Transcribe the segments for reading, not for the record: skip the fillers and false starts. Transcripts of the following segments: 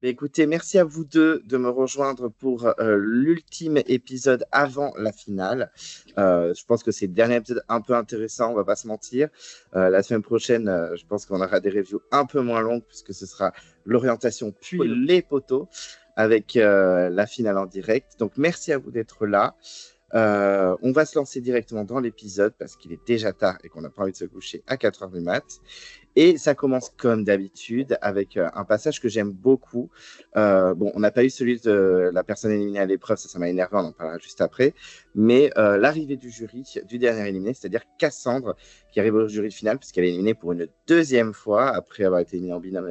Écoutez, merci à vous deux de me rejoindre pour l'ultime épisode avant la finale. Je pense que c'est le dernier épisode un peu intéressant, on va pas se mentir. La semaine prochaine, je pense qu'on aura des reviews un peu moins longues puisque ce sera l'orientation puis les poteaux avec la finale en direct. Donc merci à vous d'être là. On va se lancer directement dans l'épisode parce qu'il est déjà tard et qu'on n'a pas envie de se coucher à 4h du mat. Et ça commence comme d'habitude avec un passage que j'aime beaucoup. On n'a pas eu celui de la personne éliminée à l'épreuve, ça m'a énervé, on en parlera juste après. Mais l'arrivée du jury, du dernier éliminé, c'est-à-dire Cassandre, qui arrive au jury final, puisqu'elle est éliminée pour une deuxième fois, après avoir été éliminée en binôme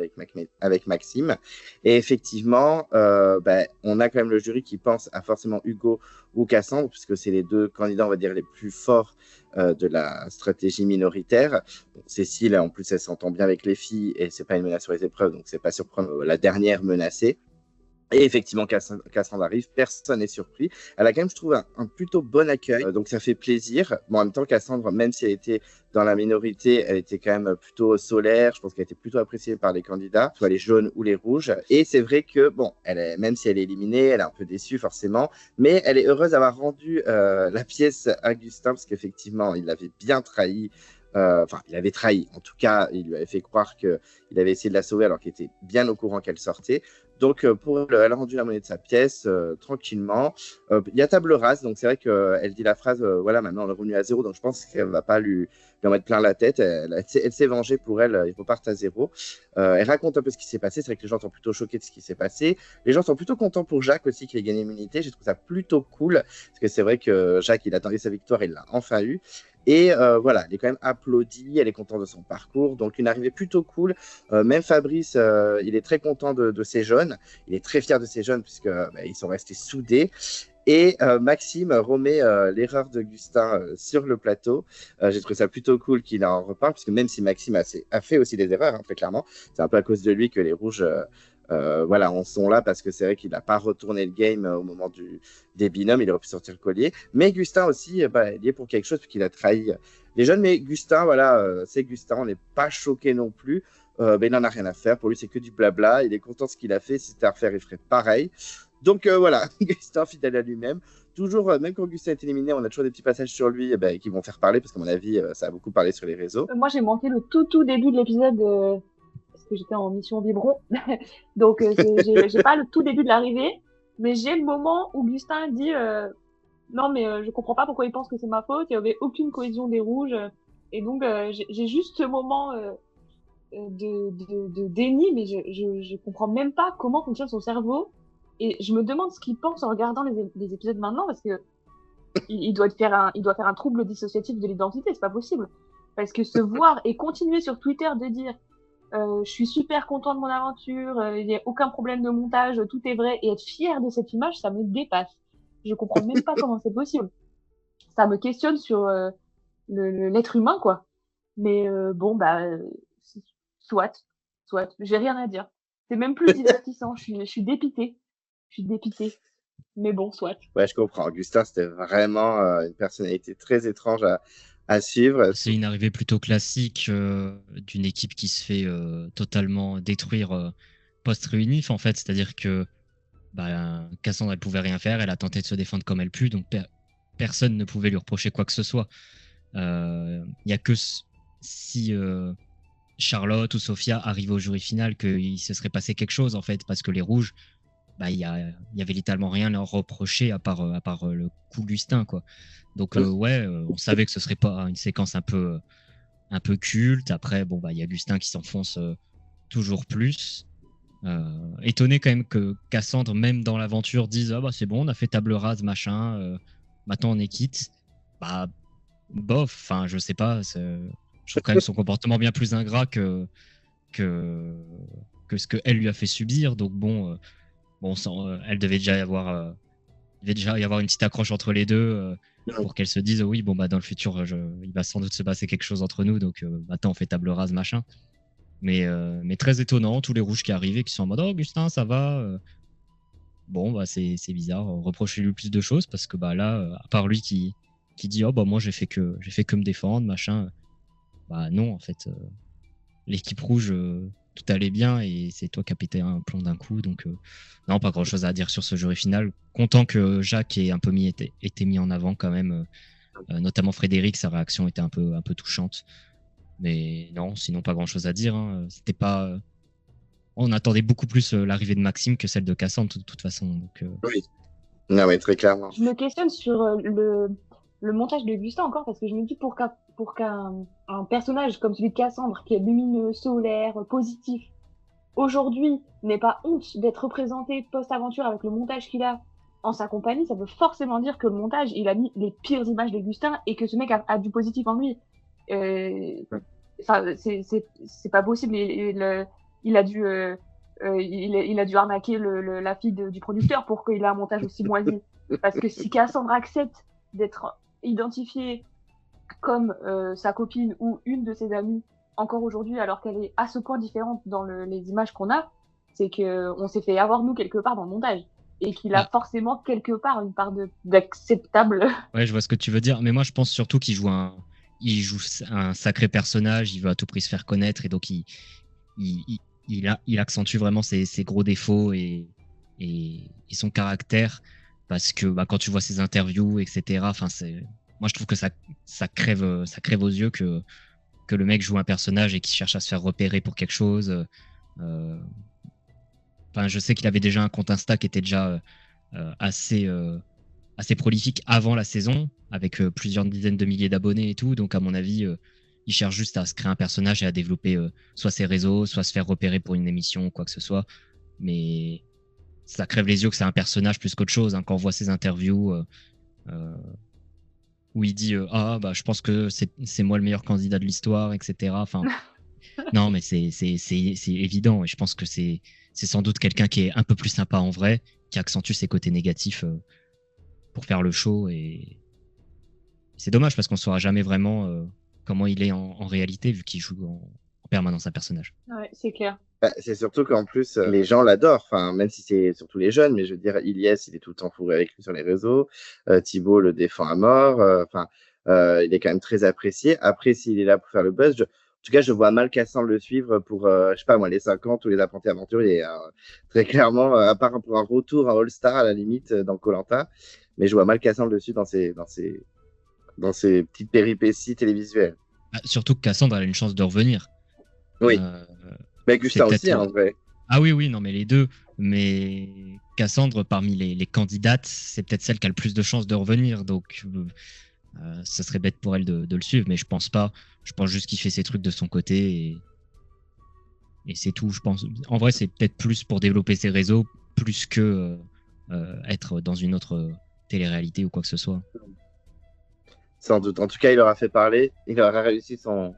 avec Maxime. Et effectivement, on a quand même le jury qui pense à forcément Hugo ou Cassandre, puisque c'est les deux candidats, on va dire, les plus forts de la stratégie minoritaire. Bon, Cécile, en plus, elle s'entend bien avec les filles et c'est pas une menace sur les épreuves, donc c'est pas surprenant, la dernière menacée. Et effectivement, Cassandre arrive, personne n'est surpris. Elle a quand même, je trouve, un plutôt bon accueil, donc ça fait plaisir. Bon, en même temps, Cassandre, même si elle était dans la minorité, elle était quand même plutôt solaire. Je pense qu'elle était plutôt appréciée par les candidats, soit les jaunes ou les rouges. Et c'est vrai que, bon, même si elle est éliminée, elle est un peu déçue forcément, mais elle est heureuse d'avoir rendu la pièce à Gustin, parce qu'effectivement, il l'avait bien trahi. Il avait trahi. En tout cas, il lui avait fait croire qu'il avait essayé de la sauver alors qu'il était bien au courant qu'elle sortait. Donc, elle a rendu la monnaie de sa pièce tranquillement. Il y a table rase, donc c'est vrai qu'elle dit la phrase voilà, maintenant on est revenu à zéro, donc je pense qu'elle ne va pas lui en mettre plein la tête. Elle s'est vengée pour elle, ils repartent à zéro. Elle raconte un peu ce qui s'est passé. C'est vrai que les gens sont plutôt choqués de ce qui s'est passé. Les gens sont plutôt contents pour Jacques aussi, qui a gagné l'immunité. J'ai trouvé ça plutôt cool, parce que c'est vrai que Jacques, il attendait sa victoire, il l'a enfin eu. Et voilà, elle est quand même applaudie, elle est contente de son parcours, donc une arrivée plutôt cool. Même Fabrice, il est très content de ces jeunes, il est très fier de ces jeunes puisqu'ils sont restés soudés. Et Maxime remet l'erreur de Gustin sur le plateau. J'ai trouvé ça plutôt cool qu'il en reparle, puisque même si Maxime a fait aussi des erreurs, hein, très clairement, c'est un peu à cause de lui que les rouges on sont là parce que c'est vrai qu'il n'a pas retourné le game au moment des binômes, il aurait pu sortir le collier. Mais Gustin aussi, il est pour quelque chose puisqu'il a trahi les jeunes. Mais Gustin, c'est Gustin, on n'est pas choqué non plus. Il n'en a rien à faire. Pour lui, c'est que du blabla. Il est content de ce qu'il a fait. Si c'était à refaire, il ferait pareil. Donc Gustin, fidèle à lui-même. Toujours, même quand Gustin est éliminé, on a toujours des petits passages sur lui qui vont faire parler parce qu'à mon avis, ça a beaucoup parlé sur les réseaux. Moi, j'ai manqué le tout début de l'épisode parce que j'étais en mission biberon. Donc, j'ai pas le tout début de l'arrivée, mais j'ai le moment où Gustin dit non, mais je comprends pas pourquoi il pense que c'est ma faute. Il y avait aucune cohésion des rouges. Et donc, j'ai juste ce moment de déni, mais je comprends même pas comment fonctionne son cerveau. Et je me demande ce qu'il pense en regardant les épisodes maintenant, parce que il doit faire un trouble dissociatif de l'identité, c'est pas possible. Parce que se voir et continuer sur Twitter de dire je suis super content de mon aventure, il n'y a aucun problème de montage, tout est vrai, et être fier de cette image, ça me dépasse. Je comprends même pas comment c'est possible. Ça me questionne sur l'être humain, quoi. Mais soit, j'ai rien à dire. C'est même plus divertissant, je suis dépitée. Mais bon, soit. Ouais, je comprends. Augustin, c'était vraiment une personnalité très étrange à suivre. C'est une arrivée plutôt classique d'une équipe qui se fait totalement détruire post-réunif, en fait. C'est-à-dire que Cassandre, elle pouvait rien faire. Elle a tenté de se défendre comme elle put, donc personne ne pouvait lui reprocher quoi que ce soit. Il n'y a que si Charlotte ou Sophia arrivaient au jury final qu'il se serait passé quelque chose, en fait, parce que les rouges, il y avait littéralement rien à leur reprocher à part le coup Gustin, quoi. Donc on savait que ce serait pas une séquence un peu culte. Après il y a Gustin qui s'enfonce toujours plus. Étonné quand même que Cassandre, même dans l'aventure, dise c'est bon, on a fait table rase, machin, maintenant on est quitte. Je sais pas, je trouve quand même son comportement bien plus ingrat que ce qu'elle lui a fait subir. Donc elle devait déjà avoir devait déjà y avoir une petite accroche entre les deux pour qu'elles se disent oui, bon, bah, dans le futur, il va sans doute se passer quelque chose entre nous, donc attends, on fait table rase, machin. Mais très étonnant, tous les rouges qui arrivaient, qui sont en mode oh, Augustin, ça va. Bon, bah, c'est bizarre. Reprochez-lui plus de choses parce que bah, là, à part lui qui dit oh, bah, moi, j'ai fait que me défendre, machin. Bah, non, en fait, l'équipe rouge, tout allait bien et c'est toi qui as pété un plomb d'un coup. Donc, non, pas grand chose à dire sur ce jury final. Content que Jacques ait un peu été mis en avant quand même. Notamment Frédéric, sa réaction était un peu touchante. Mais non, sinon pas grand chose à dire. Hein. C'était pas. On attendait beaucoup plus l'arrivée de Maxime que celle de Cassandre de toute façon. Donc, Oui, non, mais très clairement. Je me questionne sur le montage de Gustin encore parce que je me dis pour qu'un un personnage comme celui de Cassandre qui est lumineux, solaire, positif, aujourd'hui n'ait pas honte d'être représenté post-aventure avec le montage qu'il a en sa compagnie, ça veut forcément dire que le montage, il a mis les pires images d'Augustin et que ce mec a du positif en lui. Enfin, c'est pas possible. Il a dû il a dû arnaquer la fille du producteur pour qu'il ait un montage aussi moisi. Parce que si Cassandre accepte d'être identifiée comme sa copine ou une de ses amies encore aujourd'hui, alors qu'elle est à ce point différente dans les images qu'on a, c'est qu'on s'est fait avoir nous quelque part dans le montage. Et qu'il a forcément quelque part une part d'acceptable. Ouais, je vois ce que tu veux dire. Mais moi, je pense surtout qu'il joue un sacré personnage. Il veut à tout prix se faire connaître. Et donc, il accentue vraiment ses gros défauts et son caractère. Parce que bah, quand tu vois ses interviews, etc., moi, je trouve que ça crève aux yeux que le mec joue un personnage et qu'il cherche à se faire repérer pour quelque chose. Je sais qu'il avait déjà un compte Insta qui était déjà assez prolifique avant la saison, avec plusieurs dizaines de milliers d'abonnés et tout. Donc, à mon avis, il cherche juste à se créer un personnage et à développer soit ses réseaux, soit se faire repérer pour une émission ou quoi que ce soit. Mais ça crève les yeux que c'est un personnage plus qu'autre chose. Hein. Quand on voit ses interviews où il dit je pense que c'est moi le meilleur candidat de l'histoire, etc. Enfin, non, mais c'est évident. Et je pense que c'est sans doute quelqu'un qui est un peu plus sympa en vrai, qui accentue ses côtés négatifs pour faire le show. Et c'est dommage parce qu'on ne saura jamais vraiment comment il est en réalité, vu qu'il joue en permanence un personnage. Ouais, c'est clair. C'est surtout qu'en plus, les gens l'adorent, enfin, même si c'est surtout les jeunes, mais je veux dire, Ilyes, il est tout le temps fourré avec lui sur les réseaux, Thibaut le défend à mort, il est quand même très apprécié. Après, s'il est là pour faire le buzz, en tout cas, je vois mal Cassandre le suivre pour, je sais pas moi, les 50 ou les apprentis aventuriers, très clairement, à part pour un retour à All-Star à la limite dans Koh-Lanta, mais je vois mal Cassandre le suivre dans ses petites péripéties télévisuelles. Surtout que Cassandre a une chance de revenir. Oui. Mais Gustin aussi, en vrai. Ah oui, non, mais les deux. Mais Cassandre, parmi les candidates, c'est peut-être celle qui a le plus de chances de revenir. Donc, ça serait bête pour elle de le suivre, mais je pense pas. Je pense juste qu'il fait ses trucs de son côté et c'est tout. Je pense. En vrai, c'est peut-être plus pour développer ses réseaux, plus que être dans une autre télé-réalité ou quoi que ce soit. Sans doute. En tout cas, il aura fait parler. Il aura réussi son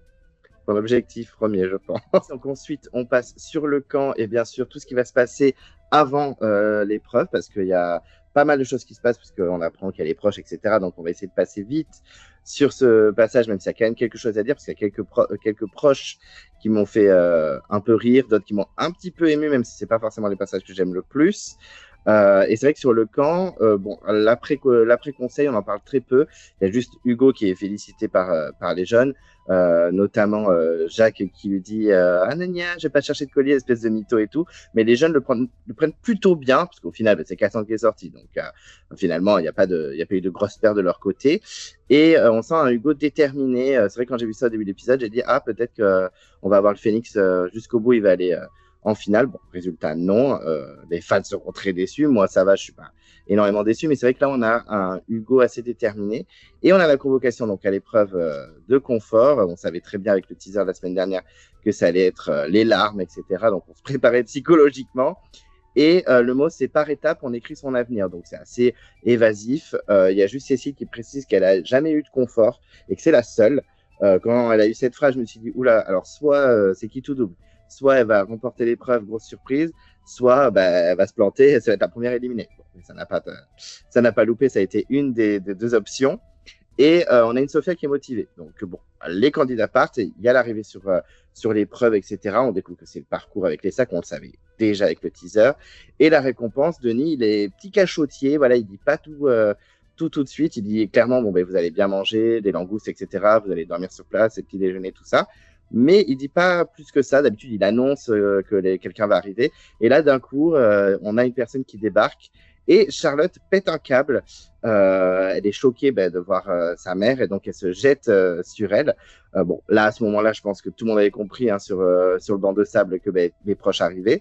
objectif premier, je pense. Donc ensuite, on passe sur le camp et bien sûr tout ce qui va se passer avant l'épreuve, parce qu'il y a pas mal de choses qui se passent, parce qu'on apprend qu'elle est proche, etc. Donc on va essayer de passer vite sur ce passage, même s'il y a quand même quelque chose à dire, parce qu'il y a quelques proches qui m'ont fait un peu rire, d'autres qui m'ont un petit peu ému, même si c'est pas forcément les passages que j'aime le plus. Et c'est vrai que sur le camp, l'après-conseil, on en parle très peu. Il y a juste Hugo qui est félicité par les jeunes, notamment Jacques qui lui dit Nania, je vais pas chercher de collier, espèce de mytho et tout. Mais les jeunes le prennent plutôt bien, parce qu'au final, c'est Cassandre qui est sorti. Donc finalement, il n'y a pas eu de grosses pertes de leur côté. Et on sent un Hugo déterminé. C'est vrai que quand j'ai vu ça au début de l'épisode, j'ai dit peut-être qu'on va avoir le Phénix jusqu'au bout, il va aller en finale. Bon, résultat, non. Les fans seront très déçus. Moi, ça va, je suis pas énormément déçu. Mais c'est vrai que là, on a un Hugo assez déterminé. Et on a la convocation donc à l'épreuve de confort. On savait très bien avec le teaser de la semaine dernière que ça allait être les larmes, etc. Donc, on se préparait psychologiquement. Et le mot, c'est par étape, on écrit son avenir. Donc, c'est assez évasif. Il y a juste Cécile qui précise qu'elle a jamais eu de confort et que c'est la seule. Quand elle a eu cette phrase, je me suis dit, oula, alors soit c'est qui tout double, soit elle va remporter l'épreuve, grosse surprise, soit elle va se planter et ça va être la première éliminée. Bon, mais ça n'a pas loupé, ça a été une des deux options. Et on a une Sophia qui est motivée. Donc bon, les candidats partent, et il y a l'arrivée sur l'épreuve, etc. On découvre que c'est le parcours avec les sacs, on le savait déjà avec le teaser. Et la récompense, Denis, il est petit cachotier, voilà, il dit pas tout de suite. Il dit clairement, bon, vous allez bien manger, des langoustes, etc. Vous allez dormir sur place, et petit déjeuner, tout ça. Mais il dit pas plus que ça. D'habitude, il annonce que quelqu'un va arriver. Et là, d'un coup, on a une personne qui débarque. Et Charlotte pète un câble. Elle est choquée de voir sa mère et donc elle se jette sur elle. Bon, là, à ce moment-là, je pense que tout le monde avait compris sur le banc de sable que les proches arrivaient.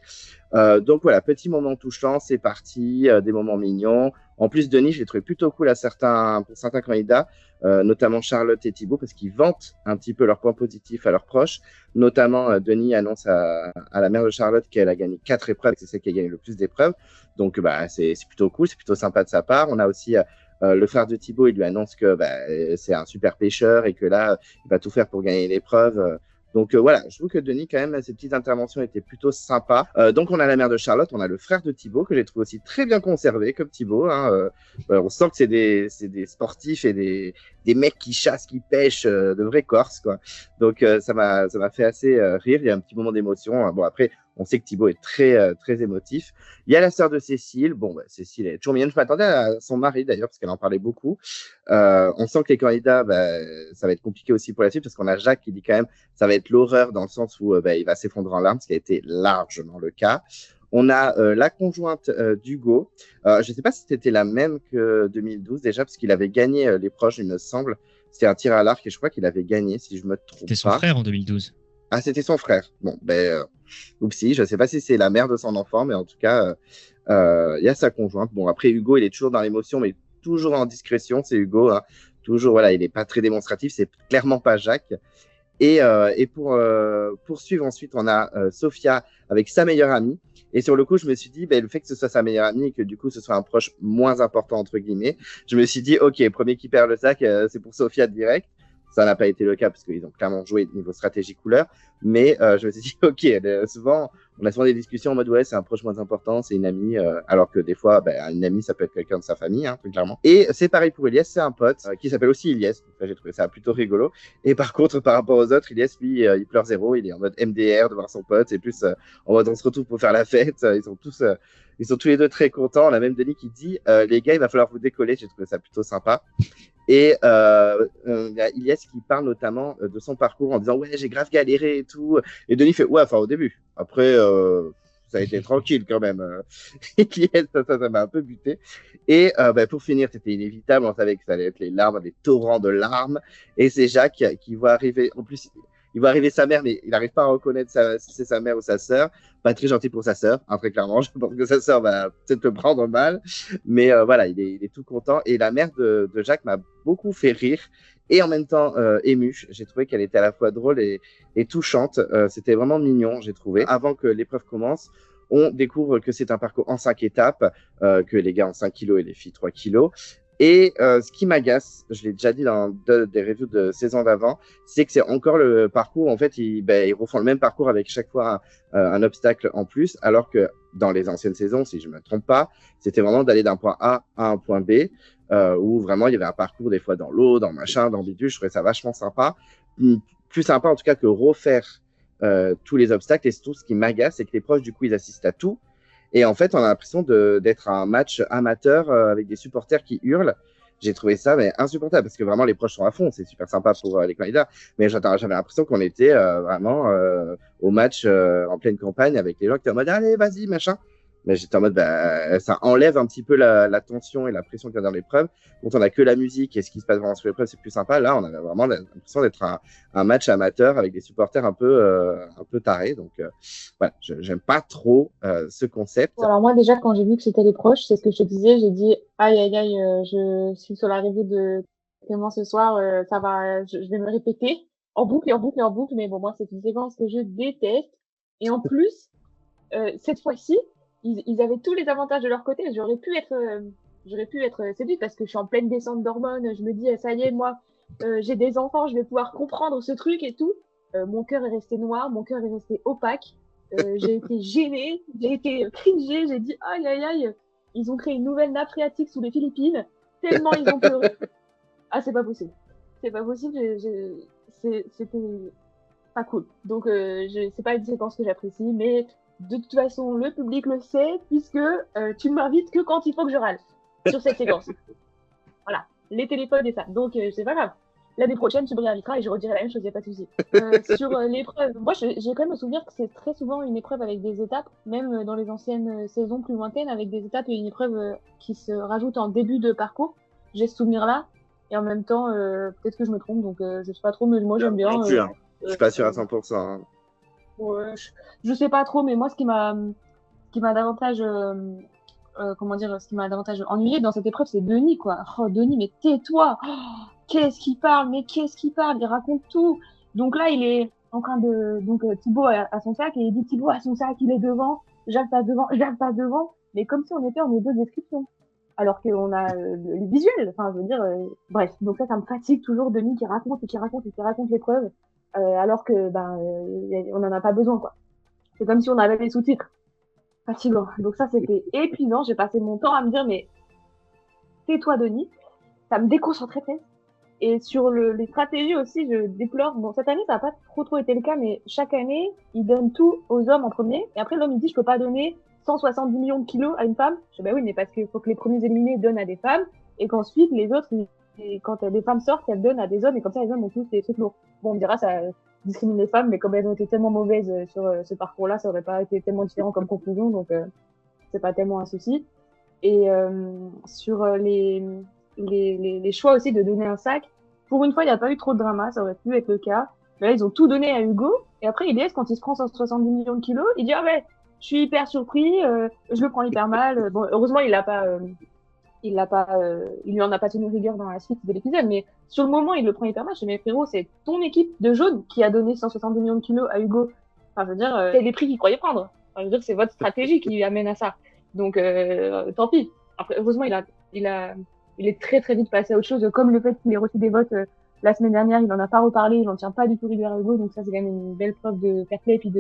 Donc voilà, petit moment touchant, c'est parti, des moments mignons. En plus, Denis, je l'ai trouvé plutôt cool pour certains candidats, notamment Charlotte et Thibaut, parce qu'ils vantent un petit peu leurs points positifs à leurs proches. Notamment, Denis annonce à la mère de Charlotte qu'elle a gagné 4 épreuves, que c'est celle qui a gagné le plus d'épreuves. Donc, c'est plutôt cool, c'est plutôt sympa de sa part. On a aussi le frère de Thibaut, il lui annonce que c'est un super pêcheur et que là, il va tout faire pour gagner l'épreuve. Donc voilà, je trouve que Denis, quand même, ces petites interventions étaient plutôt sympas. Donc on a la mère de Charlotte, on a le frère de Thibaut, que j'ai trouvé aussi très bien conservé, comme Thibaut. On sent que c'est des sportifs et des mecs qui chassent, qui pêchent, de vrais Corses, quoi. Donc ça m'a fait assez rire. Il y a un petit moment d'émotion. Bon, après, on sait que Thibaut est très émotif. Il y a la sœur de Cécile. Bon, Cécile est toujours mignonne. Je m'attendais à son mari, d'ailleurs, parce qu'elle en parlait beaucoup. On sent que les candidats, ça va être compliqué aussi pour la suite, parce qu'on a Jacques qui dit quand même ça va être l'horreur dans le sens où il va s'effondrer en larmes, ce qui a été largement le cas. On a la conjointe d'Hugo. Je ne sais pas si c'était la même que 2012 déjà, parce qu'il avait gagné les proches, il me semble. C'était un tir à l'arc et je crois qu'il avait gagné, si je me trompe pas. C'était son frère en 2012. Ah, c'était son frère. Bon, oupsie, je ne sais pas si c'est la mère de son enfant, mais en tout cas, il y a sa conjointe. Bon, après, Hugo, il est toujours dans l'émotion, mais toujours en discrétion, c'est Hugo. Hein. Toujours, voilà, il n'est pas très démonstratif, c'est clairement pas Jacques. Et pour poursuivre ensuite, on a Sophia avec sa meilleure amie. Et sur le coup, je me suis dit, le fait que ce soit sa meilleure amie et que du coup, ce soit un proche moins important, entre guillemets, je me suis dit, OK, premier qui perd le sac, c'est pour Sophia direct. Ça n'a pas été le cas parce qu'ils ont clairement joué niveau stratégie couleur. Mais je me suis dit, OK, on a souvent des discussions en mode, ouais, c'est un proche moins important, c'est une amie. Alors que des fois, une amie, ça peut être quelqu'un de sa famille, hein, très clairement. Et c'est pareil pour Elias, c'est un pote qui s'appelle aussi Elias. Donc, j'ai trouvé ça plutôt rigolo. Et par contre, par rapport aux autres, Elias, lui, il pleure zéro. Il est en mode MDR de voir son pote. C'est plus en mode on se retrouve pour faire la fête. Ils sont tous les deux très contents. On a même Denis qui dit, les gars, il va falloir vous décoller. J'ai trouvé ça plutôt sympa. Et il y a Ilias qui parle notamment de son parcours en disant ouais, j'ai grave galéré et tout. Et Denis fait ouais, enfin au début. Après, ça a été tranquille quand même. Ilias, ça m'a un peu buté. Et pour finir, c'était inévitable. On savait que ça allait être les larmes, des torrents de larmes. Et c'est Jacques qui va arriver. En plus, il voit arriver sa mère, mais il n'arrive pas à reconnaître si c'est sa mère ou sa sœur. Pas très gentil pour sa sœur, hein, très clairement. Je pense que sa sœur va peut-être le prendre mal. Mais voilà, il est tout content. Et la mère de Jacques m'a beaucoup fait rire et en même temps émue. J'ai trouvé qu'elle était à la fois drôle et touchante. C'était vraiment mignon, j'ai trouvé. Avant que l'épreuve commence, on découvre que c'est un parcours en 5 étapes, que les gars ont 5 kilos et les filles 3 kilos. Et ce qui m'agace, je l'ai déjà dit dans des reviews de saison d'avant, c'est que c'est encore le parcours, en fait, ils refont le même parcours avec chaque fois un obstacle en plus, alors que dans les anciennes saisons, si je ne me trompe pas, c'était vraiment d'aller d'un point A à un point B, où vraiment il y avait un parcours des fois dans l'eau, dans machin, dans bidule, je trouvais ça vachement sympa. Plus sympa en tout cas que refaire tous les obstacles, et tout ce qui m'agace, c'est que les proches, du coup, ils assistent à tout. Et en fait, on a l'impression d'être un match amateur avec des supporters qui hurlent. J'ai trouvé ça insupportable parce que vraiment les proches sont à fond, c'est super sympa pour les candidats. Mais j'avais l'impression qu'on était vraiment au match en pleine campagne avec les gens qui étaient en mode allez, vas-y, machin. Mais j'étais en mode ça enlève un petit peu la tension et la pression qu'il y a dans l'épreuve. Quand on a que la musique et ce qui se passe vraiment sur l'épreuve, c'est plus sympa. Là, on avait vraiment l'impression d'être un match amateur avec des supporters un peu tarés. Donc voilà, j'aime pas trop ce concept. Alors moi déjà quand j'ai vu que c'était les proches, c'est ce que je te disais, j'ai dit aïe aïe aïe, je suis sur la revue de Clément ce soir, ça va, je vais me répéter en boucle et en boucle et en boucle, mais bon moi c'est une séquence que je déteste. Et en plus, cette fois-ci, ils avaient tous les avantages de leur côté. J'aurais pu être séduite parce que je suis en pleine descente d'hormones. Je me dis, ça y est, moi, j'ai des enfants, je vais pouvoir comprendre ce truc et tout. Mon cœur est resté noir, mon cœur est resté opaque. J'ai été gênée, j'ai été cringée, j'ai dit aïe aïe aïe, ils ont créé une nouvelle nappe phréatique sous les Philippines, tellement ils ont pleuré. Ah, c'est pas possible. C'est pas possible, c'était pas cool. Donc, c'est pas une séquence que j'apprécie, mais de toute façon, le public le sait, puisque tu ne m'invites que quand il faut que je râle sur cette séquence. Voilà, les téléphones et ça. Donc, c'est pas grave. L'année prochaine, tu me réinviteras et je redirai la même chose, y a pas de souci. Sur l'épreuve, moi, j'ai quand même le souvenir que c'est très souvent une épreuve avec des étapes, même dans les anciennes saisons plus lointaines, avec des étapes et une épreuve qui se rajoute en début de parcours. J'ai ce souvenir-là. Et en même temps, peut-être que je me trompe, donc je sais pas trop, mais moi, j'aime bien. Non plus, hein. Je suis pas sûr à 100%. Hein. Ouais, je sais pas trop, mais moi, ce qui m'a davantage, comment dire, ce qui m'a davantage ennuyé dans cette épreuve, c'est Denis, quoi. Oh, Denis, mais tais-toi! Oh, qu'est-ce qu'il parle? Mais qu'est-ce qu'il parle? Il raconte tout. Donc là, il est en train de, donc Thibaut a son sac et il dit Thibaut a son sac, il est devant, Jacques passe devant, Jacques passe devant. Mais comme si on était en deux descriptions. Alors qu'on a le visuel, enfin, je veux dire, bref. Donc ça me fatigue toujours, Denis qui raconte et qui raconte et qui raconte l'épreuve, alors que, on n'en a pas besoin, quoi. C'est comme si on avait les sous-titres. Fatigant. Donc ça, c'était épuisant. J'ai passé mon temps à me dire, mais tais-toi, Denis. Ça me déconcentrait presque. Et sur les stratégies aussi, je déplore. Bon, cette année, ça n'a pas trop été le cas, mais chaque année, ils donnent tout aux hommes en premier. Et après, l'homme, il dit, je peux pas donner 170 millions de kilos à une femme. Je dis, bah oui, mais parce qu'il faut que les premiers éliminés donnent à des femmes. Et qu'ensuite, les autres, quand des femmes sortent, elles donnent à des hommes. Et comme ça, les hommes ont tous des trucs lourds. Bon, on me dira, ça discrimine les femmes, mais comme elles ont été tellement mauvaises sur ce parcours-là, ça aurait pas été tellement différent comme conclusion. Donc, c'est pas tellement un souci. Et sur les choix aussi de donner un sac, pour une fois, il n'y a pas eu trop de drama, ça aurait pu être le cas. Mais là, ils ont tout donné à Hugo. Et après, Elias, quand il se prend 170 millions de kilos, il dit ah ouais, je suis hyper surpris, je le prends hyper mal. Bon, heureusement, il lui en a pas tenu rigueur dans la suite de l'épisode, mais sur le moment, il le prend hyper mal. Je dis mais frérot, c'est ton équipe de jaune qui a donné 170 millions de kilos à Hugo. Enfin, je veux dire, c'est les prix qu'il croyait prendre. Enfin, je veux dire, c'est votre stratégie qui lui amène à ça. Donc, tant pis. Après, heureusement, il est très très vite passé à autre chose, comme le fait qu'il ait reçu des votes la semaine dernière, il n'en a pas reparlé, il n'en tient pas du tout rigueur à Hugo, donc ça c'est quand même une belle preuve de fair play et puis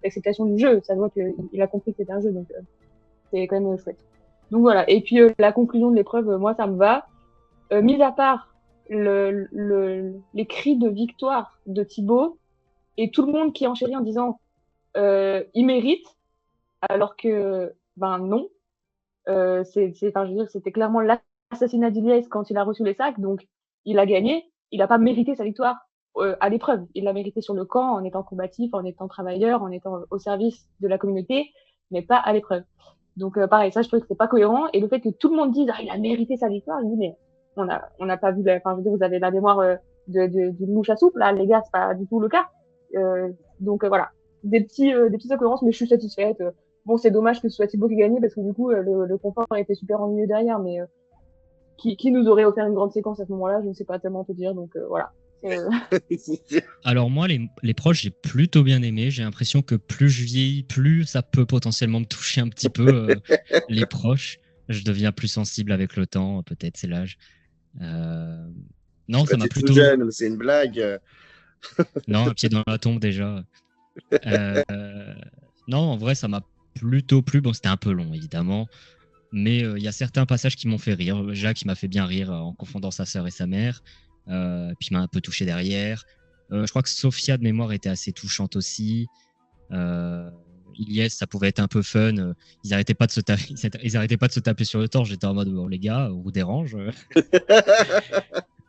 d'acceptation du jeu. Ça se voit qu'il a compris que c'était un jeu, donc c'est quand même chouette. Donc voilà. Et puis la conclusion de l'épreuve, moi ça me va. Mis à part les cris de victoire de Thibaut et tout le monde qui enchérit en disant il mérite, alors que non. Enfin, je veux dire, c'était clairement l'assassinat d'Iliès quand il a reçu les sacs, donc il a gagné. Il n'a pas mérité sa victoire à l'épreuve. Il l'a mérité sur le camp, en étant combatif, en étant travailleur, en étant au service de la communauté, mais pas à l'épreuve. Donc pareil, ça je trouvais que c'était pas cohérent. Et le fait que tout le monde dise il a mérité sa victoire, je me dis mais on n'a pas vu. Enfin, je veux dire, vous avez la mémoire d'une mouche à soupe là, les gars, c'est pas du tout le cas. Donc voilà, des petites occurrences, mais je suis satisfaite. Bon, c'est dommage que ce soit Thibaut qui gagne parce que du coup, le confort a été super ennuyeux derrière, mais qui nous aurait offert une grande séquence à ce moment-là, je ne sais pas tellement te dire, donc voilà. Alors moi, les proches, j'ai plutôt bien aimé. J'ai l'impression que plus je vieillis, plus ça peut potentiellement me toucher un petit peu. Les proches, je deviens plus sensible avec le temps, peut-être c'est l'âge. Non, ça m'a plutôt... Tout jeune, c'est une blague. Non, un pied dans la tombe déjà. Non, en vrai, ça m'a plutôt plu. Bon, c'était un peu long, évidemment. Mais il y a certains passages qui m'ont fait rire. Jacques, il m'a fait bien rire en confondant sa sœur et sa mère. Puis il m'a un peu touché derrière. Je crois que Sophia, de mémoire, était assez touchante aussi. Ilyes, ça pouvait être un peu fun. Ils arrêtaient pas de se taper sur le torse. J'étais en mode, bon, les gars, on vous dérange.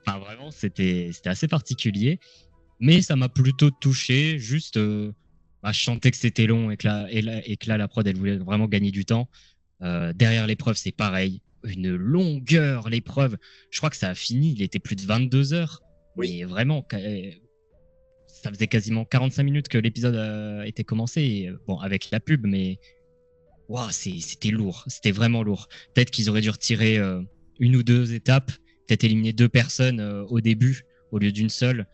Enfin, vraiment, c'était assez particulier. Mais ça m'a plutôt touché. Juste, je sentais que c'était long et que là, la prod, elle voulait vraiment gagner du temps. Derrière l'épreuve, c'est pareil. Une longueur, l'épreuve. Je crois que ça a fini. Il était plus de 22 heures. Oui. Mais vraiment, ça faisait quasiment 45 minutes que l'épisode était commencé. Et, bon, avec la pub, mais wow, c'était lourd. C'était vraiment lourd. Peut-être qu'ils auraient dû retirer une ou deux étapes, peut-être éliminer 2 personnes au début au lieu d'une seule.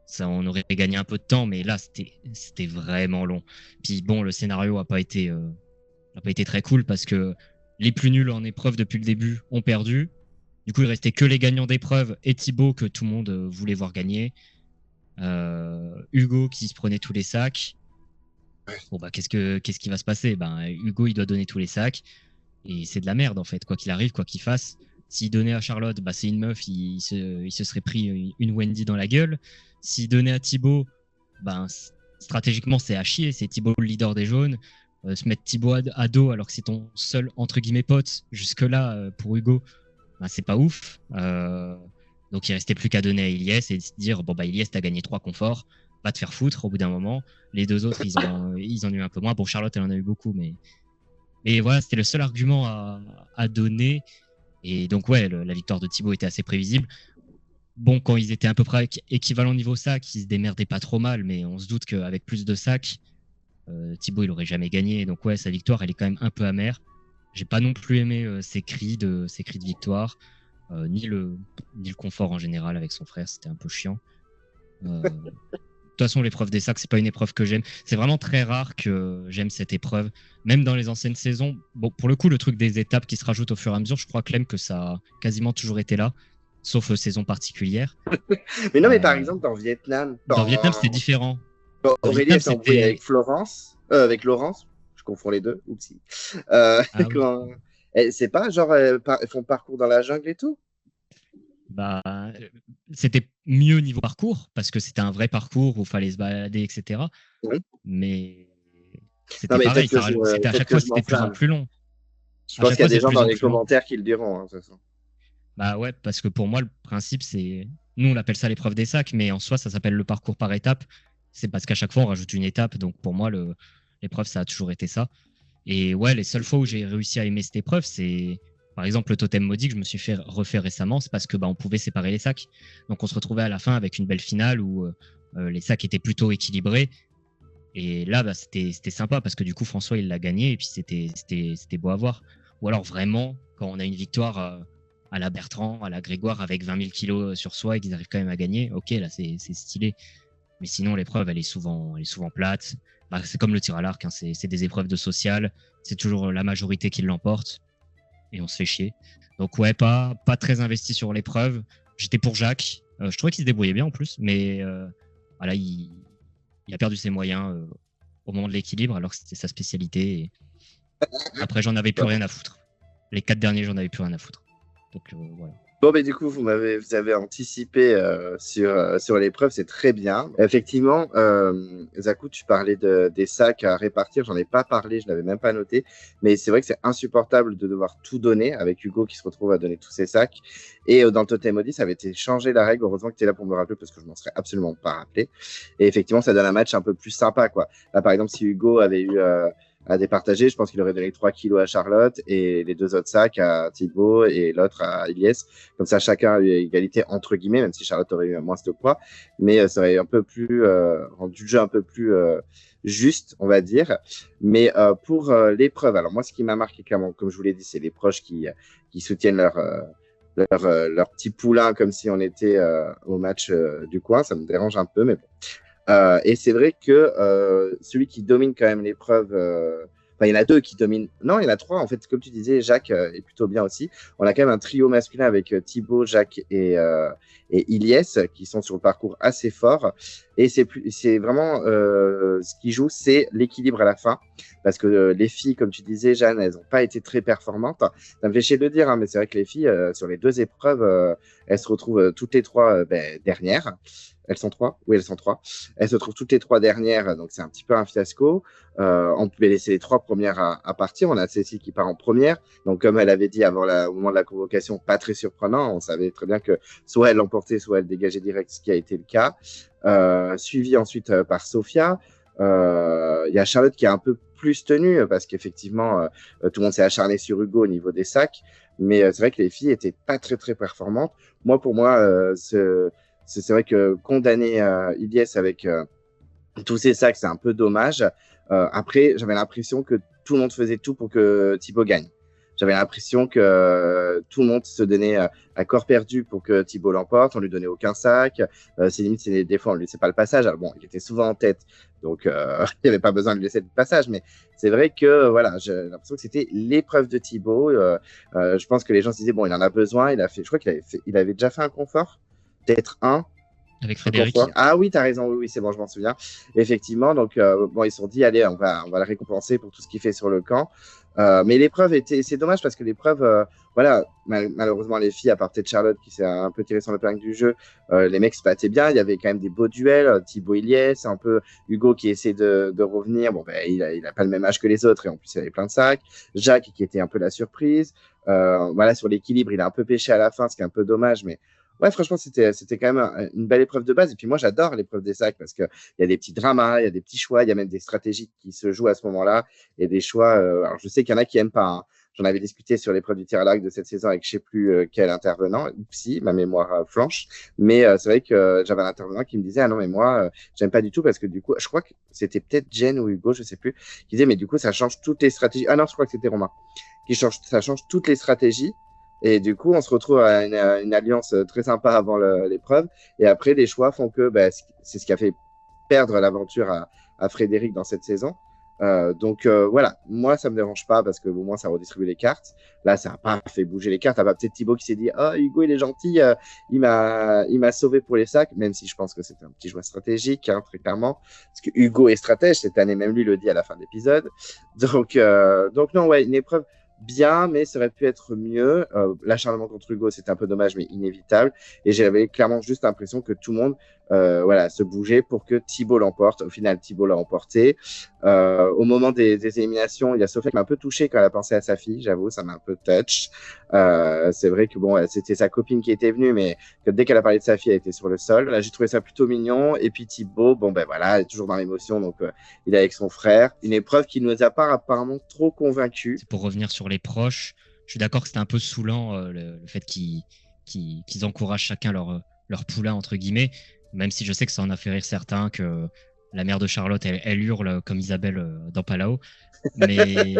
Ça, on aurait gagné un peu de temps, mais là, c'était vraiment long. Puis bon, le scénario n'a pas été très cool parce que les plus nuls en épreuve depuis le début ont perdu. Du coup, il restait que les gagnants d'épreuve et Thibaut que tout le monde voulait voir gagner. Hugo qui se prenait tous les sacs. Bon, bah, qu'est-ce qui va se passer? Ben, Hugo, il doit donner tous les sacs. Et c'est de la merde, en fait. Quoi qu'il arrive, quoi qu'il fasse. S'il donnait à Charlotte, bah, c'est une meuf, il se serait pris une Wendy dans la gueule. S'il donnait à Thibaut, ben, stratégiquement, c'est à chier. C'est Thibaut le leader des jaunes. Se mettre Thibaut à dos alors que c'est ton seul, entre guillemets, pote, jusque-là, pour Hugo, ben, c'est pas ouf. Donc, il restait plus qu'à donner à Ilyes et se dire, bon, bah, Ilyes, t'as gagné 3 conforts. Va te faire foutre au bout d'un moment. Les deux autres, ils en ont eu un peu moins. Bon, Charlotte, elle en a eu beaucoup, mais voilà, c'était le seul argument à donner. Et donc, ouais, la victoire de Thibaut était assez prévisible. Bon, quand ils étaient à peu près équivalents niveau sac, ils se démerdaient pas trop mal, mais on se doute qu'avec plus de sacs, Thibaut, il aurait jamais gagné. Donc, ouais, sa victoire, elle est quand même un peu amère. J'ai pas non plus aimé ses cris de victoire, ni le confort en général avec son frère, c'était un peu chiant. De toute façon, l'épreuve des sacs, c'est pas une épreuve que j'aime. C'est vraiment très rare que j'aime cette épreuve. Même dans les anciennes saisons, bon, pour le coup, le truc des étapes qui se rajoutent au fur et à mesure, je crois, Clem, que ça a quasiment toujours été là, sauf saison particulière. Mais non, mais par exemple, dans Vietnam, Dans Vietnam, c'était différent. Aurélie, elle s'est embrouillée avec avec Laurence, je confonds les deux, oupsie. Quand... C'est pas genre, elles font parcours dans la jungle et tout? Bah, c'était mieux niveau parcours, parce que c'était un vrai parcours où il fallait se balader, etc. Oui. Mais c'était pareil, à chaque fois, c'était de plus en plus long. Je pense qu'il y a des gens dans les commentaires qui le diront, hein, de toute façon. Bah ouais, parce que pour moi, le principe, c'est. Nous, on appelle ça l'épreuve des sacs, mais en soi, ça s'appelle le parcours par étape. C'est parce qu'à chaque fois, on rajoute une étape. Donc pour moi, l'épreuve, ça a toujours été ça. Et ouais, les seules fois où j'ai réussi à aimer cette épreuve, c'est par exemple le totem maudit que je me suis fait refaire récemment, c'est parce que on pouvait séparer les sacs. Donc on se retrouvait à la fin avec une belle finale où les sacs étaient plutôt équilibrés. Et là, c'était sympa parce que du coup, François, il l'a gagné et puis c'était beau à voir. Ou alors vraiment, quand on a une victoire à la Bertrand, à la Grégoire avec 20 000 kilos sur soi et qu'ils arrivent quand même à gagner, ok, là, c'est stylé. Mais sinon, l'épreuve, elle est souvent plate. Bah, c'est comme le tir à l'arc, hein, c'est des épreuves de social. C'est toujours la majorité qui l'emporte. Et on se fait chier. Donc ouais, pas très investi sur l'épreuve. J'étais pour Jacques. Je trouvais qu'il se débrouillait bien en plus. Mais voilà, il a perdu ses moyens au moment de l'équilibre, alors que c'était sa spécialité. Et après, j'en avais plus rien à foutre. Les 4 derniers, j'en avais plus rien à foutre. Donc voilà. Bon, mais du coup, vous avez anticipé sur l'épreuve, c'est très bien. Effectivement, Zakou, tu parlais des sacs à répartir, j'en ai pas parlé, je l'avais même pas noté, mais c'est vrai que c'est insupportable de devoir tout donner avec Hugo qui se retrouve à donner tous ses sacs. Et dans le Totem Maudit, ça avait été changé la règle, heureusement que tu es là pour me rappeler parce que je m'en serais absolument pas rappelé. Et effectivement, ça donne un match un peu plus sympa, quoi. Là, par exemple, si Hugo avait eu à départager, je pense qu'il aurait donné 3 kilos à Charlotte et les 2 autres sacs à Thibaut et l'autre à Ilyes. Comme ça, chacun a eu égalité entre guillemets, même si Charlotte aurait eu moins de poids. Mais ça aurait un peu plus rendu le jeu un peu plus juste, on va dire. Mais pour l'épreuve, alors moi, ce qui m'a marqué clairement, comme je vous l'ai dit, c'est les proches qui soutiennent leur petit poulain comme si on était au match du coin. Ça me dérange un peu, mais bon. Et c'est vrai que celui qui domine quand même l'épreuve, il y en a 2 qui dominent. Non, il y en a 3 en fait. Comme tu disais, Jacques est plutôt bien aussi. On a quand même un trio masculin avec Thibaut, Jacques et Ilyes qui sont sur le parcours assez fort. Et c'est vraiment ce qui joue, c'est l'équilibre à la fin. Parce que les filles, comme tu disais, Jeanne, elles n'ont pas été très performantes. Ça me fait chier de le dire, hein, mais c'est vrai que les filles, sur les 2 épreuves, elles se retrouvent toutes les 3 dernières. Elles sont 3? Oui, elles sont 3. Elles se trouvent toutes les 3 dernières, donc c'est un petit peu un fiasco. On pouvait laisser les 3 premières à partir. On a Cécile qui part en première. Donc, comme elle avait dit au moment de la convocation, pas très surprenant. On savait très bien que soit elle l'emportait, soit elle dégageait direct, ce qui a été le cas. Suivi ensuite par Sophia. Il y a Charlotte qui a un peu plus tenue parce qu'effectivement, tout le monde s'est acharné sur Hugo au niveau des sacs. Mais c'est vrai que les filles étaient pas très, très performantes. Pour moi, c'est vrai que condamner Ilyes avec tous ces sacs, c'est un peu dommage. Après, j'avais l'impression que tout le monde faisait tout pour que Thibaut gagne. J'avais l'impression que tout le monde se donnait à corps perdu pour que Thibaut l'emporte. On lui donnait aucun sac. C'est limite, des fois, on lui laissait pas le passage. Alors, bon, il était souvent en tête, donc il n'y avait pas besoin de lui laisser le passage. Mais c'est vrai que voilà, j'ai l'impression que c'était l'épreuve de Thibaut. Je pense que les gens se disaient bon, il en a besoin. Je crois il avait déjà fait un confort. Peut-être un. avec Encore Frédéric. fois. Ah oui, t'as raison, oui, c'est bon, je m'en souviens. Effectivement, donc bon, ils se sont dit, allez, on va le récompenser pour tout ce qu'il fait sur le camp. Mais l'épreuve c'est dommage parce que l'épreuve, voilà, malheureusement les filles, à part peut-être Charlotte qui s'est un peu tirée sur le épingle du jeu, les mecs se battaient bien. Il y avait quand même des beaux duels. Thibaut Iliès, un peu Hugo qui essaie de revenir. Bon, ben il a pas le même âge que les autres et en plus il avait plein de sacs. Jacques qui était un peu la surprise. Voilà, sur l'équilibre, il a un peu pêché à la fin, ce qui est un peu dommage, mais ouais, franchement, c'était quand même une belle épreuve de base. Et puis moi, j'adore l'épreuve des sacs parce qu'il y a des petits dramas, il y a des petits choix, il y a même des stratégies qui se jouent à ce moment-là et des choix. Alors, je sais qu'il y en a qui n'aiment pas. Hein. J'en avais discuté sur l'épreuve du tir à l'arc de cette saison avec je ne sais plus quel intervenant. Si, ma mémoire flanche. Mais c'est vrai que j'avais un intervenant qui me disait, ah non, mais moi, j'aime pas du tout parce que du coup, je crois que c'était peut-être Jen ou Hugo, je ne sais plus, qui disait, mais du coup, ça change toutes les stratégies. Ah non, je crois que c'était Romain. Ça change toutes les stratégies. Et du coup, on se retrouve à une alliance très sympa avant l'épreuve. Et après, les choix font que c'est ce qui a fait perdre l'aventure à Frédéric dans cette saison. Donc voilà, moi, ça me dérange pas parce que au moins, ça redistribue les cartes. Là, ça n'a pas fait bouger les cartes. T'as peut-être Thibaut qui s'est dit « Oh, Hugo, il est gentil, il m'a sauvé pour les sacs. » Même si je pense que c'est un petit joueur stratégique, hein, très clairement. Parce que Hugo est stratège cette année, même lui le dit à la fin de l'épisode. Donc non, ouais, une épreuve bien, mais ça aurait pu être mieux. L'acharnement contre Hugo, c'était un peu dommage, mais inévitable. Et j'avais clairement juste l'impression que tout le monde voilà, se bougeait pour que Thibaut l'emporte. Au final, Thibaut l'a emporté. Au moment des éliminations, il y a Sophia qui m'a un peu touchée quand elle a pensé à sa fille, j'avoue, ça m'a un peu touch. C'est vrai que bon, c'était sa copine qui était venue, mais que dès qu'elle a parlé de sa fille, elle était sur le sol. Là, j'ai trouvé ça plutôt mignon. Et puis Thibaut, bon ben voilà, il est toujours dans l'émotion, donc il est avec son frère. Une épreuve qui nous a pas apparemment trop convaincus. C'est pour revenir sur les proches. Je suis d'accord que c'était un peu saoulant le fait qu'ils encouragent chacun leur poulain entre guillemets, même si je sais que ça en a fait rire certains, que la mère de Charlotte elle hurle comme Isabelle dans Palao, mais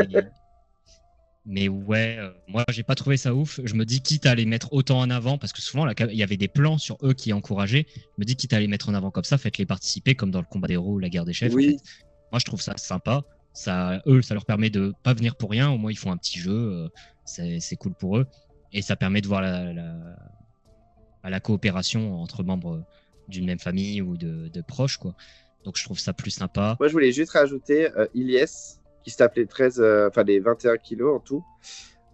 mais ouais, moi j'ai pas trouvé ça ouf. Je me dis quitte à les mettre autant en avant, parce que souvent il y avait des plans sur eux qui encourageaient. Je me dis quitte à les mettre en avant comme ça, faites-les participer comme dans le combat des héros ou la guerre des chefs. Oui. En fait. Moi je trouve ça sympa. Eux, ça leur permet de pas venir pour rien. Au moins ils font un petit jeu, c'est cool pour eux, et ça permet de voir la coopération entre membres d'une même famille ou de proches, quoi. Donc je trouve ça plus sympa. Moi, je voulais juste rajouter Ilyes, qui se tapait 13, enfin les 21 kilos en tout.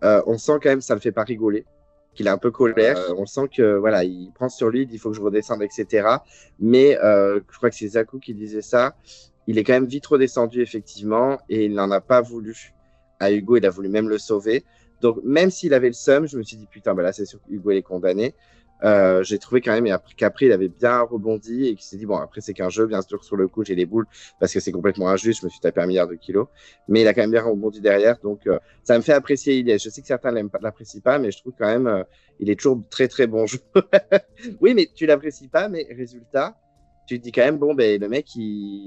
On sent quand même, ça le fait pas rigoler, qu'il est un peu colère. On sent que voilà, il prend sur lui, il dit il faut que je redescende, etc. Mais je crois que c'est Zakou qui disait ça. Il est quand même vite redescendu, effectivement, et il n'en a pas voulu à Hugo. Il a voulu même le sauver. Donc, même s'il avait le seum, je me suis dit putain, bah là, c'est sûr que Hugo est condamné. J'ai trouvé quand même qu'après il avait bien rebondi et qu'il s'est dit bon après c'est qu'un jeu, bien sûr sur le coup j'ai les boules parce que c'est complètement injuste, je me suis tapé 1 milliard de kilos, mais il a quand même bien rebondi derrière, donc ça me fait apprécier Ilyes. Je sais que certains l'apprécient pas, mais je trouve quand même il est toujours très très bon jeu. Oui, mais tu l'apprécies pas, mais résultat tu te dis quand même bon ben le mec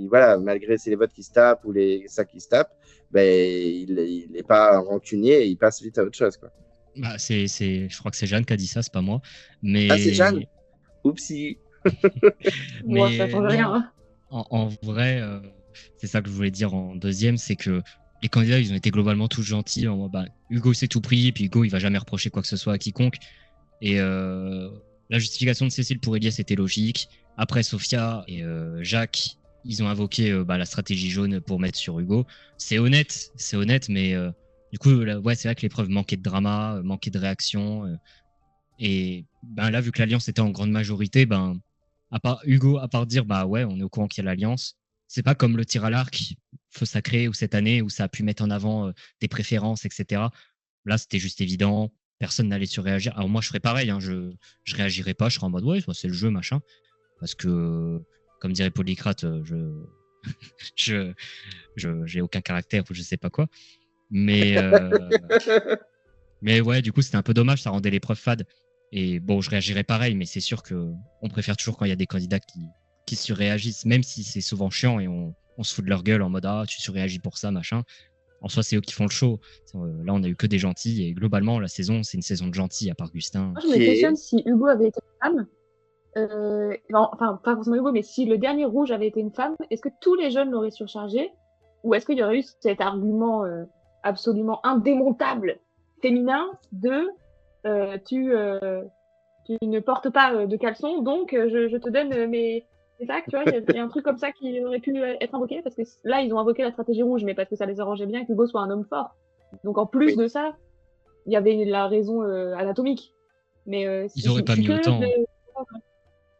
voilà, malgré les votes qui se tapent ou les sacs qui se tapent, ben il est pas rancunier et il passe vite à autre chose, quoi. Bah, je crois que c'est Jeanne qui a dit ça, c'est pas moi. Mais... Ah, c'est Jeanne. Oupsie. Moi, Mais ça change non, rien. Hein. en vrai, c'est ça que je voulais dire en deuxième, c'est que les candidats, ils ont été globalement tous gentils. En mode, bah, Hugo s'est tout pris, et puis Hugo, il va jamais reprocher quoi que ce soit à quiconque. Et la justification de Cécile pour Elias était logique. Après, Sophia et Jacques, ils ont invoqué la stratégie jaune pour mettre sur Hugo. C'est honnête, mais du coup, ouais, c'est vrai que l'épreuve manquait de drama, manquait de réaction. Et ben là, vu que l'alliance était en grande majorité, ben à part Hugo, à part dire bah ouais, on est au courant qu'il y a l'alliance. C'est pas comme le tir à l'arc, feu sacré ou cette année où ça a pu mettre en avant des préférences, etc. Là, c'était juste évident. Personne n'allait surréagir. Alors moi, je ferais pareil. Hein, je réagirais pas. Je serais en mode ouais, c'est le jeu, machin. Parce que, comme dirait Polycrate, j'ai aucun caractère ou je sais pas quoi. Mais ouais, du coup, c'était un peu dommage, ça rendait l'épreuve fade. Et bon, je réagirais pareil, mais c'est sûr qu'on préfère toujours quand il y a des candidats qui surréagissent, même si c'est souvent chiant et on se fout de leur gueule en mode ah, tu surréagis pour ça, machin. En soi, c'est eux qui font le show. Là, on a eu que des gentils et globalement, la saison, c'est une saison de gentils à part Gustin. Moi, je me questionne si Hugo avait été une femme. Non, enfin, pas forcément Hugo, mais si le dernier rouge avait été une femme, est-ce que tous les jeunes l'auraient surchargé? Ou est-ce qu'il y aurait eu cet argument absolument indémontable féminin de tu ne portes pas de caleçon, donc je te donne mes sacs, tu vois. Il y a un truc comme ça qui aurait pu être invoqué, parce que là, ils ont invoqué la stratégie rouge, mais parce que ça les arrangeait bien qu'Hugo soit un homme fort. Donc en plus de ça, il y avait la raison anatomique. Mais Ils auraient pas mis autant.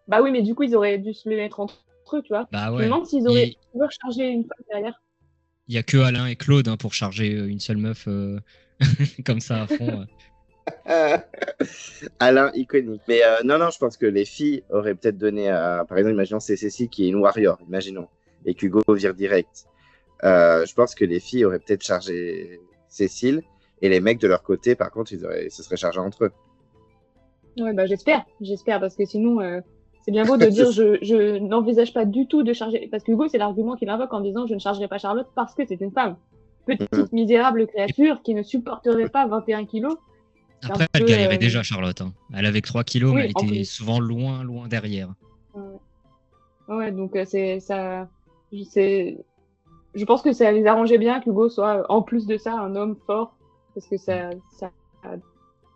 Bah oui, mais du coup, ils auraient dû se les mettre entre eux, tu vois. Bah Je me ouais. demande s'ils auraient pu recharger une femme derrière. Il y a que Alain et Claude pour charger une seule meuf comme ça à fond. Alain, iconique. Mais non, je pense que les filles auraient peut-être donné, par exemple, imaginons c'est Cécile qui est une warrior, imaginons, et qu'Hugo vire direct. Je pense que les filles auraient peut-être chargé Cécile, et les mecs de leur côté, par contre, ils se seraient chargés entre eux. Ouais, bah j'espère, parce que sinon, c'est bien beau de dire je n'envisage pas du tout de charger, parce que Hugo, c'est l'argument qu'il invoque en disant je ne chargerai pas Charlotte parce que c'est une femme. Petite misérable créature qui ne supporterait pas 21 kilos. Après, elle galérait déjà, Charlotte. Hein. Elle avait 3 kilos, mais elle était souvent loin derrière. Ouais, donc ça. Je pense que ça les arrangeait bien qu'Hugo soit, en plus de ça, un homme fort, parce que ça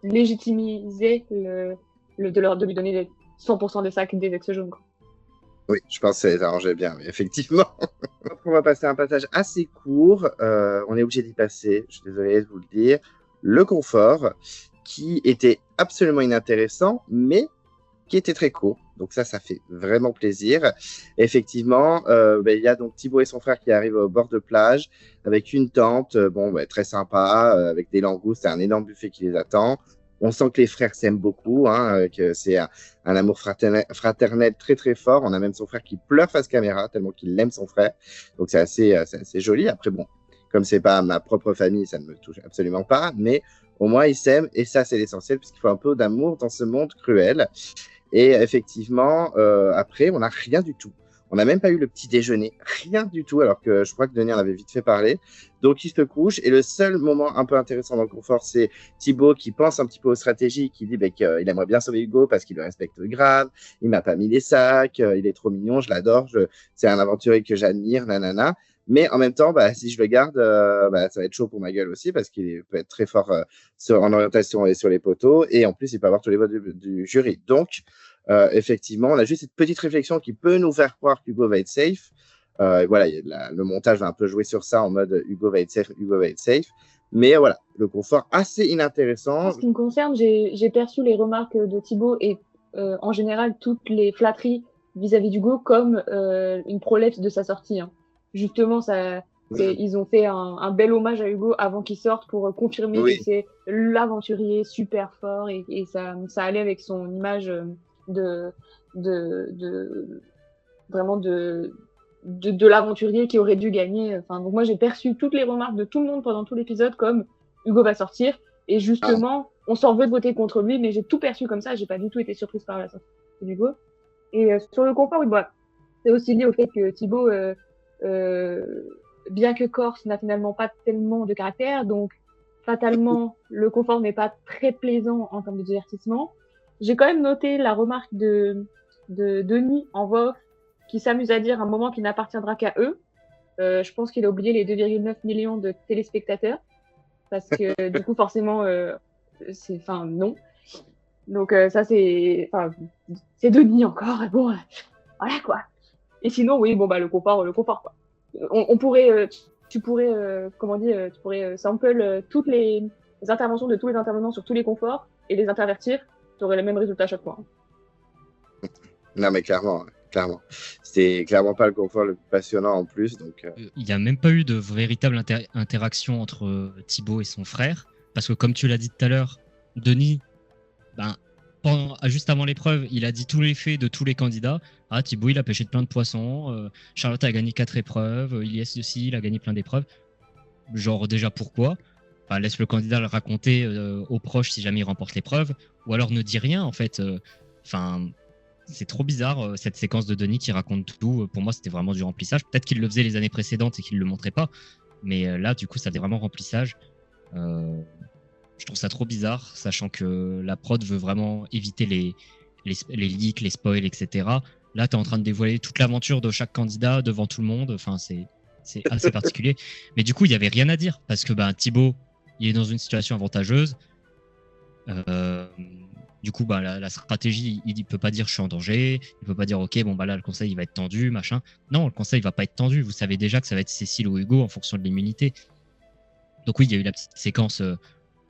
légitimisait de lui donner les 100% des sacs des ex-jaunes. Oui, je pense que ça les arrangeait bien, oui, effectivement. On va passer à un passage assez court. On est obligé d'y passer, je suis désolé de vous le dire. Le confort, qui était absolument inintéressant, mais qui était très court. Donc ça fait vraiment plaisir. Effectivement, il y a donc Thibaut et son frère qui arrivent au bord de plage avec une tente, très sympa, avec des langoustes et un énorme buffet qui les attend. On sent que les frères s'aiment beaucoup, que c'est un amour fraternel très très fort. On a même son frère qui pleure face caméra tellement qu'il aime son frère. Donc c'est assez joli. Après bon, comme c'est pas ma propre famille, ça ne me touche absolument pas, mais au moins ils s'aiment et ça c'est l'essentiel puisqu'il faut un peu d'amour dans ce monde cruel. Et effectivement, après on n'a rien du tout. On n'a même pas eu le petit déjeuner, rien du tout, alors que je crois que Denis en avait vite fait parler. Donc, il se couche. Et le seul moment un peu intéressant dans le confort, c'est Thibaut qui pense un petit peu aux stratégies, qui dit qu'il aimerait bien sauver Hugo parce qu'il le respecte grave. Il m'a pas mis les sacs, il est trop mignon, je l'adore, c'est un aventurier que j'admire, nanana. Mais en même temps, si je le garde, ça va être chaud pour ma gueule aussi parce qu'il peut être très fort en orientation et sur les poteaux. Et en plus, il peut avoir tous les votes du jury. Donc, effectivement, on a juste cette petite réflexion qui peut nous faire croire qu'Hugo va être safe. Voilà, le montage va un peu jouer sur ça en mode Hugo va être safe. Mais voilà, le confort assez inintéressant. En ce qui me concerne, j'ai perçu les remarques de Thibaut et en général toutes les flatteries vis-à-vis d'Hugo comme une prolapse de sa sortie. Hein. Justement, ils ont fait un bel hommage à Hugo avant qu'il sorte pour confirmer que c'est l'aventurier super fort et ça allait avec son image vraiment de l'aventurier qui aurait dû gagner. Enfin, donc moi j'ai perçu toutes les remarques de tout le monde pendant tout l'épisode comme Hugo va sortir et justement on s'en veut de voter contre lui, mais j'ai tout perçu comme ça, j'ai pas du tout été surprise par la sortie d'Hugo. Et sur le confort, c'est aussi lié au fait que Thibaut bien que Corse n'a finalement pas tellement de caractère, donc fatalement le confort n'est pas très plaisant en termes de divertissement. J'ai quand même noté la remarque de Denis en voix off qui s'amuse à dire un moment qui n'appartiendra qu'à eux. Je pense qu'il a oublié les 2,9 millions de téléspectateurs parce que du coup forcément non. Donc ça c'est Denis encore. Bon voilà quoi. Et sinon oui le confort quoi. On pourrait tu pourrais sample toutes les interventions de tous les intervenants sur tous les conforts et les intervertir. Tu aurais le même résultat à chaque fois. Non, mais clairement. C'est clairement pas le confort le plus passionnant en plus. Donc, il n'y a même pas eu de véritable interaction entre Thibaut et son frère. Parce que comme tu l'as dit tout à l'heure, Denis, juste avant l'épreuve, il a dit tous les faits de tous les candidats. Ah, Thibaut, il a pêché plein de poissons. Charlotte a gagné 4 épreuves. Ilyes aussi, il a gagné plein d'épreuves. Genre, déjà, pourquoi ? Laisse le candidat le raconter aux proches si jamais il remporte l'épreuve, ou alors ne dit rien en fait. C'est trop bizarre cette séquence de Denis qui raconte tout. Pour moi, c'était vraiment du remplissage. Peut-être qu'il le faisait les années précédentes et qu'il le montrait pas, mais là, du coup, ça fait vraiment remplissage. Je trouve ça trop bizarre, sachant que la prod veut vraiment éviter les leaks, les spoils, etc. Là, t'es en train de dévoiler toute l'aventure de chaque candidat devant tout le monde. Enfin, c'est assez particulier. Mais du coup, il y avait rien à dire parce que Thibaut, il est dans une situation avantageuse. Du coup, bah, la stratégie, il peut pas dire je suis en danger, il peut pas dire ok, bon bah là le conseil il va être tendu, machin. Non, le conseil il va pas être tendu. Vous savez déjà que ça va être Cécile ou Hugo en fonction de l'immunité. Donc oui, il y a eu la petite séquence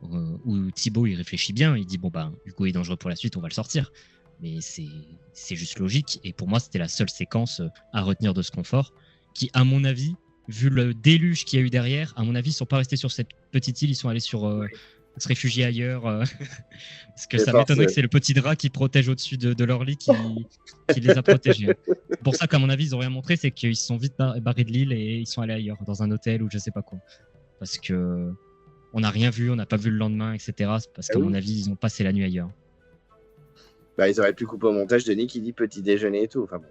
où Thibaut il réfléchit bien, il dit bon bah Hugo est dangereux pour la suite, on va le sortir. Mais c'est juste logique. Et pour moi, c'était la seule séquence à retenir de ce confort, qui, à mon avis, vu le déluge qu'il y a eu derrière, à mon avis, ils sont pas restés sur cette petite île, ils sont allés se réfugier ailleurs. Parce que C'est ça fort, m'étonnerait c'est- que c'est le petit drap qui protège au-dessus de leur lit qui les a protégés. C'est pour ça qu'à mon avis, ils ont rien montré, c'est qu'ils se sont vite barrés de l'île et ils sont allés ailleurs, dans un hôtel ou je sais pas quoi. Parce que on n'a rien vu, on n'a pas vu le lendemain, etc. C'est parce qu'à oui. mon avis, ils ont passé la nuit ailleurs. Bah, ils auraient pu couper au montage Denis qui dit petit déjeuner et tout. Enfin bon.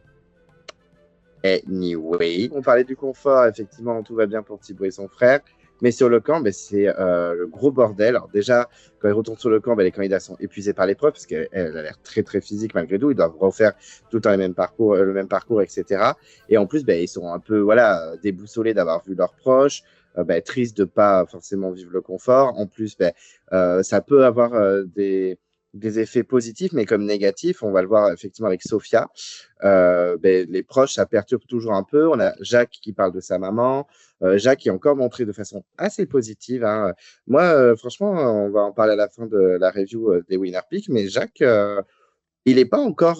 Anyway, on parlait du confort, effectivement, tout va bien pour Thibaut et son frère. Mais sur le camp, c'est le gros bordel. Alors déjà, quand ils retournent sur le camp, les candidats sont épuisés par l'épreuve parce qu'elle a l'air très très physique malgré tout. Ils doivent refaire tout le temps le même parcours, etc. Et en plus, ils sont un peu déboussolés d'avoir vu leurs proches, tristes de pas forcément vivre le confort. En plus, ça peut avoir des effets positifs, mais comme négatifs. On va le voir effectivement avec Sophia. Les proches, ça perturbe toujours un peu. On a Jacques qui parle de sa maman. Jacques qui est encore montré de façon assez positive. Hein. Moi, franchement, on va en parler à la fin de la review des Winner Pick, mais Jacques, il n'est pas encore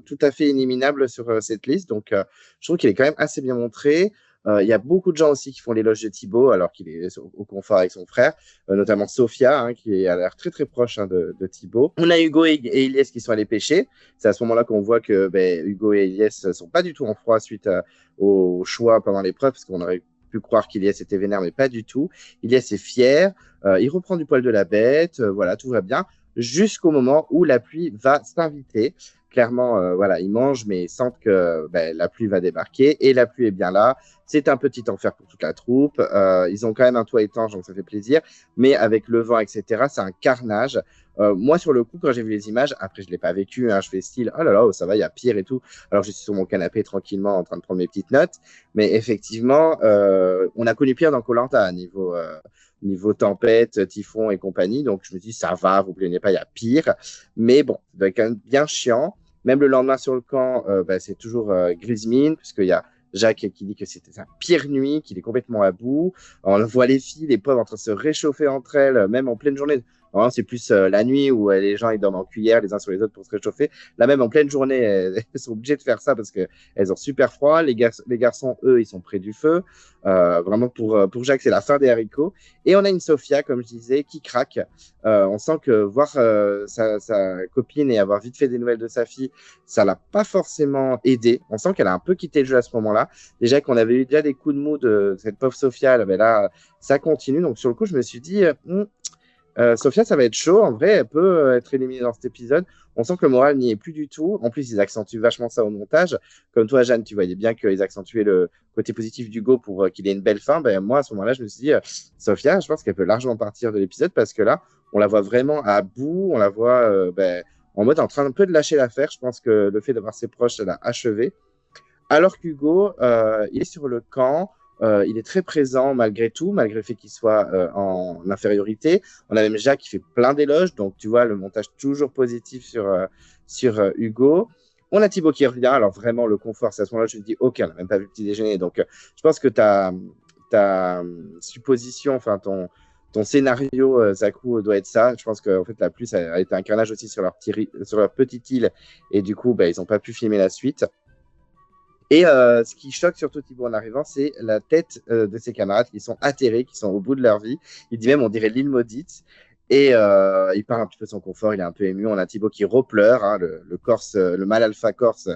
tout à fait éliminable sur cette liste. Donc, je trouve qu'il est quand même assez bien montré. Il y a beaucoup de gens aussi qui font l'éloge de Thibaut alors qu'il est au confort avec son frère, notamment Sophia, hein, qui a l'air très très proche de Thibaut. On a Hugo et Elias qui sont allés pêcher. C'est à ce moment-là qu'on voit que Hugo et Elias ne sont pas du tout en froid suite au choix pendant l'épreuve, parce qu'on aurait pu croire qu'Ilias était vénère, mais pas du tout. Ilias est fier, il reprend du poil de la bête, voilà, tout va bien, jusqu'au moment où la pluie va s'inviter. Clairement, ils mangent, mais ils sentent que la pluie va débarquer, et la pluie est bien là. C'est un petit enfer pour toute la troupe. Ils ont quand même un toit étanche, donc ça fait plaisir. Mais avec le vent, etc., c'est un carnage. Moi, sur le coup, quand j'ai vu les images, après, je ne l'ai pas vécu, hein, je fais style, oh là là, ça va, il y a pire et tout. Alors, je suis sur mon canapé tranquillement en train de prendre mes petites notes. Mais effectivement, on a connu pire dans Koh-Lanta niveau tempête, typhon et compagnie. Donc, je me dis, ça va, vous ne plaignez pas, il y a pire. Mais bon, c'est quand même bien chiant. Même le lendemain sur le camp, c'est toujours grise mine, puisqu'il y a Jacques qui dit que c'était sa pire nuit, qu'il est complètement à bout. On voit les filles, les pauvres, en train de se réchauffer entre elles, même en pleine journée. Normalement, c'est plus la nuit où les gens ils dorment en cuillère les uns sur les autres pour se réchauffer. Là, même en pleine journée, elles sont obligées de faire ça parce qu'elles ont super froid. Les garçons, eux, ils sont près du feu. Vraiment, pour Jacques, c'est la fin des haricots. Et on a une Sophia, comme je disais, qui craque. On sent que voir sa copine et avoir vite fait des nouvelles de sa fille, ça l'a pas forcément aidé. On sent qu'elle a un peu quitté le jeu à ce moment-là. Déjà qu'on avait eu déjà des coups de mou de cette pauvre Sophia, là, ça continue. Donc, sur le coup, je me suis dit... Sophia, ça va être chaud. En vrai, elle peut être éliminée dans cet épisode. On sent que le moral n'y est plus du tout. En plus, ils accentuent vachement ça au montage. Comme toi, Jeanne, tu voyais bien qu'ils accentuaient le côté positif d'Hugo pour qu'il ait une belle fin. Moi, à ce moment-là, je me suis dit, Sophia, je pense qu'elle peut largement partir de l'épisode parce que là, on la voit vraiment à bout. On la voit en mode en train un peu de lâcher l'affaire. Je pense que le fait d'avoir ses proches, ça l'a achevé. Alors qu'Hugo, il est sur le camp. Il est très présent malgré tout, malgré le fait qu'il soit en infériorité. On a même Jacques qui fait plein d'éloges, donc tu vois le montage toujours positif sur Hugo. On a Thibaut qui revient, alors vraiment le confort, c'est à ce moment-là que je me dis, ok, on n'a même pas vu le petit déjeuner, donc je pense que ta supposition, enfin ton scénario, Zakou, doit être ça. Je pense que en fait, la pluie, ça a été un carnage aussi sur leur petite île, et du coup, ils n'ont pas pu filmer la suite. Et ce qui choque surtout Thibaut en arrivant, c'est la tête de ses camarades qui sont atterrés, qui sont au bout de leur vie. Il dit même, on dirait l'île maudite. Et il parle un petit peu de son confort, il est un peu ému. On a Thibaut qui repleure, hein, le Corse, le mal alpha corse,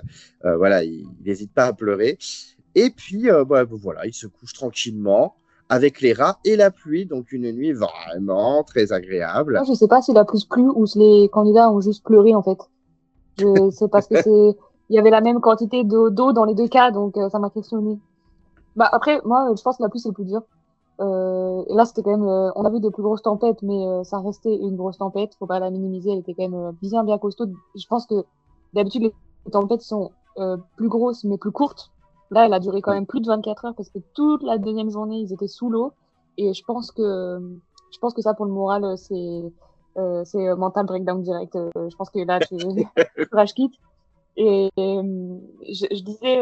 il n'hésite pas à pleurer. Et puis, voilà, il se couche tranquillement avec les rats et la pluie, donc une nuit vraiment très agréable. Moi, je sais pas s'il a plus plu ou si les candidats ont juste pleuré, en fait. C'est parce que il y avait la même quantité d'eau dans les deux cas, donc ça m'a questionné. Après, moi, je pense que la pluie, c'est le plus dur. Et là, c'était quand même, on a vu des plus grosses tempêtes, mais ça restait une grosse tempête. Faut pas la minimiser. Elle était quand même bien, bien costaud. Je pense que d'habitude, les tempêtes sont plus grosses, mais plus courtes. Là, elle a duré quand même plus de 24 heures parce que toute la deuxième journée, ils étaient sous l'eau. Et je pense que ça, pour le moral, C'est mental breakdown direct. Je pense que là, tu rage quitte. Et je disais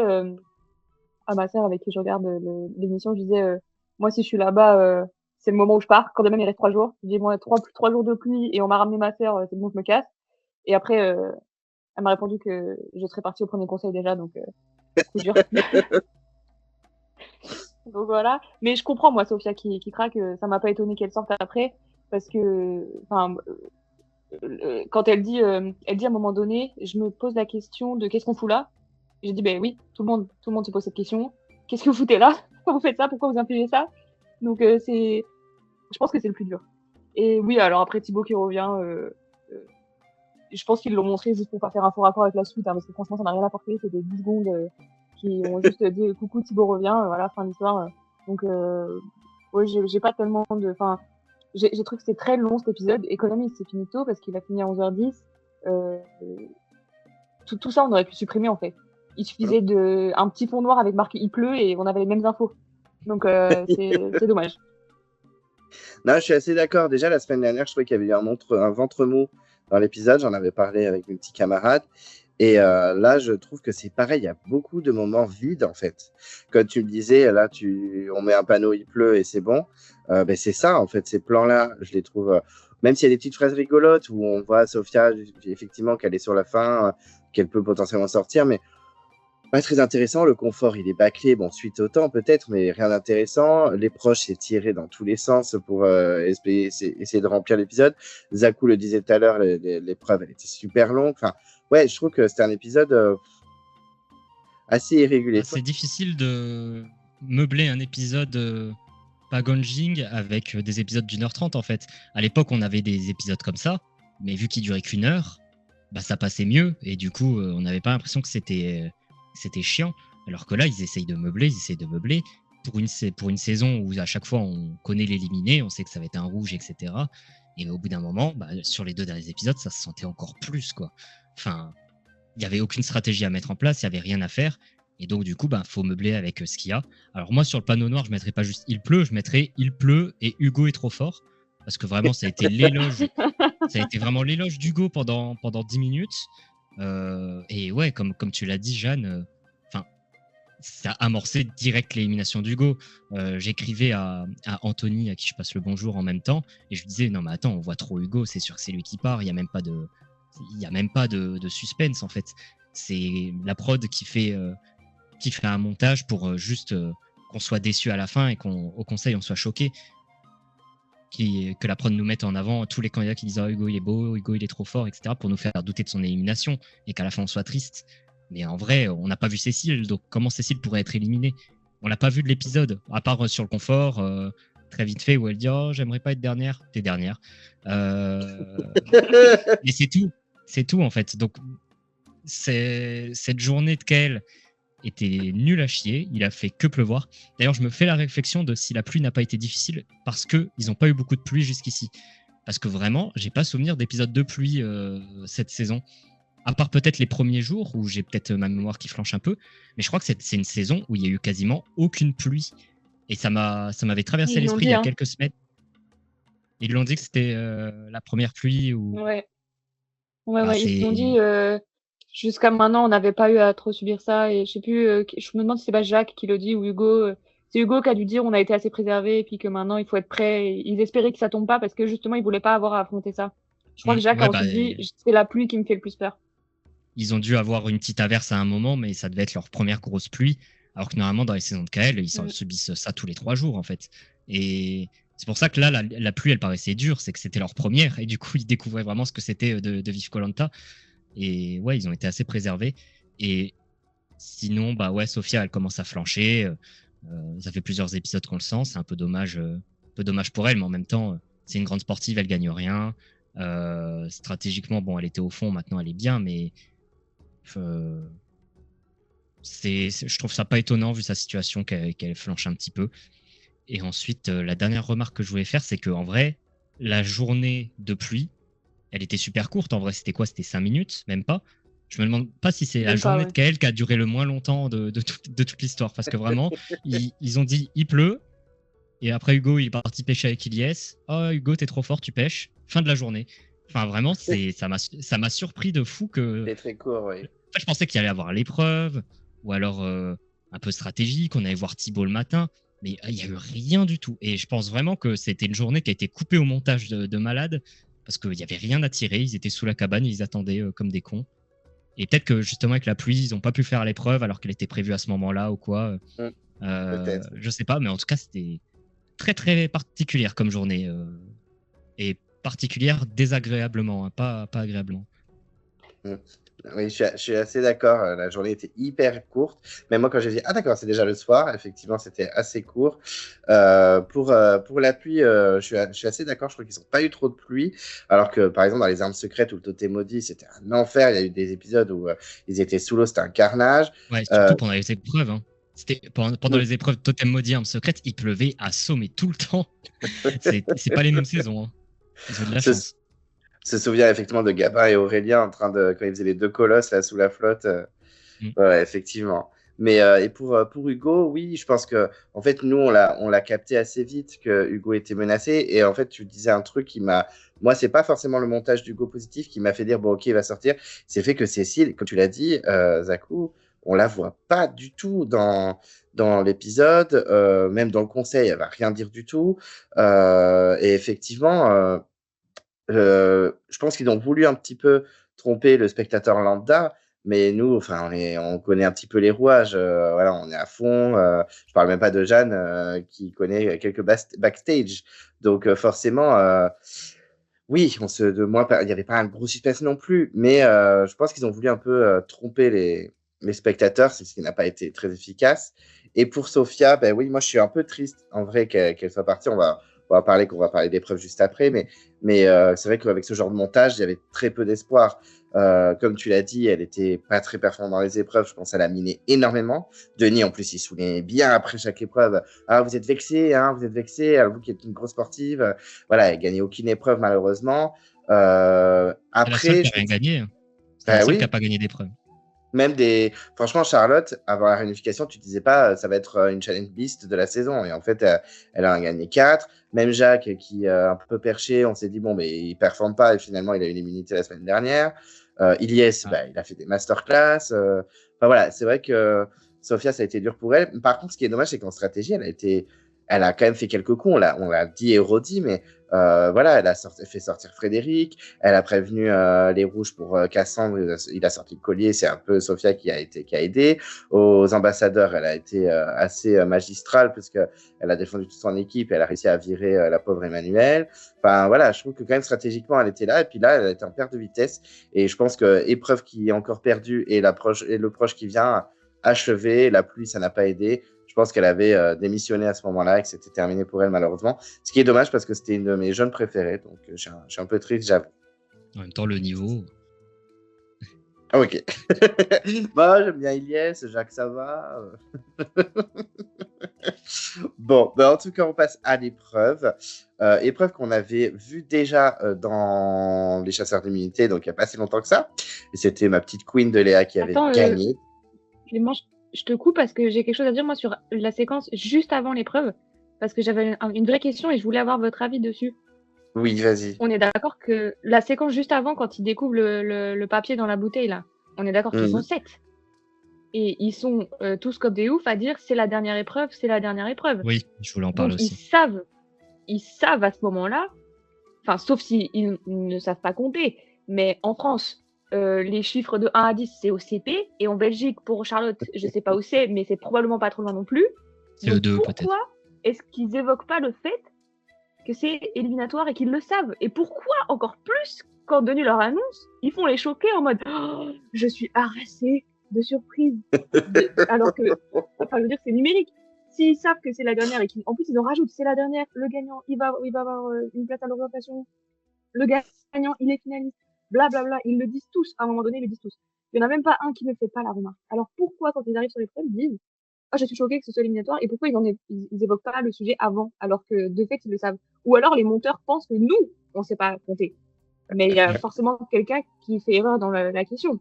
à ma sœur avec qui je regarde l'émission, je disais, moi, si je suis là-bas, c'est le moment où je pars. Quand même, il reste 3 jours. Je dis, bon, 3 jours de pluie et on m'a ramené ma sœur, c'est bon, je me casse. Et après, elle m'a répondu que je serais partie au premier conseil déjà, donc coup dur. Donc voilà. Mais je comprends, moi, Sophia qui craque. Ça m'a pas étonné qu'elle sorte après, parce que, enfin, quand elle dit à un moment donné, je me pose la question de qu'est-ce qu'on fout là. J'ai dit, ben oui, tout le monde se pose cette question. Qu'est-ce que vous foutez là? Pourquoi vous faites ça? Pourquoi vous infligez ça? Donc je pense que c'est le plus dur. Et oui, alors après Thibaut qui revient, je pense qu'ils l'ont montré juste pour pas faire un faux rapport avec la suite, hein, parce que franchement, ça n'a rien apporté. C'était 10 secondes qui ont juste dit coucou, Thibaut revient, voilà, fin de l'histoire. Donc, ouais, j'ai pas tellement de. Enfin, j'ai trouvé que c'était très long cet épisode, et quand même, il s'est fini tôt parce qu'il a fini à 11h10. Tout ça, on aurait pu supprimer en fait. Il suffisait un petit fond noir avec marqué il pleut et on avait les mêmes infos. Donc, c'est dommage. Non, je suis assez d'accord. Déjà, la semaine dernière, je trouvais qu'il y avait eu un ventre mou dans l'épisode. J'en avais parlé avec mes petits camarades. Et là, je trouve que c'est pareil. Il y a beaucoup de moments vides, en fait. Comme tu me disais, là, on met un panneau, il pleut et c'est bon. Ben, c'est ça, en fait. Ces plans-là, je les trouve... même s'il y a des petites phrases rigolotes où on voit Sophia, effectivement, qu'elle est sur la fin, qu'elle peut potentiellement sortir, mais pas très intéressant. Le confort, il est bâclé. Bon, suite au temps, peut-être, mais rien d'intéressant. Les proches, c'est tiré dans tous les sens pour essayer de remplir l'épisode. Zakou le disait tout à l'heure, l'épreuve, elle était super longue. Enfin, ouais, je trouve que c'était un épisode assez irrégulier. C'est difficile de meubler un épisode pas Gonjing avec des épisodes d'1h30 en fait. À l'époque, on avait des épisodes comme ça, mais vu qu'ils duraient qu'1 heure, bah, ça passait mieux. Et du coup, on n'avait pas l'impression que c'était chiant. Alors que là, ils essayent de meubler. Pour une saison où à chaque fois on connaît l'éliminer, on sait que ça va être un rouge, etc. Et au bout d'un moment, bah, sur les 2 derniers épisodes, ça se sentait encore plus, quoi. Enfin, il n'y avait aucune stratégie à mettre en place, il n'y avait rien à faire. Et donc, du coup, bah, faut meubler avec ce qu'il y a. Alors, moi, sur le panneau noir, je ne mettrais pas juste il pleut, je mettrais il pleut et Hugo est trop fort. Parce que vraiment, ça a été l'éloge. Ça a été vraiment l'éloge d'Hugo pendant 10 minutes. Et ouais, comme tu l'as dit, Jeanne, ça a amorcé direct l'élimination d'Hugo. J'écrivais à Anthony, à qui je passe le bonjour en même temps, et je lui disais non mais attends, on voit trop Hugo, c'est sûr que c'est lui qui part. Il y a même pas de suspense en fait. C'est la prod qui fait un montage pour juste qu'on soit déçu à la fin et qu'au conseil on soit choqué. Que la prod nous mette en avant tous les candidats qui disent oh, Hugo il est beau, Hugo il est trop fort, etc. pour nous faire douter de son élimination et qu'à la fin on soit triste. Mais en vrai, on n'a pas vu Cécile, donc comment Cécile pourrait être éliminée? On l'a pas vu de l'épisode, à part sur le confort, très vite fait, où elle dit oh j'aimerais pas être dernière, t'es dernière. Mais c'est tout en fait. Donc cette journée de Kael était nul à chier, il a fait que pleuvoir. D'ailleurs, je me fais la réflexion de si la pluie n'a pas été difficile parce qu'ils n'ont pas eu beaucoup de pluie jusqu'ici. Parce que vraiment, j'ai pas souvenir d'épisode de pluie cette saison. À part peut-être les premiers jours où j'ai peut-être ma mémoire qui flanche un peu, mais je crois que c'est une saison où il y a eu quasiment aucune pluie. Et ça m'avait traversé l'esprit il y a quelques semaines. Ils l'ont dit que c'était la première pluie ou. Ouais, ils l'ont dit. Jusqu'à maintenant, on n'avait pas eu à trop subir ça. Et je sais plus, je me demande si c'est pas Jacques qui le dit ou Hugo. C'est Hugo qui a dû dire on a été assez préservé et puis que maintenant il faut être prêt. Et ils espéraient que ça tombe pas parce que justement ils voulaient pas avoir à affronter ça. Je crois que Jacques a ensuite dit c'est la pluie qui me fait le plus peur. Ils ont dû avoir une petite averse à un moment, mais ça devait être leur première grosse pluie. Alors que normalement, dans les saisons de Kael, ils subissent ça tous les 3 jours, en fait. Et c'est pour ça que là, la pluie, elle paraissait dure, c'est que c'était leur première. Et du coup, ils découvraient vraiment ce que c'était de vivre Koh-Lanta. Et ouais, ils ont été assez préservés. Et sinon, bah ouais, Sophia, elle commence à flancher. Ça fait plusieurs épisodes qu'on le sent. C'est un peu dommage pour elle, mais en même temps, c'est une grande sportive, elle gagne rien. Stratégiquement, bon, elle était au fond, maintenant elle est bien, mais je trouve ça pas étonnant vu sa situation qu'elle flanche un petit peu. Et ensuite, la dernière remarque que je voulais faire, c'est qu'en vrai, la journée de pluie, elle était super courte. En vrai, c'était quoi? C'était 5 minutes, même pas. Je me demande pas si c'est la journée de Kael qui a duré le moins longtemps de toute l'histoire. Parce que vraiment, ils ont dit il pleut. Et après, Hugo, il est parti pêcher avec Ilyes. Oh, Hugo, t'es trop fort, tu pêches. Fin de la journée. Enfin, vraiment, ça m'a surpris de fou que. C'est très court, oui. En fait, je pensais qu'il allait y avoir l'épreuve, ou alors un peu stratégique, on allait voir Thibaut le matin, mais il n'y a eu rien du tout. Et je pense vraiment que c'était une journée qui a été coupée au montage de malade, parce qu'il n'y avait rien à tirer, ils étaient sous la cabane, ils attendaient comme des cons. Et peut-être que justement avec la pluie, ils n'ont pas pu faire l'épreuve alors qu'elle était prévue à ce moment-là ou quoi. Peut-être. Je sais pas, mais en tout cas, c'était très très particulière comme journée. Et particulière désagréablement, hein, pas agréablement. Oui, je suis assez d'accord. La journée était hyper courte. Mais moi, quand j'ai dit, ah d'accord, c'est déjà le soir, effectivement, c'était assez court. Pour la pluie, je suis assez d'accord. Je trouve qu'ils n'ont pas eu trop de pluie. Alors que, par exemple, dans Les Armes Secrètes ou Le Totem Maudit, c'était un enfer. Il y a eu des épisodes où ils étaient sous l'eau, c'était un carnage. Ouais, surtout pendant les épreuves. Hein. Pendant les épreuves Totem Maudit, Armes Secrètes, il pleuvait à saut, mais tout le temps. C'est pas les mêmes saisons. Hein. Ils ont de la chance. Se souvient effectivement de Gabin et Aurélien en train de quand ils faisaient les deux colosses là sous la flotte. Ouais, effectivement. Mais et pour Hugo, oui, je pense que en fait nous on l'a capté assez vite que Hugo était menacé et en fait tu disais un truc qui m'a moi c'est pas forcément le montage d'Hugo positif qui m'a fait dire bon ok il va sortir, c'est fait que Cécile comme tu l'as dit Zakou, on la voit pas du tout dans l'épisode, même dans le conseil elle va rien dire du tout et effectivement je pense qu'ils ont voulu un petit peu tromper le spectateur lambda, mais nous, enfin, on connaît un petit peu les rouages. Voilà, on est à fond. Je parle même pas de Jeanne qui connaît quelques backstage. Donc forcément, oui, il n'y avait pas un gros suspense non plus, mais je pense qu'ils ont voulu un peu tromper les spectateurs, c'est ce qui n'a pas été très efficace. Et pour Sophia, ben oui, moi je suis un peu triste en vrai qu'elle soit partie. On va parler d'épreuves juste après, mais c'est vrai qu'avec ce genre de montage, il y avait très peu d'espoir. Comme tu l'as dit, elle était pas très performante dans les épreuves. Je pense qu'elle a miné énormément. Denis, en plus, il soulignait bien après chaque épreuve. Ah, vous êtes vexé, hein, vous êtes vexé. Vous qui êtes une grosse sportive. Voilà, elle gagnait aucune épreuve malheureusement. C'est la seule Après, qui a rien gagné. C'est bah la seule oui. qui n'a pas gagné d'épreuve. Même franchement, Charlotte, avant la réunification, tu disais pas, ça va être une challenge beast de la saison. Et en fait, elle a gagné 4. Même Jacques, qui est un peu perché, on s'est dit, bon, mais il performe pas. Et finalement, il a eu l'immunité la semaine dernière. Ilyes, il a fait des masterclass. Enfin, voilà, c'est vrai que Sophia, ça a été dur pour elle. Par contre, ce qui est dommage, c'est qu'en stratégie, elle a quand même fait quelques coups. On l'a dit et redit, mais voilà, elle a fait sortir Frédéric. Elle a prévenu les rouges pour Cassandre. Il a sorti le collier. C'est un peu Sophia qui a aidé. Aux ambassadeurs, elle a été assez magistrale puisque elle a défendu toute son équipe. Elle a réussi à virer la pauvre Emmanuelle. Enfin voilà, je trouve que quand même stratégiquement, elle était là. Et puis là, elle a été en perte de vitesse. Et je pense que épreuve qui est encore perdue et le proche qui vient achever, la pluie, ça n'a pas aidé. Je pense qu'elle avait démissionné à ce moment-là et que c'était terminé pour elle, malheureusement. Ce qui est dommage parce que c'était une de mes jeunes préférées. Donc, je suis un peu triste, j'avoue. En même temps, le niveau. Ah, ok. Moi, j'aime bien Ilyes, Jacques, ça va. Bon, en tout cas, on passe à l'épreuve. Épreuve qu'on avait vue déjà dans Les Chasseurs d'immunité, donc il n'y a pas si longtemps que ça. Et c'était ma petite queen de Léa qui avait gagné. Clément, je te coupe parce que j'ai quelque chose à dire moi sur la séquence juste avant l'épreuve, parce que j'avais une vraie question et je voulais avoir votre avis dessus. Oui, vas-y. On est d'accord que la séquence juste avant, quand ils découvrent le papier dans la bouteille, là, on est d'accord qu'ils sont 7. Et ils sont tous comme des oufs à dire c'est la dernière épreuve, c'est la dernière épreuve. Oui, je voulais en parler donc, aussi. Ils savent à ce moment-là, enfin, sauf s'ils ne savent pas compter, mais en France, les chiffres de 1 à 10, c'est au CP, et en Belgique, pour Charlotte, je ne sais pas où c'est, mais c'est probablement pas trop loin non plus. C'est le 2 peut-être. Pourquoi est-ce qu'ils évoquent pas le fait que c'est éliminatoire et qu'ils le savent? Et pourquoi, encore plus, quand Denis leur annonce, ils font les choquer en mode oh, je suis harassée de surprise. Alors que, enfin, je veux dire, c'est numérique. S'ils savent que c'est la dernière et qu'en plus ils en rajoutent, c'est la dernière, le gagnant, il va avoir une place à l'orientation, le gagnant, il est finaliste, blablabla, ils le disent tous, à un moment donné, ils le disent tous. Il n'y en a même pas un qui ne fait pas la remarque. Alors pourquoi, quand ils arrivent sur l'épreuve, ils disent ah, je suis choquée que ce soit éliminatoire, et pourquoi ils évoquent pas le sujet avant, alors que de fait ils le savent. Ou alors les monteurs pensent que nous, on ne sait pas compter. Mais il y a forcément quelqu'un qui fait erreur dans la question.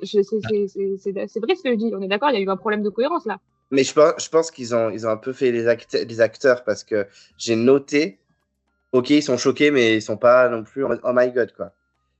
C'est vrai ce que je dis, on est d'accord, il y a eu un problème de cohérence là. Mais je pense qu'ils ont un peu fait les acteurs parce que j'ai noté ok, ils sont choqués, mais ils sont pas non plus en mode oh my god, quoi.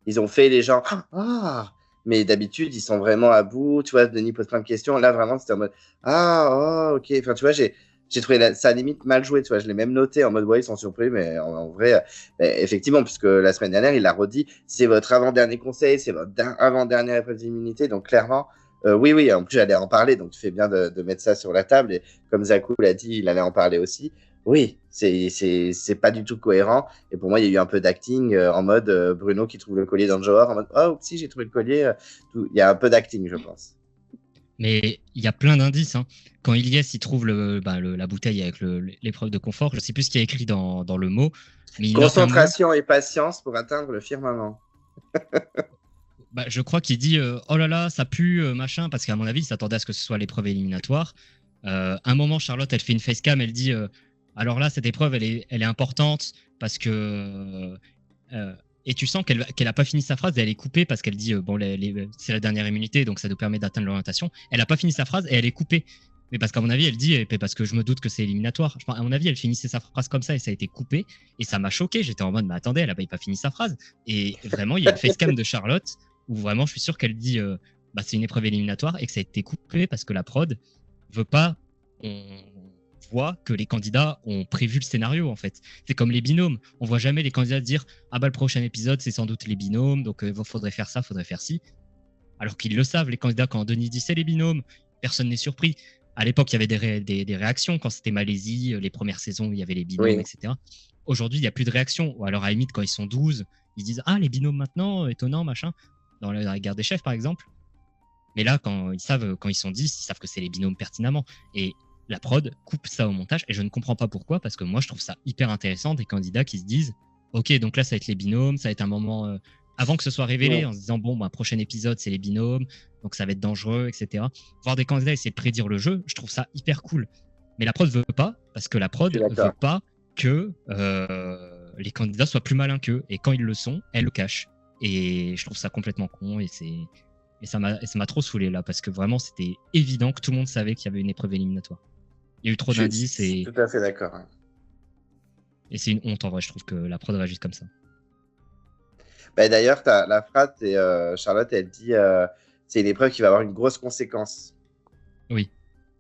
Ils ont fait les gens ah, mais d'habitude, ils sont vraiment à bout. Tu vois, Denis pose plein de questions. Là, vraiment, c'était en mode ah, oh, ok. Enfin, tu vois, j'ai trouvé ça limite mal joué. Tu vois, je l'ai même noté en mode ouais, ils sont surpris, mais en vrai, effectivement, puisque la semaine dernière, il l'a redit, c'est votre avant-dernier conseil, c'est votre avant-dernière épreuve d'immunité. Donc, clairement, oui, oui, en plus, j'allais en parler. Donc, tu fais bien de mettre ça sur la table. Et comme Zakou l'a dit, il allait en parler aussi. Oui, c'est pas du tout cohérent. Et pour moi, il y a eu un peu d'acting en mode Bruno qui trouve le collier dans le Johor, en mode oh, si, j'ai trouvé le collier. Il y a un peu d'acting, je pense. Mais il y a plein d'indices. Hein. Quand Ilyes il trouve la bouteille avec l'épreuve de confort, je sais plus ce qu'il y a écrit dans le mot, mais il note un mot. Concentration et patience pour atteindre le firmament. Bah, je crois qu'il dit oh là là, ça pue, machin, parce qu'à mon avis, il s'attendait à ce que ce soit l'épreuve éliminatoire. Un moment, Charlotte, elle fait une facecam, elle dit alors là, cette épreuve, elle est importante parce que. Et tu sens qu'elle a pas fini sa phrase et elle est coupée parce qu'elle dit bon, c'est la dernière immunité, donc ça nous permet d'atteindre l'orientation. Elle a pas fini sa phrase et elle est coupée. Mais parce qu'à mon avis, elle dit, et parce que je me doute que c'est éliminatoire. À mon avis, elle finissait sa phrase comme ça et ça a été coupé. Et ça m'a choqué. J'étais en mode, mais attendez, elle a pas fini sa phrase. Et vraiment, il y a une facecam de Charlotte où vraiment, je suis sûr qu'elle dit, bah, c'est une épreuve éliminatoire et que ça a été coupé parce que la prod veut pas. On voit que les candidats ont prévu le scénario, en fait. C'est comme les binômes. On voit jamais les candidats dire, ah bah, le prochain épisode, c'est sans doute les binômes, donc faudrait faire ça, faudrait faire ci. Alors qu'ils le savent, les candidats, quand Denis dit c'est les binômes, personne n'est surpris. À l'époque, il y avait des réactions quand c'était Malaisie, les premières saisons où il y avait les binômes, oui. etc. Aujourd'hui, il n'y a plus de réactions. Ou alors, à la limite, quand ils sont 12, ils disent ah, les binômes maintenant, étonnant, machin. Dans la guerre des chefs, par exemple. Mais là, quand ils sont 10, ils savent que c'est les binômes pertinemment. Et la prod coupe ça au montage. Et je ne comprends pas pourquoi, parce que moi, je trouve ça hyper intéressant des candidats qui se disent ok, donc là, ça va être les binômes, ça va être un moment. Avant que ce soit révélé, ouais. En se disant bon, bah, prochain épisode, c'est les binômes, donc ça va être dangereux, etc. Voir des candidats essayer de prédire le jeu, je trouve ça hyper cool. Mais la prod veut pas, parce que la prod veut pas que les candidats soient plus malins qu'eux. Et quand ils le sont, elle le cache. Et je trouve ça complètement con. Et ça m'a trop saoulé là, parce que vraiment, c'était évident que tout le monde savait qu'il y avait une épreuve éliminatoire. Il y a eu trop d'indices. Je suis tout à fait d'accord. Hein. Et c'est une honte en vrai, je trouve que la prod réagisse comme ça. Bah, d'ailleurs, la phrase, Charlotte, elle dit c'est une épreuve qui va avoir une grosse conséquence. Oui.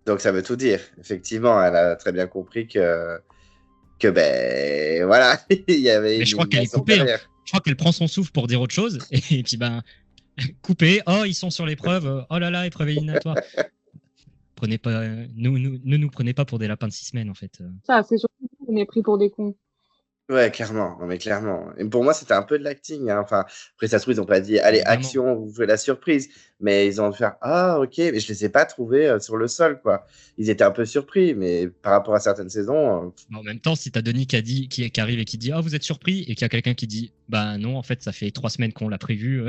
Donc ça veut tout dire. Effectivement, elle a très bien compris que ben voilà, il y avait. Mais je crois qu'elle est coupée. Hein. Je crois qu'elle prend son souffle pour dire autre chose et puis ben coupé. Oh, ils sont sur l'épreuve. Oh là là, épreuve éliminatoire. Prenez pas, ne nous prenez pas pour des lapins de 6 semaines en fait. Ça, c'est surtout qu'on est pris pour des cons. Ouais, clairement, mais clairement. Et pour moi, c'était un peu de l'acting. Hein. Enfin, après, ça se trouve, ils n'ont pas dit, allez, action, vous faites la surprise. Mais ils ont fait, ah, ok, mais je ne les ai pas trouvés sur le sol, quoi. Ils étaient un peu surpris, mais par rapport à certaines saisons. En même temps, si tu as Denis qui arrive et qui dit, ah, vous êtes surpris, et qu'il y a quelqu'un qui dit, bah non, en fait, ça fait 3 semaines qu'on l'a prévu.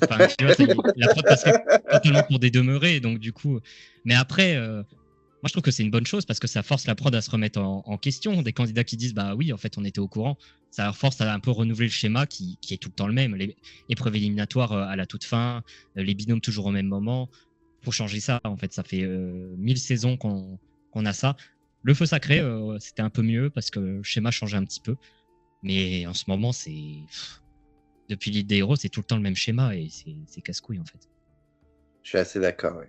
Enfin, tu vois, la prod passerait totalement pour des demeurés, donc du coup. Mais après. Moi, je trouve que c'est une bonne chose parce que ça force la prod à se remettre en question. Des candidats qui disent bah oui, en fait, on était au courant. Ça leur force à un peu renouveler le schéma qui est tout le temps le même. Les épreuves éliminatoires à la toute fin, les binômes toujours au même moment. Faut changer ça. En fait, ça fait 1000 saisons qu'on a ça. Le feu sacré, c'était un peu mieux parce que le schéma changeait un petit peu. Mais en ce moment, depuis l'île des héros, c'est tout le temps le même schéma et c'est casse-couille en fait. Je suis assez d'accord, oui.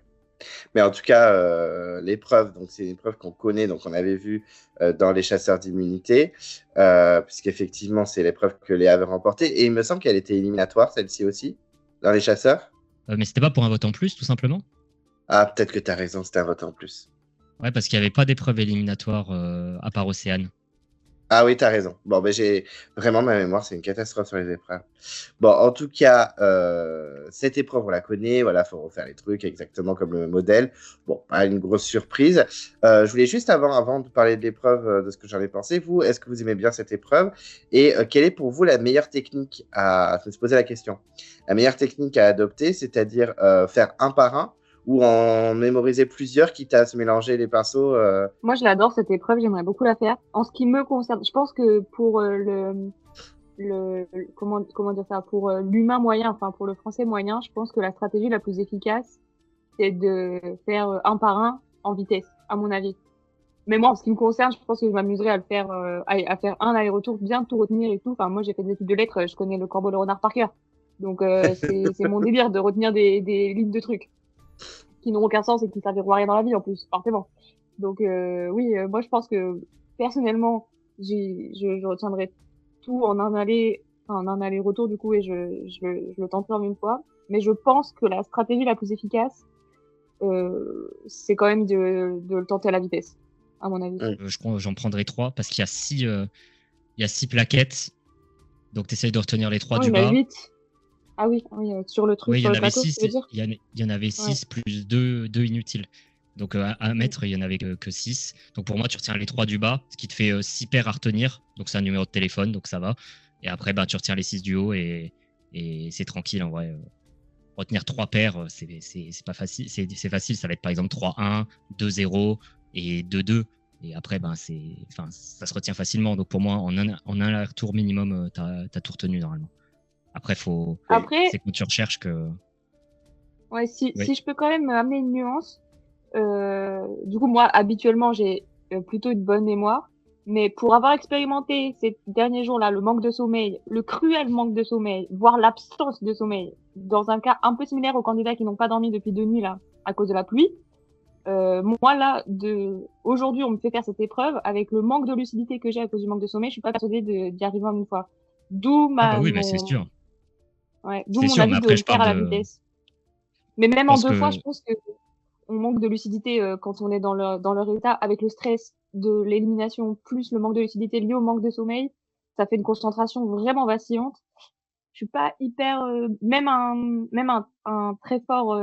Mais en tout cas, l'épreuve, donc c'est une épreuve qu'on connaît, donc on avait vu dans les chasseurs d'immunité, puisqu'effectivement, c'est l'épreuve que Léa avait remportée. Et il me semble qu'elle était éliminatoire, celle-ci aussi, dans les chasseurs. Mais c'était pas pour un vote en plus, tout simplement. Ah, peut-être que tu as raison, c'était un vote en plus. Ouais, parce qu'il n'y avait pas d'épreuve éliminatoire à part Océane. Ah oui, tu as raison. Bon, ben j'ai vraiment ma mémoire, c'est une catastrophe sur les épreuves. Bon, en tout cas, cette épreuve, on la connaît. Voilà, faut refaire les trucs exactement comme le modèle. Bon, pas une grosse surprise. Je voulais juste avant de parler de l'épreuve, de ce que j'en ai pensé. Vous, est-ce que vous aimez bien cette épreuve? Et quelle est pour vous la meilleure technique à se poser la question? La meilleure technique à adopter, c'est-à-dire faire un par un ou en mémoriser plusieurs, quitte à se mélanger les pinceaux. Moi, je l'adore cette épreuve, j'aimerais beaucoup la faire. En ce qui me concerne, je pense que pour comment dire ça, pour l'humain moyen, enfin pour le français moyen, je pense que la stratégie la plus efficace, c'est de faire un par un en vitesse, à mon avis. Mais moi, en ce qui me concerne, je pense que je m'amuserais à le faire, à faire un aller-retour, bien tout retenir et tout. Enfin, moi, j'ai fait des études de lettres, je connais le corbeau et le renard par cœur. Donc, c'est mon délire de retenir des lignes de trucs qui n'ont aucun sens et qui serviront à rien dans la vie, en plus, forcément. Donc, oui, moi, je pense que, personnellement, je retiendrai tout en un aller-retour, du coup, et je le tenterai en une fois. Mais je pense que la stratégie la plus efficace, c'est quand même de le tenter à la vitesse, à mon avis. J'en prendrai 3 parce qu'il y a 6 plaquettes. Donc, tu essayes de retenir les 3 Non, du il y en a bas. 8. Ah oui, sur le truc, Oui, il y sur en le avait plateau, 6. tu veux dire? Il y en avait 6 plus 2 inutiles. Donc, à mettre, il y en avait que 6. Donc, pour moi, tu retiens les 3 du bas, ce qui te fait 6 paires à retenir. Donc, c'est un numéro de téléphone, donc ça va. Et après, tu retiens les 6 du haut et c'est tranquille en vrai. Retenir 3 paires, c'est pas facile. C'est facile, ça va être par exemple 3-1, 2-0 et 2-2. Et après, ça se retient facilement. Donc pour moi, en un aller-retour minimum, t'as tout retenu normalement. Après, c'est quand tu recherches que. Ouais, si je peux quand même amener une nuance. Du coup, moi, habituellement, j'ai plutôt une bonne mémoire. Mais pour avoir expérimenté ces derniers jours-là, le manque de sommeil, le cruel manque de sommeil, voire l'absence de sommeil, dans un cas un peu similaire aux candidats qui n'ont pas dormi depuis 2 nuits là, à cause de la pluie, moi là, aujourd'hui, on me fait faire cette épreuve avec le manque de lucidité que j'ai à cause du manque de sommeil, je suis pas persuadée d'y arriver en une fois. D'où mais c'est sûr. Ouais, d'où C'est mon sûr, avis mais de après, le faire à la vitesse. Mais même en 2 fois, je pense que on manque de lucidité quand on est dans leur état, avec le stress de l'élimination plus le manque de lucidité lié au manque de sommeil, ça fait une concentration vraiment vacillante. Je suis pas hyper même un très fort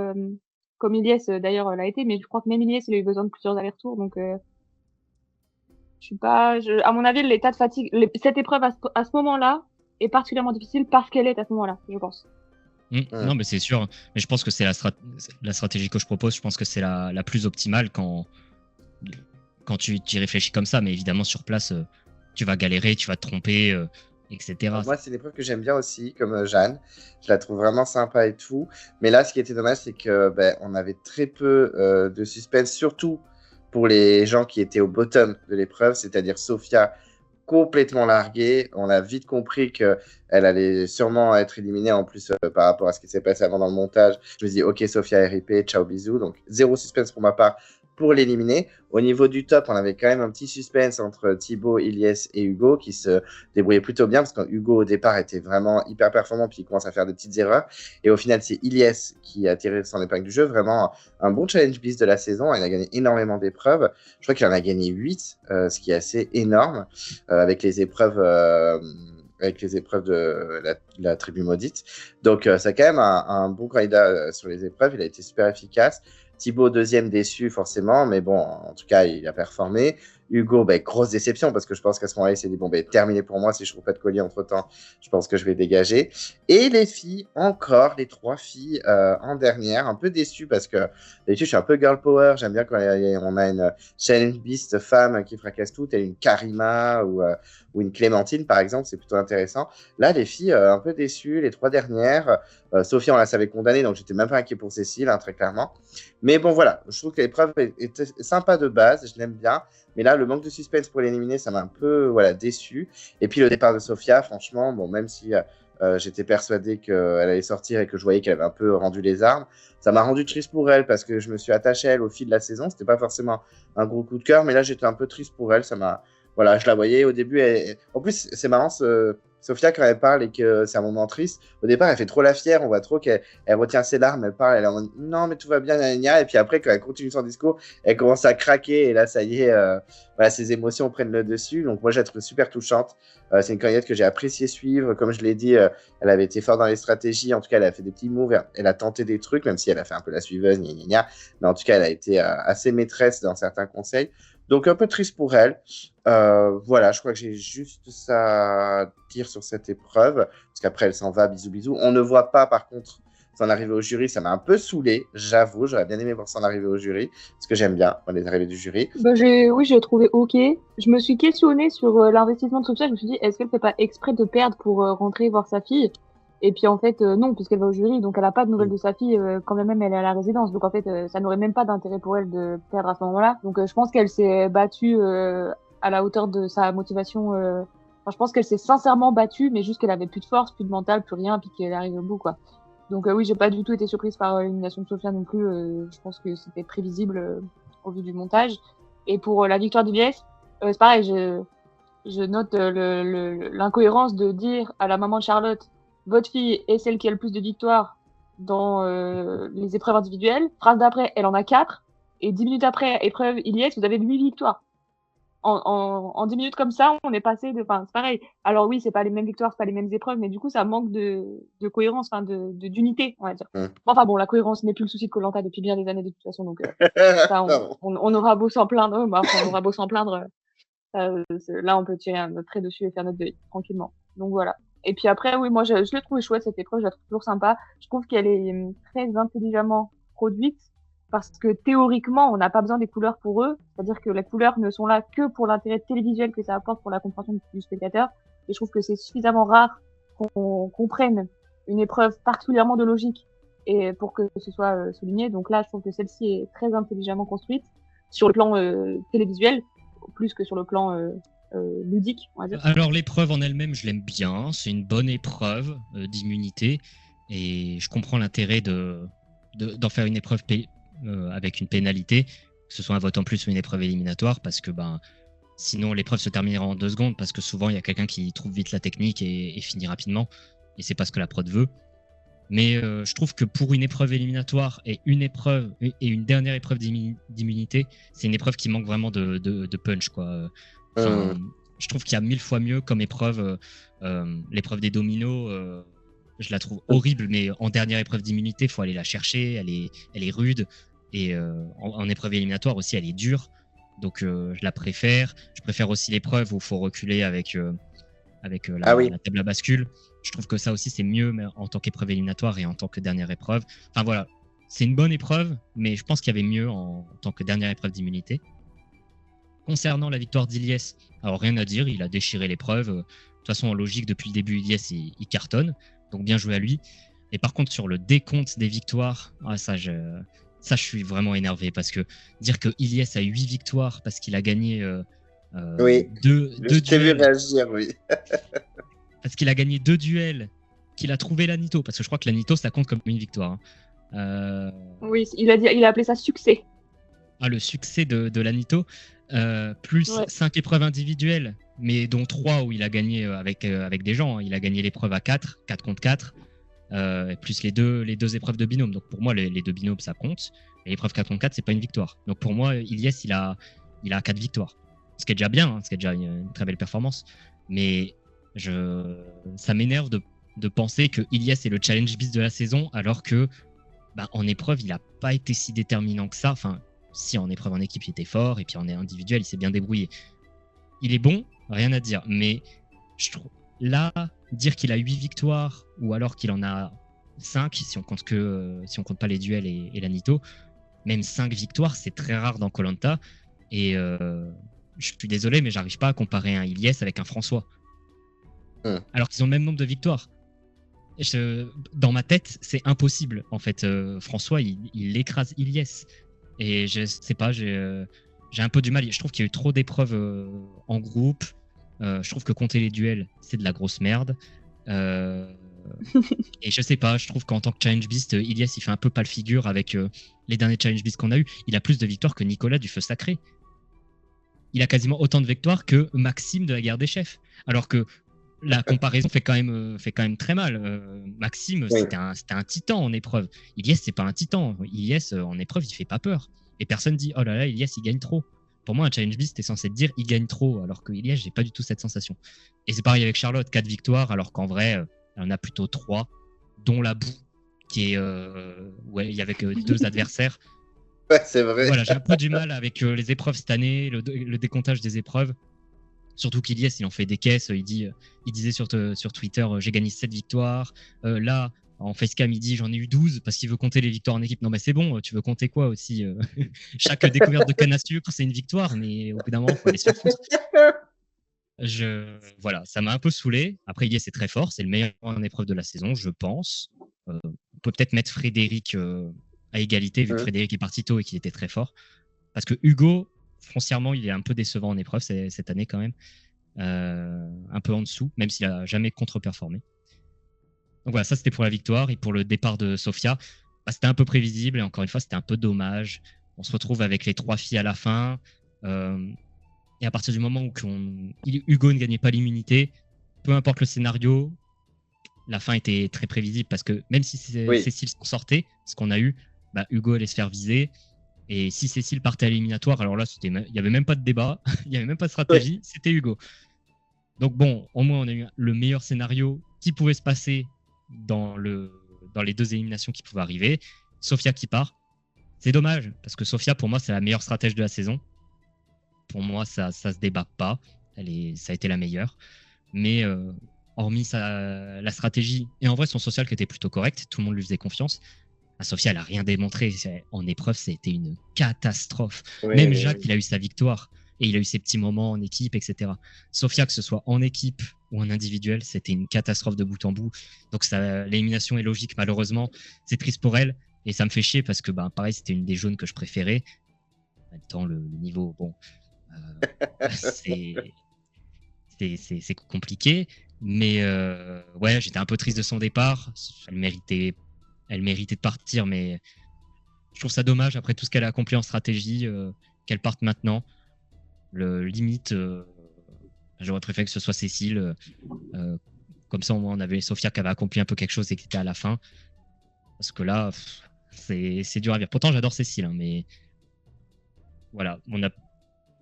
comme Ilyes d'ailleurs l'a été, mais je crois que même Ilyes il a eu besoin de plusieurs allers-retours, donc je suis pas à mon avis l'état de fatigue cette épreuve à ce moment-là est particulièrement difficile parce qu'elle est à ce moment-là, je pense. Non, mais c'est sûr. Mais je pense que c'est la stratégie que je propose. Je pense que c'est la plus optimale quand tu y réfléchis comme ça. Mais évidemment, sur place, tu vas galérer, tu vas te tromper, etc. Moi, c'est une épreuve que j'aime bien aussi, comme Jeanne. Je la trouve vraiment sympa et tout. Mais là, ce qui était dommage, c'est que on avait très peu de suspense, surtout pour les gens qui étaient au bottom de l'épreuve, c'est-à-dire Sophia, complètement larguée. On a vite compris qu'elle allait sûrement être éliminée en plus par rapport à ce qui s'est passé avant dans le montage. Je me dis, ok, Sophia RIP, ciao, bisous. Donc, zéro suspense pour ma part pour l'éliminer. Au niveau du top, on avait quand même un petit suspense entre Thibaut, Ilyes et Hugo qui se débrouillaient plutôt bien parce que Hugo au départ était vraiment hyper performant puis il commence à faire des petites erreurs. Et au final, c'est Ilyes qui a tiré son épingle du jeu. Vraiment un bon challenge beast de la saison. Il a gagné énormément d'épreuves. Je crois qu'il en a gagné 8, ce qui est assez énorme avec les épreuves de la tribu maudite. Donc, c'est quand même un bon candidat sur les épreuves. Il a été super efficace. Thibaut, deuxième, déçu forcément, mais bon, en tout cas, il a performé. Hugo, grosse déception, parce que je pense qu'à ce moment-là, il s'est dit, terminé pour moi, si je trouve pas de collier entre-temps, je pense que je vais dégager. Et les filles, encore, les 3 filles en dernière, un peu déçu, parce que d'habitude, je suis un peu girl power, j'aime bien quand on a une challenge beast femme qui fracasse tout, telle une Karima ou une Clémentine, par exemple, c'est plutôt intéressant. Là, les filles, un peu déçues, les 3 dernières. Sophie, on la savait condamnée, donc j'étais même pas inquiet pour Cécile, très clairement. Mais bon, voilà, je trouve que l'épreuve était sympa de base, je l'aime bien. Mais là, le manque de suspense pour l'éliminer, ça m'a un peu déçu. Et puis le départ de Sophia, franchement, même si j'étais persuadé qu'elle allait sortir et que je voyais qu'elle avait un peu rendu les armes, ça m'a rendu triste pour elle parce que je me suis attaché à elle au fil de la saison. C'était pas forcément un gros coup de cœur, mais là, j'étais un peu triste pour elle. Ça m'a... Voilà, je la voyais au début. En plus, c'est marrant, Sophia, quand elle parle et que c'est un moment triste, au départ, elle fait trop la fière. On voit trop qu'elle retient ses larmes. Elle parle, elle est en mode non, mais tout va bien, gna. Et puis après, quand elle continue son discours, elle commence à craquer. Et là, ça y est, ses émotions prennent le dessus. Donc, moi, je la trouve super touchante. C'est une candidate que j'ai apprécié suivre. Comme je l'ai dit, elle avait été forte dans les stratégies. En tout cas, elle a fait des petits moves. Elle a tenté des trucs, même si elle a fait un peu la suiveuse, gna. Mais en tout cas, elle a été assez maîtresse dans certains conseils. Donc, un peu triste pour elle. Voilà, je crois que j'ai juste ça à dire sur cette épreuve, parce qu'après, elle s'en va, bisous, bisous. On ne voit pas, par contre, son arrivée au jury. Ça m'a un peu saoulé, j'avoue. J'aurais bien aimé voir son arrivée au jury, parce que j'aime bien les arrivées du jury. Oui, j'ai trouvé OK. Je me suis questionnée sur l'investissement de Sophia. Je me suis dit, est-ce qu'elle fait pas exprès de perdre pour rentrer voir sa fille? Et puis en fait, non, puisqu'elle va au jury, donc elle a pas de nouvelles de sa fille quand même elle est à la résidence. Donc en fait, ça n'aurait même pas d'intérêt pour elle de perdre à ce moment-là. Donc je pense qu'elle s'est battue à la hauteur de sa motivation. Enfin, je pense qu'elle s'est sincèrement battue, mais juste qu'elle avait plus de force, plus de mental, plus rien, puis qu'elle arrive au bout, quoi. Donc oui, j'ai pas du tout été surprise par l'élimination de Sofia non plus. Je pense que c'était prévisible au vu du montage. Et pour la victoire d'Iliès, c'est pareil, je note l'incohérence de dire à la maman de Charlotte, votre fille est celle qui a le plus de victoires dans les épreuves individuelles. Phrase d'après, elle en a 4. Et 10 minutes après, épreuve Iliès, vous avez 8 victoires. En 10 minutes comme ça, on est passé de... Enfin, c'est pareil. Alors oui, c'est pas les mêmes victoires, c'est pas les mêmes épreuves, mais du coup, ça manque de cohérence, enfin, d'unité, on va dire. Enfin bon, la cohérence n'est plus le souci de Koh-Lanta depuis bien des années de toute façon, donc ça, on aura beau s'en plaindre, on aura beau s'en plaindre, là, on peut tirer un trait dessus et faire notre deuil, tranquillement. Donc voilà. Et puis après, oui, moi, je l'ai trouvé chouette, cette épreuve, je la trouve toujours sympa. Je trouve qu'elle est très intelligemment produite, parce que théoriquement, on n'a pas besoin des couleurs pour eux. C'est-à-dire que les couleurs ne sont là que pour l'intérêt télévisuel que ça apporte pour la compréhension du spectateur. Et je trouve que c'est suffisamment rare qu'on comprenne une épreuve particulièrement de logique et pour que ce soit souligné. Donc là, je trouve que celle-ci est très intelligemment construite sur le plan télévisuel, plus que sur le plan ludique, on va dire. Alors l'épreuve en elle-même, je l'aime bien. C'est une bonne épreuve d'immunité. Et je comprends l'intérêt d'en faire une épreuve avec une pénalité, que ce soit un vote en plus ou une épreuve éliminatoire, parce que sinon l'épreuve se terminera en 2 secondes, parce que souvent il y a quelqu'un qui trouve vite la technique et finit rapidement, et c'est pas ce que la prod veut. Mais je trouve que pour une épreuve éliminatoire et une dernière épreuve d'immunité, c'est une épreuve qui manque vraiment de punch, quoi. Je trouve qu'il y a 1000 fois mieux comme épreuve. L'épreuve des dominos, je la trouve horrible, mais en dernière épreuve d'immunité, il faut aller la chercher. Elle est rude. Et en épreuve éliminatoire aussi, elle est dure. Donc je la préfère. Je préfère aussi l'épreuve où il faut reculer avec la table à bascule. Je trouve que ça aussi, c'est mieux en tant qu'épreuve éliminatoire et en tant que dernière épreuve. Enfin voilà, c'est une bonne épreuve, mais je pense qu'il y avait mieux en tant que dernière épreuve d'immunité. Concernant la victoire d'Iliès, alors rien à dire, il a déchiré l'épreuve. De toute façon, en logique, depuis le début, Iliès, il cartonne. Donc bien joué à lui. Et par contre, sur le décompte des victoires, ça, je suis vraiment énervé, parce que dire que Iliès a 8 victoires parce qu'il a gagné oui, deux je t'ai vu duels. réagir, oui. Parce qu'il a gagné 2 duels, qu'il a trouvé l'Anito, parce que je crois que l'Anito, ça compte comme une victoire. Oui, il a appelé ça succès. Le succès de l'Anito, plus 5 épreuves individuelles, mais dont 3 où il a gagné avec des gens. Il a gagné l'épreuve à 4 contre 4, plus les deux épreuves de binôme. Donc pour moi, les 2 binômes, ça compte. Et l'épreuve 4 contre 4, c'est pas une victoire. Donc pour moi, Iliès, il a 4 victoires. Ce qui est déjà bien, ce qui est déjà une très belle performance. Mais ça m'énerve de penser que Iliès est le challenge beast de la saison, alors que en épreuve, il n'a pas été si déterminant que ça. Enfin, si en épreuve en équipe, il était fort, et puis en individuel, il s'est bien débrouillé. Il est bon, rien à dire. Mais je trouve, là, dire qu'il a 8 victoires, ou alors qu'il en a 5, si on compte pas les duels et l'Anito, même 5 victoires, c'est très rare dans Koh-Lanta. Et je suis désolé, mais j'arrive pas à comparer un Iliès avec un François. Alors qu'ils ont le même nombre de victoires. Dans ma tête, c'est impossible. En fait, François, il écrase Iliès. Et je sais pas, j'ai un peu du mal. Je trouve qu'il y a eu trop d'épreuves en groupe. Je trouve que compter les duels, c'est de la grosse merde. Et je sais pas, je trouve qu'en tant que Challenge Beast, Iliès, il fait un peu pâle figure avec les derniers Challenge Beast qu'on a eu. Il a plus de victoires que Nicolas du Feu Sacré. Il a quasiment autant de victoires que Maxime de la Guerre des Chefs. Alors que la comparaison fait quand même très mal. Maxime, oui. C'était un titan en épreuve. Iliès, c'est pas un titan. Iliès, en épreuve, il fait pas peur. Et personne dit, oh là là, Iliès, il gagne trop. Pour moi, un Challenge Beast, t'es censé te dire, il gagne trop. Alors que Iliès, j'ai pas du tout cette sensation. Et c'est pareil avec Charlotte, 4 victoires, alors qu'en vrai, elle en a plutôt 3, dont la boue, qui est. Il y avait que 2 adversaires. Ouais, c'est vrai. Voilà, j'ai un peu du mal avec les épreuves cette année, le décomptage des épreuves. Surtout qu'Iliès, il en fait des caisses. Il disait sur Twitter, j'ai gagné 7 victoires. Là, en facecam, il dit, j'en ai eu 12 parce qu'il veut compter les victoires en équipe. Non, mais c'est bon, tu veux compter quoi aussi Chaque découverte de canne à sucre, c'est une victoire, mais au bout d'un moment, il faut aller se faire foutre. Voilà, ça m'a un peu saoulé. Après, Yes c'est très fort, c'est le meilleur en épreuve de la saison, je pense. On peut peut-être mettre Frédéric à égalité, vu que Frédéric est parti tôt et qu'il était très fort. Parce que Hugo, foncièrement, il est un peu décevant en épreuve cette année quand même. Un peu en dessous, même s'il a jamais contre-performé. Donc voilà, ça c'était pour la victoire. Et pour le départ de Sofia, c'était un peu prévisible et encore une fois, c'était un peu dommage. On se retrouve avec les 3 filles à la fin. Et à partir du moment où Hugo ne gagnait pas l'immunité, peu importe le scénario, la fin était très prévisible parce que même si Cécile s'en sortait, ce qu'on a eu, Hugo allait se faire viser. Et si Cécile partait à l'éliminatoire, alors là, il n'y avait même pas de débat, il n'y avait même pas de stratégie, c'était Hugo. Donc bon, au moins, on a eu le meilleur scénario qui pouvait se passer dans les 2 éliminations qui pouvaient arriver. Sofia qui part. C'est dommage, parce que Sofia, pour moi, c'est la meilleure stratège de la saison. Pour moi, ça se débat pas. Ça a été la meilleure. Mais hormis la stratégie, et en vrai, son social qui était plutôt correct, tout le monde lui faisait confiance. Sofia, elle n'a rien démontré. En épreuve, c'était une catastrophe. Même Jacques, il a eu sa victoire. Et il a eu ses petits moments en équipe, etc. Sofia, que ce soit en équipe ou en individuel, c'était une catastrophe de bout en bout. Donc l'élimination est logique, malheureusement. C'est triste pour elle. Et ça me fait chier parce que, pareil, c'était une des jaunes que je préférais. En même temps, le niveau, bon, c'est compliqué. Mais ouais, j'étais un peu triste de son départ. Elle méritait de partir, mais je trouve ça dommage après tout ce qu'elle a accompli en stratégie, qu'elle parte maintenant. Limite, j'aurais préféré que ce soit Cécile. Comme ça, au moins, on avait Sofia qui avait accompli un peu quelque chose et qui était à la fin. Parce que là, c'est dur à vivre. Pourtant, j'adore Cécile, hein, mais voilà, on a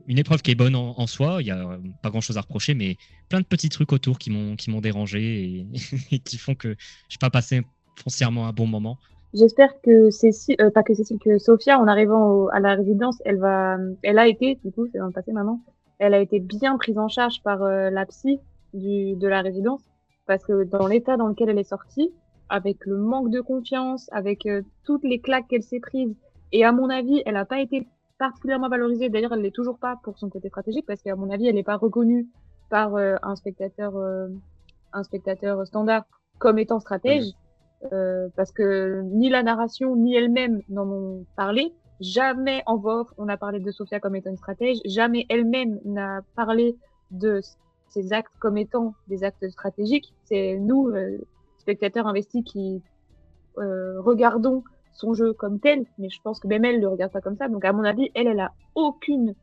une épreuve qui est bonne en soi. Il n'y a pas grand-chose à reprocher, mais plein de petits trucs autour qui m'ont dérangé et qui font que je n'ai pas passé foncièrement un bon moment. J'espère que Cécile, pas que Cécile, que Sofia, en arrivant à la résidence, elle a été, du coup, c'est dans le passé maintenant, elle a été bien prise en charge par la psy de la résidence, parce que dans l'état dans lequel elle est sortie, avec le manque de confiance, avec toutes les claques qu'elle s'est prises, et à mon avis, elle n'a pas été particulièrement valorisée. D'ailleurs, elle l'est toujours pas pour son côté stratégique, parce qu'à mon avis, elle n'est pas reconnue par un spectateur standard comme étant stratège. Parce que ni la narration ni elle-même n'en ont parlé. Jamais en voix off on a parlé de Sofia comme étant une stratège. Jamais elle-même n'a parlé de ses actes comme étant des actes stratégiques. C'est nous, spectateurs investis, qui regardons son jeu comme tel, mais je pense que même elle le regarde pas comme ça. Donc à mon avis, elle a aucune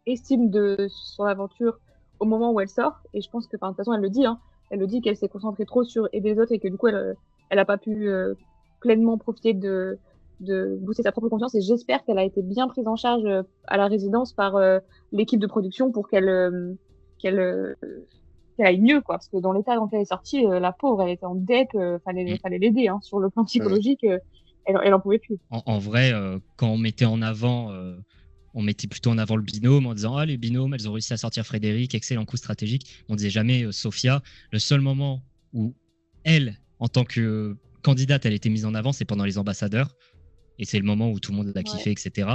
estime de son aventure au moment où elle sort. Et je pense que, de toute façon, elle le dit, hein, elle le dit qu'elle s'est concentrée trop sur aider les autres et que du coup, elle a pas pu pleinement profiter de booster sa propre confiance. Et j'espère qu'elle a été bien prise en charge à la résidence par l'équipe de production pour qu'elle aille mieux, quoi. Parce que dans l'état dans lequel elle est sortie, la pauvre, elle était en dep, fallait l'aider, hein. Sur le plan psychologique, elle en pouvait plus. En vrai, quand on mettait en avant, on mettait plutôt en avant le binôme en disant les binômes, elles ont réussi à sortir Frédéric, excellent coup stratégique. On disait jamais Sofia. Le seul moment où elle, en tant que candidate, elle était mise en avant, c'est pendant les ambassadeurs. Et c'est le moment où tout le monde a kiffé, etc.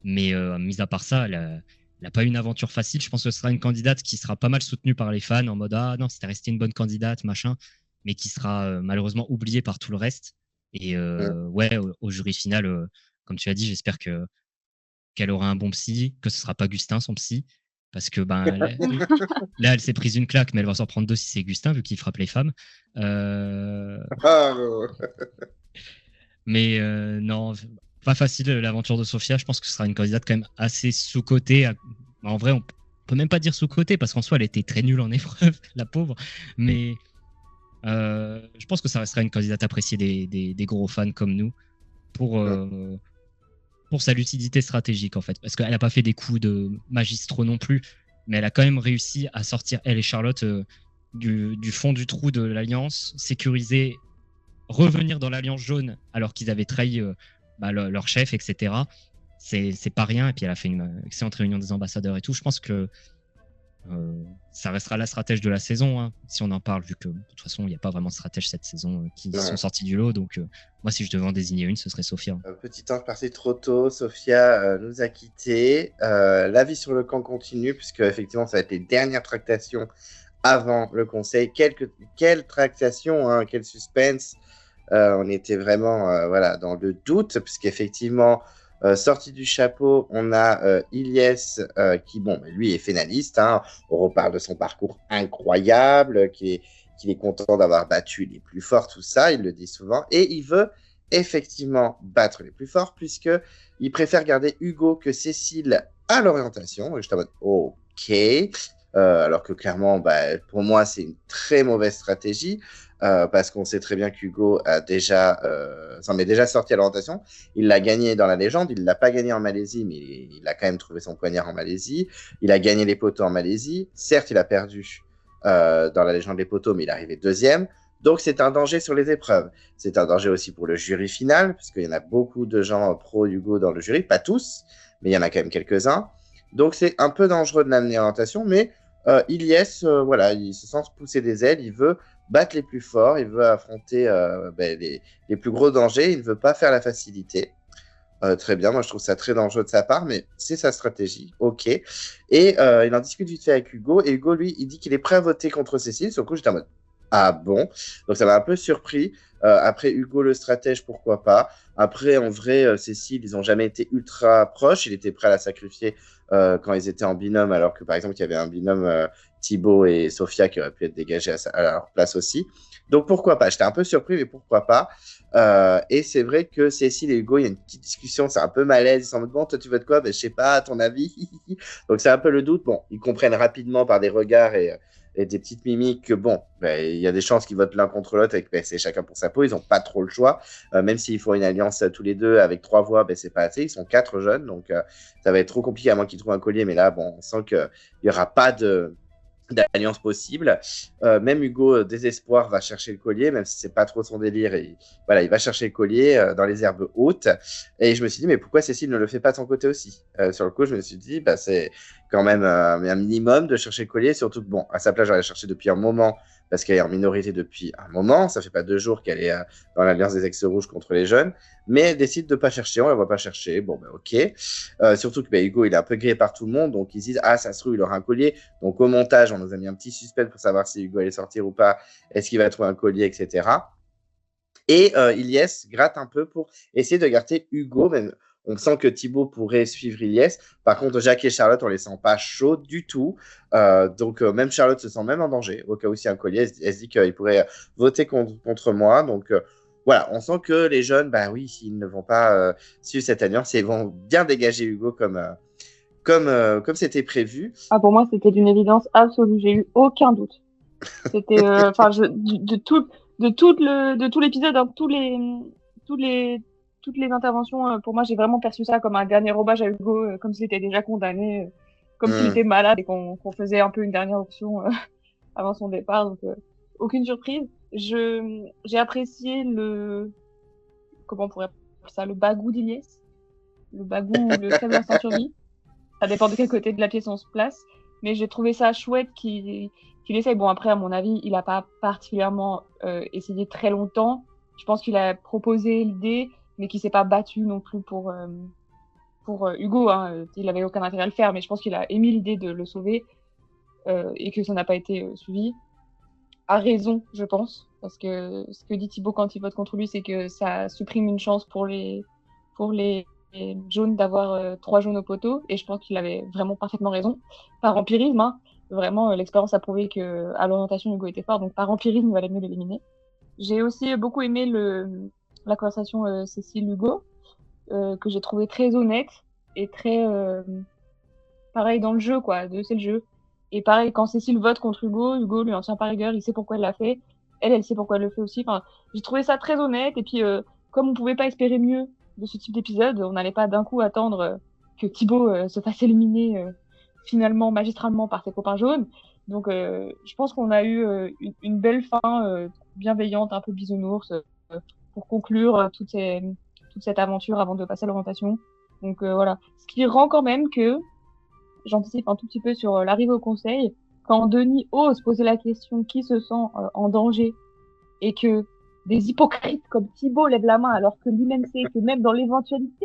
Mais mis à part ça, elle n'a pas eu une aventure facile. Je pense que ce sera une candidate qui sera pas mal soutenue par les fans en mode non, c'était resté une bonne candidate, machin, mais qui sera malheureusement oubliée par tout le reste. Et ouais, au jury final, comme tu as dit, j'espère qu'elle aura un bon psy, que ce sera pas Gustin son psy, parce que là elle s'est prise une claque, mais elle va s'en prendre 2 si c'est Gustin, vu qu'il frappe les femmes. Mais non, pas facile l'aventure de Sofia. Je pense que ce sera une candidate quand même assez sous-cotée. En vrai, on peut même pas dire sous-cotée, parce qu'en soi elle était très nulle en épreuve, la pauvre. Mais je pense que ça restera une candidate appréciée des gros fans comme nous pour sa lucidité stratégique, en fait. Parce qu'elle n'a pas fait des coups de magistraux non plus, mais elle a quand même réussi à sortir, elle et Charlotte, du fond du trou de l'Alliance, sécuriser, revenir dans l'Alliance jaune alors qu'ils avaient trahi leur chef, etc. C'est pas rien. Et puis elle a fait une excellente réunion des ambassadeurs et tout. Je pense que Ça restera la stratège de la saison, hein, si on en parle, vu que de toute façon, il n'y a pas vraiment de stratège cette saison qui sont sortis du lot. Donc, moi, si je devais en désigner une, ce serait Sophia. Petit ange parti trop tôt, Sophia nous a quittés. La vie sur le camp continue, puisque effectivement, ça va être les dernières tractations avant le conseil. Quelle tractation, hein, quel suspense. On était vraiment dans le doute, puisqu'effectivement, sorti du chapeau, on a Ilyes qui, lui est finaliste. Hein. On reparle de son parcours incroyable, qu'il est content d'avoir battu les plus forts, tout ça, il le dit souvent. Et il veut effectivement battre les plus forts, puisqu'il préfère garder Hugo que Cécile à l'orientation. Et je suis en mode, ok. Alors que clairement, pour moi, c'est une très mauvaise stratégie. Parce qu'on sait très bien qu'Hugo s'en est déjà sorti à l'orientation. Il l'a gagné dans la légende, il ne l'a pas gagné en Malaisie, mais il a quand même trouvé son poignard en Malaisie. Il a gagné les poteaux en Malaisie. Certes, il a perdu dans la légende des poteaux, mais il est arrivé deuxième. Donc, c'est un danger sur les épreuves. C'est un danger aussi pour le jury final, puisqu'il y en a beaucoup de gens pro-Hugo dans le jury. Pas tous, mais il y en a quand même quelques-uns. Donc, c'est un peu dangereux de l'amener à l'orientation, mais Ilyes, il se sent pousser des ailes, il veut battre les plus forts, il veut affronter les plus gros dangers, il ne veut pas faire la facilité. Très bien, moi je trouve ça très dangereux de sa part, mais c'est sa stratégie, ok. Et il en discute vite fait avec Hugo, et Hugo, lui, il dit qu'il est prêt à voter contre Cécile. Sur le coup, j'étais en mode, ah bon? Donc ça m'a un peu surpris. Après, Hugo, le stratège, pourquoi pas. Après, en vrai, Cécile, ils n'ont jamais été ultra proches. Il était prêt à la sacrifier quand ils étaient en binôme, alors que par exemple, il y avait un binôme Thibaut et Sophia qui auraient pu être dégagés à leur place aussi. Donc pourquoi pas? J'étais un peu surpris, mais pourquoi pas? Et c'est vrai que Cécile et Hugo, il y a une petite discussion, c'est un peu malaise. Ils sont en mode, bon, toi, tu votes quoi? Je sais pas, à ton avis. Donc c'est un peu le doute. Bon, ils comprennent rapidement par des regards et des petites mimiques que il y a des chances qu'ils votent l'un contre l'autre et que c'est chacun pour sa peau. Ils n'ont pas trop le choix. Même s'ils font une alliance tous les deux avec 3 voix, c'est pas assez. Ils sont 4 jeunes, donc ça va être trop compliqué à moins qu'ils trouvent un collier. Mais là, on sent qu'il n'y aura pas d'alliance possible. Même Hugo, désespoir, va chercher le collier, même si c'est pas trop son délire. Et il va chercher le collier dans les herbes hautes. Et je me suis dit, mais pourquoi Cécile ne le fait pas de son côté aussi? Sur le coup, je me suis dit, c'est quand même un minimum de chercher le collier, surtout que à sa place, j'aurais cherché depuis un moment, parce qu'elle est en minorité depuis un moment. Ça fait pas 2 jours qu'elle est dans l'Alliance des Ex-Rouges contre les jeunes, mais elle décide de pas chercher. On la voit pas chercher. Ok. Surtout que Hugo, il est un peu grillé par tout le monde, donc ils disent, ah, ça se trouve, il aura un collier. Donc au montage, on nous a mis un petit suspense pour savoir si Hugo allait sortir ou pas, est-ce qu'il va trouver un collier, etc. Et Ilyes gratte un peu pour essayer de garder Hugo, même. On sent que Thibaut pourrait suivre Ilyes. Par contre, Jacques et Charlotte, on les sent pas chauds du tout. Donc, même Charlotte se sent même en danger. Au cas où il y a un collier, elle se dit qu'il pourrait voter contre moi. Donc, voilà, on sent que les jeunes, ils ne vont pas suivre cette alliance et ils vont bien dégager Hugo comme c'était prévu. Ah, pour moi, c'était d'une évidence absolue. J'ai eu aucun doute. C'était, de tout l'épisode, hein, toutes les interventions, pour moi, j'ai vraiment perçu ça comme un dernier robage à Hugo, comme s'il était déjà condamné, comme s'il était malade et qu'on faisait un peu une dernière option avant son départ. Donc, aucune surprise. J'ai apprécié comment on pourrait appeler ça, le bagou d'Ilyes, le bagou ou le faible instinct survie. Ça dépend de quel côté de la pièce on se place. Mais j'ai trouvé ça chouette qu'il essaye. Bon, après, à mon avis, il n'a pas particulièrement essayé très longtemps. Je pense qu'il a proposé l'idée, mais qu'il ne s'est pas battu non plus pour Hugo. Hein. Il n'avait aucun intérêt à le faire, mais je pense qu'il a émis l'idée de le sauver et que ça n'a pas été suivi. À raison, je pense. Parce que ce que dit Thibaut quand il vote contre lui, c'est que ça supprime une chance pour les jaunes d'avoir 3 jaunes au poteau, et je pense qu'il avait vraiment parfaitement raison. Par empirisme, hein, vraiment, l'expérience a prouvé qu'à l'orientation, Hugo était fort, donc par empirisme, il valait mieux l'éliminer. J'ai aussi beaucoup aimé la conversation Cécile-Hugo, que j'ai trouvé très honnête et très pareil dans le jeu, quoi, c'est le jeu. Et pareil, quand Cécile vote contre Hugo, Hugo lui en tient pas rigueur, il sait pourquoi elle l'a fait, elle sait pourquoi elle le fait aussi. Enfin, j'ai trouvé ça très honnête, et puis comme on pouvait pas espérer mieux de ce type d'épisode, on n'allait pas d'un coup attendre que Thibaut se fasse éliminer finalement magistralement par ses copains jaunes. Donc je pense qu'on a eu une belle fin bienveillante, un peu bisounours, pour conclure toute cette aventure avant de passer à l'orientation. Donc voilà, ce qui rend quand même que j'anticipe un tout petit peu sur l'arrivée au conseil. Quand Denis ose poser la question qui se sent en danger et que des hypocrites comme Thibaut lèvent la main alors que lui-même sait que même dans l'éventualité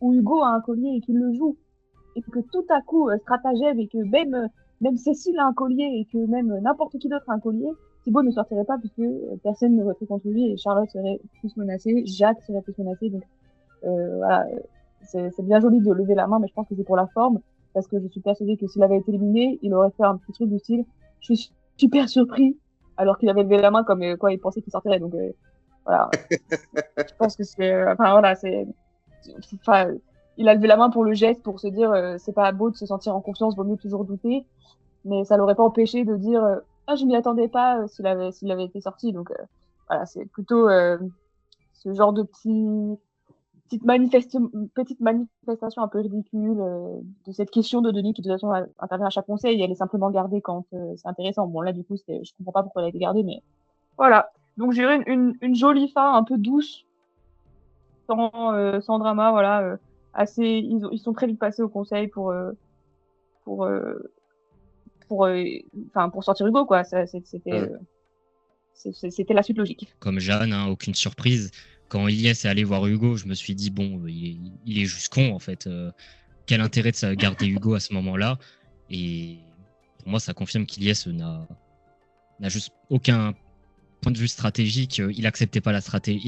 où Hugo a un collier et qu'il le joue, et que tout à coup, stratagème, et que même Cécile a un collier et que même n'importe qui d'autre a un collier, Thibaut ne sortirait pas puisque personne ne voterait contre lui et Charlotte serait plus menacée, Jacques serait plus menacé. Donc voilà, c'est bien joli de lever la main, mais je pense que c'est pour la forme, parce que je suis persuadée que s'il avait été éliminé, il aurait fait un petit truc du style « Je suis super surpris », alors qu'il avait levé la main comme quoi il pensait qu'il sortirait. Donc voilà, je pense que enfin voilà, enfin, il a levé la main pour le geste, pour se dire c'est pas beau de se sentir en confiance, vaut mieux toujours douter, mais ça l'aurait pas empêché de dire ah je m'y attendais pas s'il avait été sorti. Donc voilà, c'est plutôt ce genre de petite manifestation un peu ridicule de cette question de Denis qui de toute façon intervient à chaque conseil et elle est simplement gardée quand c'est intéressant. Bon là du coup je comprends pas pourquoi elle a été gardée, mais voilà. Donc j'ai eu une jolie fin un peu douce, sans drama, voilà. Ils sont très vite passés au conseil pour pour sortir Hugo, quoi. C'était la suite logique. Comme Jeanne, hein, aucune surprise. Quand Ilyes est allé voir Hugo, je me suis dit, bon, il est juste con, en fait. Quel intérêt de garder Hugo à ce moment-là? Et pour moi, ça confirme qu'Ilyes n'a juste aucun point de vue stratégique. Il acceptait pas la stratégie.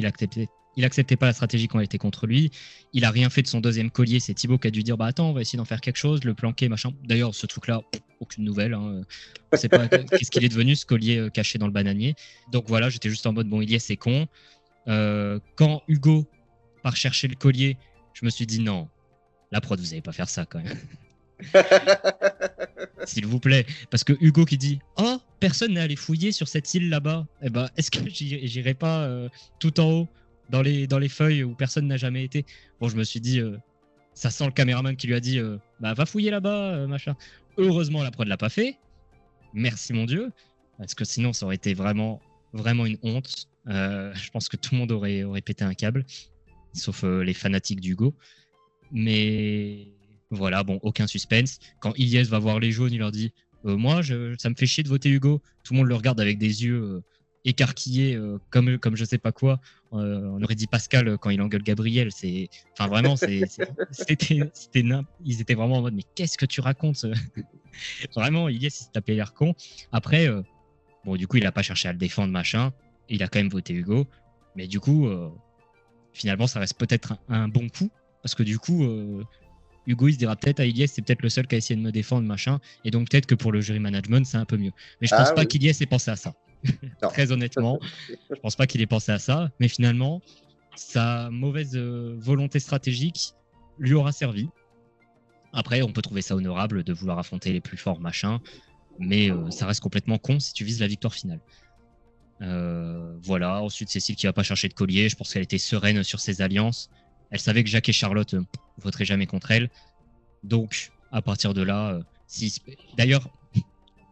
Il acceptait pas la stratégie quand elle était contre lui. Il a rien fait de son deuxième collier. C'est Thibaut qui a dû dire bah attends, on va essayer d'en faire quelque chose, le planquer, machin. D'ailleurs, ce truc-là, aucune nouvelle. Hein. On sait pas qu'est-ce qu'il est devenu, ce collier caché dans le bananier. Donc voilà, j'étais juste en mode bon, Ilyes c'est con. Quand Hugo part chercher le collier, je me suis dit non, la prod, vous allez pas faire ça quand même. S'il vous plaît, parce que Hugo qui dit oh, personne n'est allé fouiller sur cette île là-bas, eh ben, est-ce que j'irai pas tout en haut dans les feuilles où personne n'a jamais été? Bon, je me suis dit ça sent le caméraman qui lui a dit bah va fouiller là-bas, machin. Heureusement, la prod l'a pas fait. Merci mon Dieu, parce que sinon ça aurait été vraiment une honte. Je pense que tout le monde aurait pété un câble, sauf les fanatiques d'Hugo. Mais voilà, bon, aucun suspense. Quand Ilyes va voir les jaunes, il leur dit moi, ça me fait chier de voter Hugo. Tout le monde le regarde avec des yeux écarquillés, comme je sais pas quoi. On aurait dit Pascal quand il engueule Gabriel. Enfin, vraiment, ils étaient vraiment en mode mais qu'est-ce que tu racontes? Vraiment, Ilyes, il se tapait l'air con. Après, bon, du coup, il a pas cherché à le défendre, machin. Il a quand même voté Hugo. Mais du coup, finalement, ça reste peut-être un bon coup. Parce que du coup, Hugo, il se dira peut-être à Ilyes, c'est peut-être le seul qui a essayé de me défendre, machin. Et donc, peut-être que pour le jury management, c'est un peu mieux. Mais je pense pas qu'Ilyes ait pensé à ça. Très honnêtement, je pense pas qu'il ait pensé à ça. Mais finalement, sa mauvaise volonté stratégique lui aura servi. Après, on peut trouver ça honorable de vouloir affronter les plus forts, machin. Mais ça reste complètement con si tu vises la victoire finale. Voilà. Ensuite, Cécile qui va pas chercher de collier. Je pense qu'elle était sereine sur ses alliances. Elle savait que Jacques et Charlotte ne voteraient jamais contre elle. Donc, à partir de là, d'ailleurs,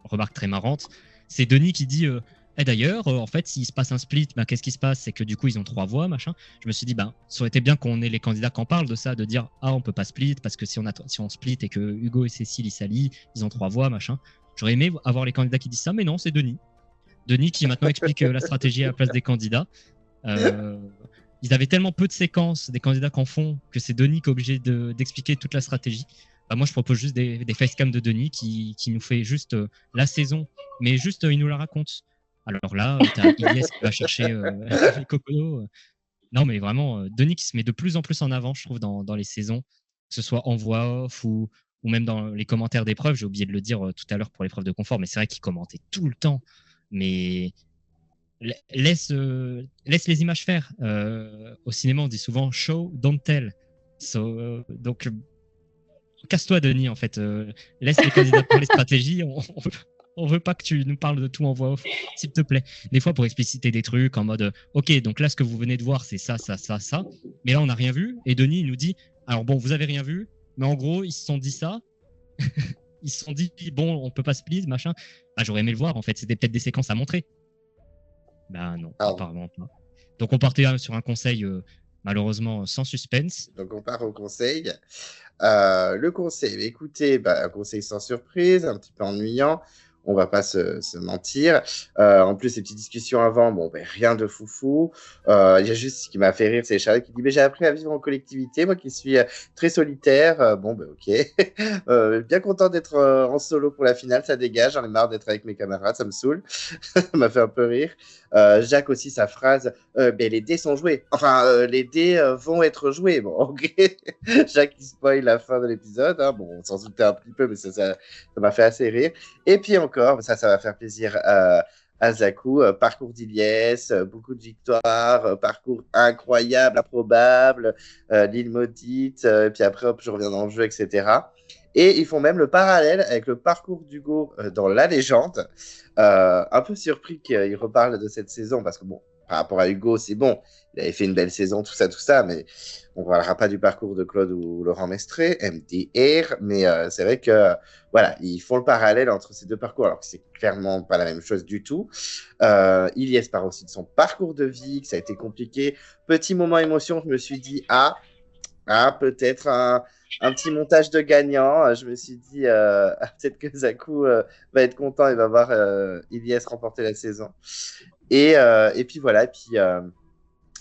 remarque très marrante, c'est Denis qui dit d'ailleurs, en fait, s'il se passe un split, qu'est-ce qui se passe? C'est que du coup, ils ont 3 voix, machin. Je me suis dit, ça aurait été bien qu'on ait les candidats qui en parlent de ça, de dire, on peut pas split, parce que si on split et que Hugo et Cécile, ils s'allient, ils ont 3 voix, machin. J'aurais aimé avoir les candidats qui disent ça, mais non, c'est Denis. Denis qui maintenant explique la stratégie à la place des candidats. Ils avaient tellement peu de séquences des candidats qu'en font que c'est Denis qui est obligé d'expliquer toute la stratégie. Moi, je propose juste des facecams de Denis qui nous fait juste la saison, mais juste il nous la raconte. Alors là, t'as Ilyes qui va chercher les coconos. Non, mais vraiment, Denis qui se met de plus en plus en avant, je trouve, dans les saisons, que ce soit en voix off ou même dans les commentaires d'épreuves. J'ai oublié de le dire tout à l'heure pour l'épreuve de confort, mais c'est vrai qu'il commentait tout le temps. Mais laisse les images faire. Au cinéma, on dit souvent show, don't tell. Donc, casse-toi, Denis, en fait. Laisse les candidats pour les stratégies. On veut pas que tu nous parles de tout en voix off, s'il te plaît. Des fois, pour expliciter des trucs en mode ok, donc là, ce que vous venez de voir, c'est ça. Mais là, on n'a rien vu. Et Denis, il nous dit alors bon, vous avez rien vu, mais en gros, ils se sont dit ça. Ils se sont dit bon, on peut pas split, machin. J'aurais aimé le voir, en fait. C'était peut-être des séquences à montrer. Non, apparemment pas. Donc on partait sur un conseil malheureusement sans suspense. Donc on part au conseil. Le conseil, écoutez, un conseil sans surprise, un petit peu ennuyant. On va pas se mentir. En plus, ces petites discussions avant, rien de foufou. Il y a juste ce qui m'a fait rire, c'est Charlotte qui dit j'ai appris à vivre en collectivité, moi qui suis très solitaire. Ok. Bien content d'être en solo pour la finale, ça dégage. J'en ai marre d'être avec mes camarades, ça me saoule. Ça m'a fait un peu rire. Jacques aussi, sa phrase les dés sont joués. Enfin, les dés vont être joués. Bon, ok. Jacques qui spoil la fin de l'épisode. Hein. Bon, on s'en doutait un petit peu, mais ça m'a fait assez rire. Et puis encore, ça va faire plaisir à Zakou, parcours d'Iliès, beaucoup de victoires, parcours incroyable, improbable, l'île maudite, et puis après, hop, je reviens dans le jeu, etc. Et ils font même le parallèle avec le parcours d'Hugo dans La Légende. Un peu surpris qu'il reparle de cette saison, parce que bon, par rapport à Hugo, c'est bon, il avait fait une belle saison, tout ça, mais on ne parlera pas du parcours de Claude ou Laurent Mestré, MDR, mais c'est vrai que voilà, ils font le parallèle entre ces deux parcours, alors que c'est clairement pas la même chose du tout. Ilyes parle aussi de son parcours de vie, que ça a été compliqué. Petit moment émotion, je me suis dit, peut-être un petit montage de gagnant. Je me suis dit, peut-être que Zakou va être content et va voir Ilyes remporter la saison. Et puis voilà,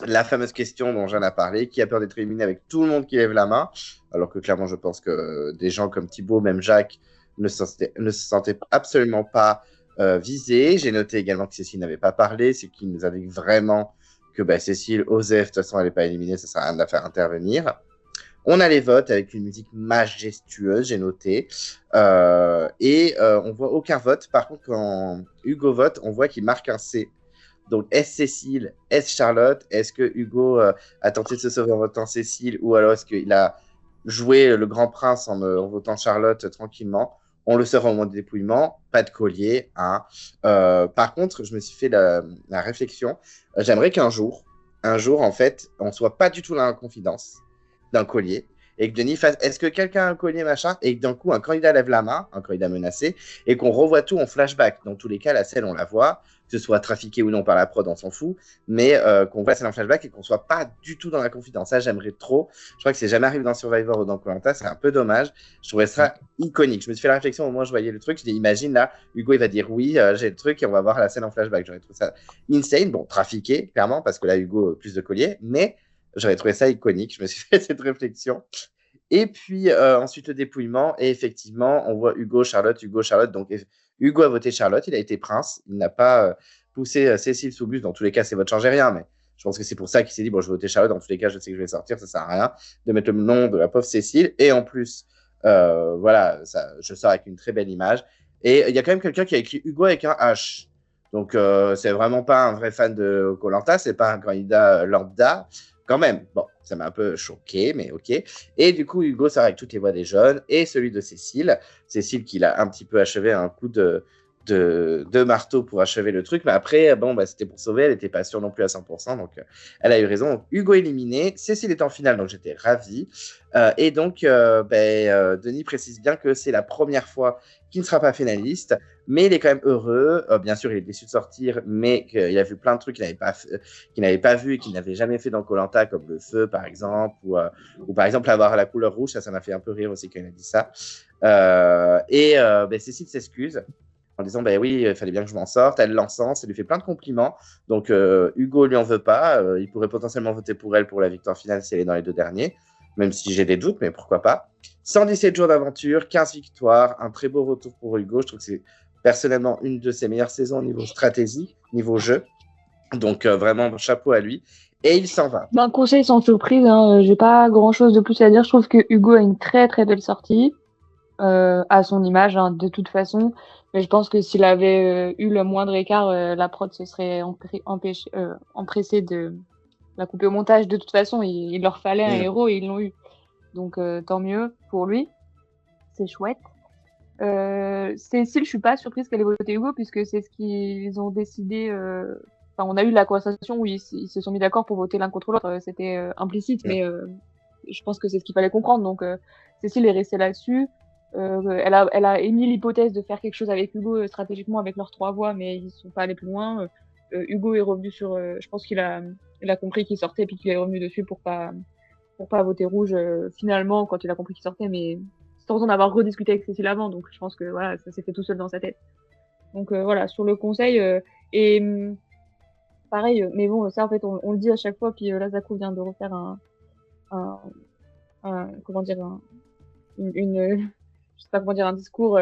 la fameuse question dont Jeanne a parlé, qui a peur d'être éliminé avec tout le monde qui lève la main, alors que clairement, je pense que des gens comme Thibaut, même Jacques, ne se sentaient absolument pas visés. J'ai noté également que Cécile n'avait pas parlé, c'est qu'il nous avait dit vraiment que Cécile osait, de toute façon, elle n'est pas éliminée, ça ne sert à rien de la faire intervenir. On a les votes avec une musique majestueuse, j'ai noté. On voit aucun vote. Par contre, quand Hugo vote, on voit qu'il marque un C. Donc, est-ce Cécile, est-ce Charlotte? Est-ce que Hugo a tenté de se sauver en votant Cécile ou alors est-ce qu'il a joué le grand prince en votant Charlotte tranquillement? On le saura au moment du dépouillement, pas de collier. Hein. Par contre, je me suis fait la réflexion. J'aimerais qu'un jour, en fait, on soit pas du tout dans la confidence d'un collier et que Denis fasse est-ce que quelqu'un a un collier machin et que d'un coup un candidat lève la main, un candidat menacé, et qu'on revoit tout en flashback. Dans tous les cas, la scène on la voit, que ce soit trafiqué ou non par la prod, on s'en fout, mais qu'on voit la scène en flashback et qu'on soit pas du tout dans la confidence. Ça, j'aimerais trop. Je crois que c'est jamais arrivé dans Survivor ou dans Koh-Lanta, c'est un peu dommage. Je trouvais ça iconique. Je me suis fait la réflexion au moment où je voyais le truc. Je dis imagine là, Hugo il va dire oui, j'ai le truc et on va voir la scène en flashback. J'aurais trouvé ça insane. Bon, trafiqué clairement parce que là Hugo plus de collier, mais j'aurais trouvé ça iconique. Je me suis fait cette réflexion. Et puis ensuite le dépouillement. Et effectivement, on voit Hugo, Charlotte. Donc Hugo a voté Charlotte. Il a été prince. Il n'a pas poussé Cécile sous bus. Dans tous les cas, ses votes ne changeaient rien. Mais je pense que c'est pour ça qu'il s'est dit bon, je vais voter Charlotte. Dans tous les cas, je sais que je vais sortir. Ça ne sert à rien de mettre le nom de la pauvre Cécile. Et en plus, voilà, je sors avec une très belle image. Et il y a quand même quelqu'un qui a écrit Hugo avec un H. Donc, c'est vraiment pas un vrai fan de Koh-Lanta. C'est pas un candidat lambda. Quand même, bon, ça m'a un peu choqué, mais ok. Et du coup, Hugo sort avec toutes les voix des jeunes et celui de Cécile. Cécile qui l'a un petit peu achevé un coup de marteau pour achever le truc. Mais après, c'était pour sauver. Elle n'était pas sûre non plus à 100%. Donc, elle a eu raison. Donc, Hugo éliminé. Cécile est en finale, donc j'étais ravi. Et donc, Denis précise bien que c'est la première fois qu'il ne sera pas finaliste. Mais il est quand même heureux. Bien sûr, il est déçu de sortir, mais il a vu plein de trucs qu'il n'avait pas vu et qu'il n'avait jamais fait dans Koh-Lanta, comme le feu, par exemple, ou par exemple avoir la couleur rouge. Ça m'a fait un peu rire aussi quand il a dit ça. Cécile s'excuse en disant oui, il fallait bien que je m'en sorte. Elle l'encense, elle lui fait plein de compliments. Donc Hugo lui en veut pas. Il pourrait potentiellement voter pour elle pour la victoire finale si elle est dans les 2 derniers, même si j'ai des doutes, mais pourquoi pas. 117 jours d'aventure, 15 victoires, un très beau retour pour Hugo. Je trouve que c'est personnellement une de ses meilleures saisons au niveau stratégie, niveau jeu. Donc vraiment chapeau à lui. Et il s'en va. Conseil sans surprise, hein, j'ai pas grand chose de plus à dire. Je trouve que Hugo a une très très belle sortie à son image, hein, de toute façon. Mais je pense que s'il avait eu le moindre écart, la prod se serait empressée de la couper au montage. De toute façon, il leur fallait un héros et ils l'ont eu. Donc tant mieux pour lui. C'est chouette. Cécile, je suis pas surprise qu'elle ait voté Hugo puisque c'est ce qu'ils ont décidé. On a eu la conversation où ils se sont mis d'accord pour voter l'un contre l'autre. C'était implicite, mais je pense que c'est ce qu'il fallait comprendre. Donc Cécile est restée là-dessus. Elle a émis l'hypothèse de faire quelque chose avec Hugo stratégiquement avec leurs 3 voix, mais ils sont pas allés plus loin. Hugo est revenu sur. Je pense qu'il a il a compris qu'il sortait puis qu'il est revenu dessus pour pas voter rouge finalement quand il a compris qu'il sortait, mais sans en avoir rediscuté avec Cécile avant. Donc je pense que voilà, ça s'est fait tout seul dans sa tête. Donc voilà, sur le conseil et pareil, mais bon, ça en fait on le dit à chaque fois. Puis là, Zako vient de refaire comment dire je sais pas comment dire, un discours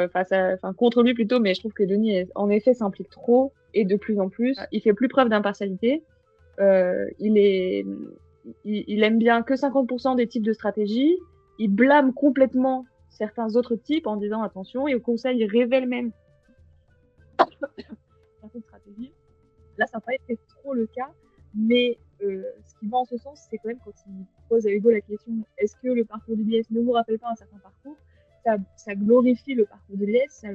contre lui plutôt, mais je trouve que Denis en effet s'implique trop et de plus en plus. Il fait plus preuve d'impartialité. Il aime bien que 50% des types de stratégies. Il blâme complètement certains autres types en disant attention, et au conseil, il révèle même certaines stratégies. Là, ça n'a pas été trop le cas, mais ce qui va en ce sens, c'est quand même quand il pose à Hugo la question est-ce que le parcours du BS ne vous rappelle pas un certain parcours, ça glorifie le parcours de l'IS,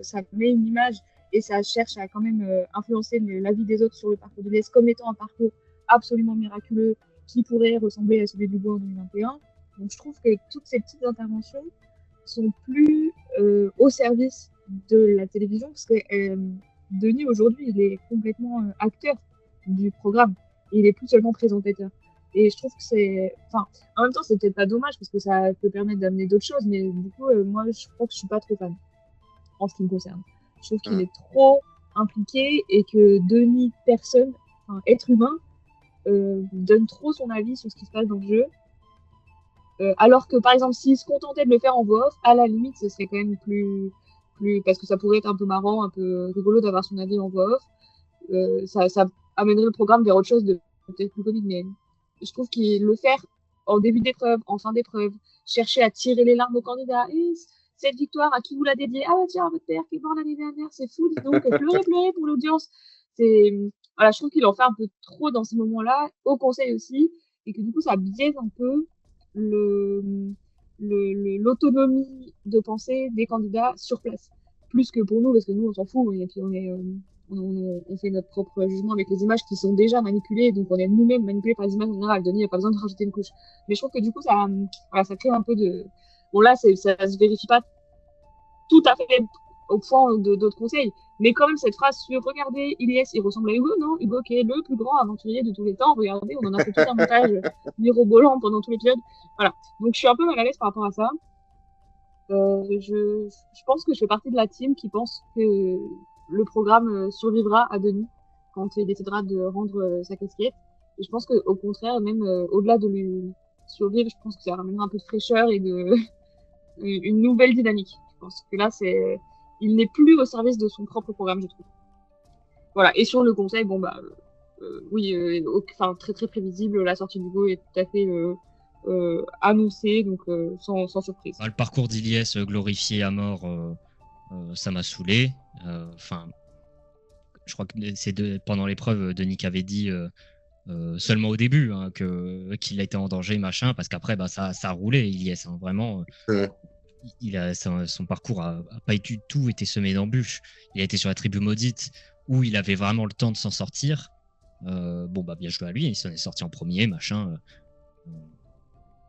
ça met une image et ça cherche à quand même influencer la vie des autres sur le parcours de l'IS comme étant un parcours absolument miraculeux qui pourrait ressembler à celui du Bois en 2021. Donc je trouve que toutes ces petites interventions sont plus au service de la télévision parce que Denis aujourd'hui il est complètement acteur du programme, il est plus seulement présentateur. Et je trouve que c'est... Enfin, en même temps, c'est peut-être pas dommage parce que ça peut permettre d'amener d'autres choses, mais du coup, moi, je crois que je suis pas trop fan en ce qui me concerne. Je trouve qu'il est trop impliqué et que Denis, personne, enfin, être humain, donne trop son avis sur ce qui se passe dans le jeu. Alors que, par exemple, s'il se contentait de le faire en voix off, à la limite, ce serait quand même plus... Parce que ça pourrait être un peu marrant, un peu rigolo d'avoir son avis en voix off. Ça amènerait le programme vers autre chose de peut-être plus comique, mais... Je trouve qu'il le faire en début d'épreuve, en fin d'épreuve, chercher à tirer les larmes aux candidats. Et cette victoire, à qui vous la dédiez? Ah, tiens, votre père qui est mort l'année dernière, c'est fou, dis donc, pleurez pour l'audience. Voilà, je trouve qu'il en fait un peu trop dans ces moments-là, au conseil aussi, et que du coup, ça biaise un peu l'autonomie de pensée des candidats sur place. Plus que pour nous, parce que nous, on s'en fout, et puis on fait notre propre jugement avec les images qui sont déjà manipulées, donc on est nous-mêmes manipulés par les images en général. Denis n'a pas besoin de rajouter une couche. Mais je trouve que du coup, ça crée un peu de... Bon, là, ça se vérifie pas tout à fait au point d'autres conseils, mais quand même, cette phrase sur « Regardez, Ilyes, il ressemble à Hugo », non? Hugo qui est le plus grand aventurier de tous les temps, regardez, on en a fait tout un montage mirobolant pendant tout l'épisode. Voilà. Donc, je suis un peu mal à l'aise par rapport à ça. Je pense que je fais partie de la team qui pense que le programme survivra à Denis quand il décidera de rendre sa casquette. Et je pense qu'au contraire, même au-delà de lui survivre, je pense que ça ramènera un peu de fraîcheur et une nouvelle dynamique. Je pense que là, il n'est plus au service de son propre programme, je trouve. Voilà. Et sur le conseil, bon bah oui, très très prévisible. La sortie d'Hugo est tout à fait annoncée, donc sans surprise. Le parcours d'Ilyes glorifié à mort, ça m'a saoulé. Je crois que c'est pendant l'épreuve, Denis avait dit seulement au début qu'il était en danger, machin, parce qu'après, ça a roulé, Ilyes. Vraiment, son parcours a pas du tout été semé d'embûches. Il a été sur la tribu maudite où il avait vraiment le temps de s'en sortir. Bien joué à lui, il s'en est sorti en premier, machin.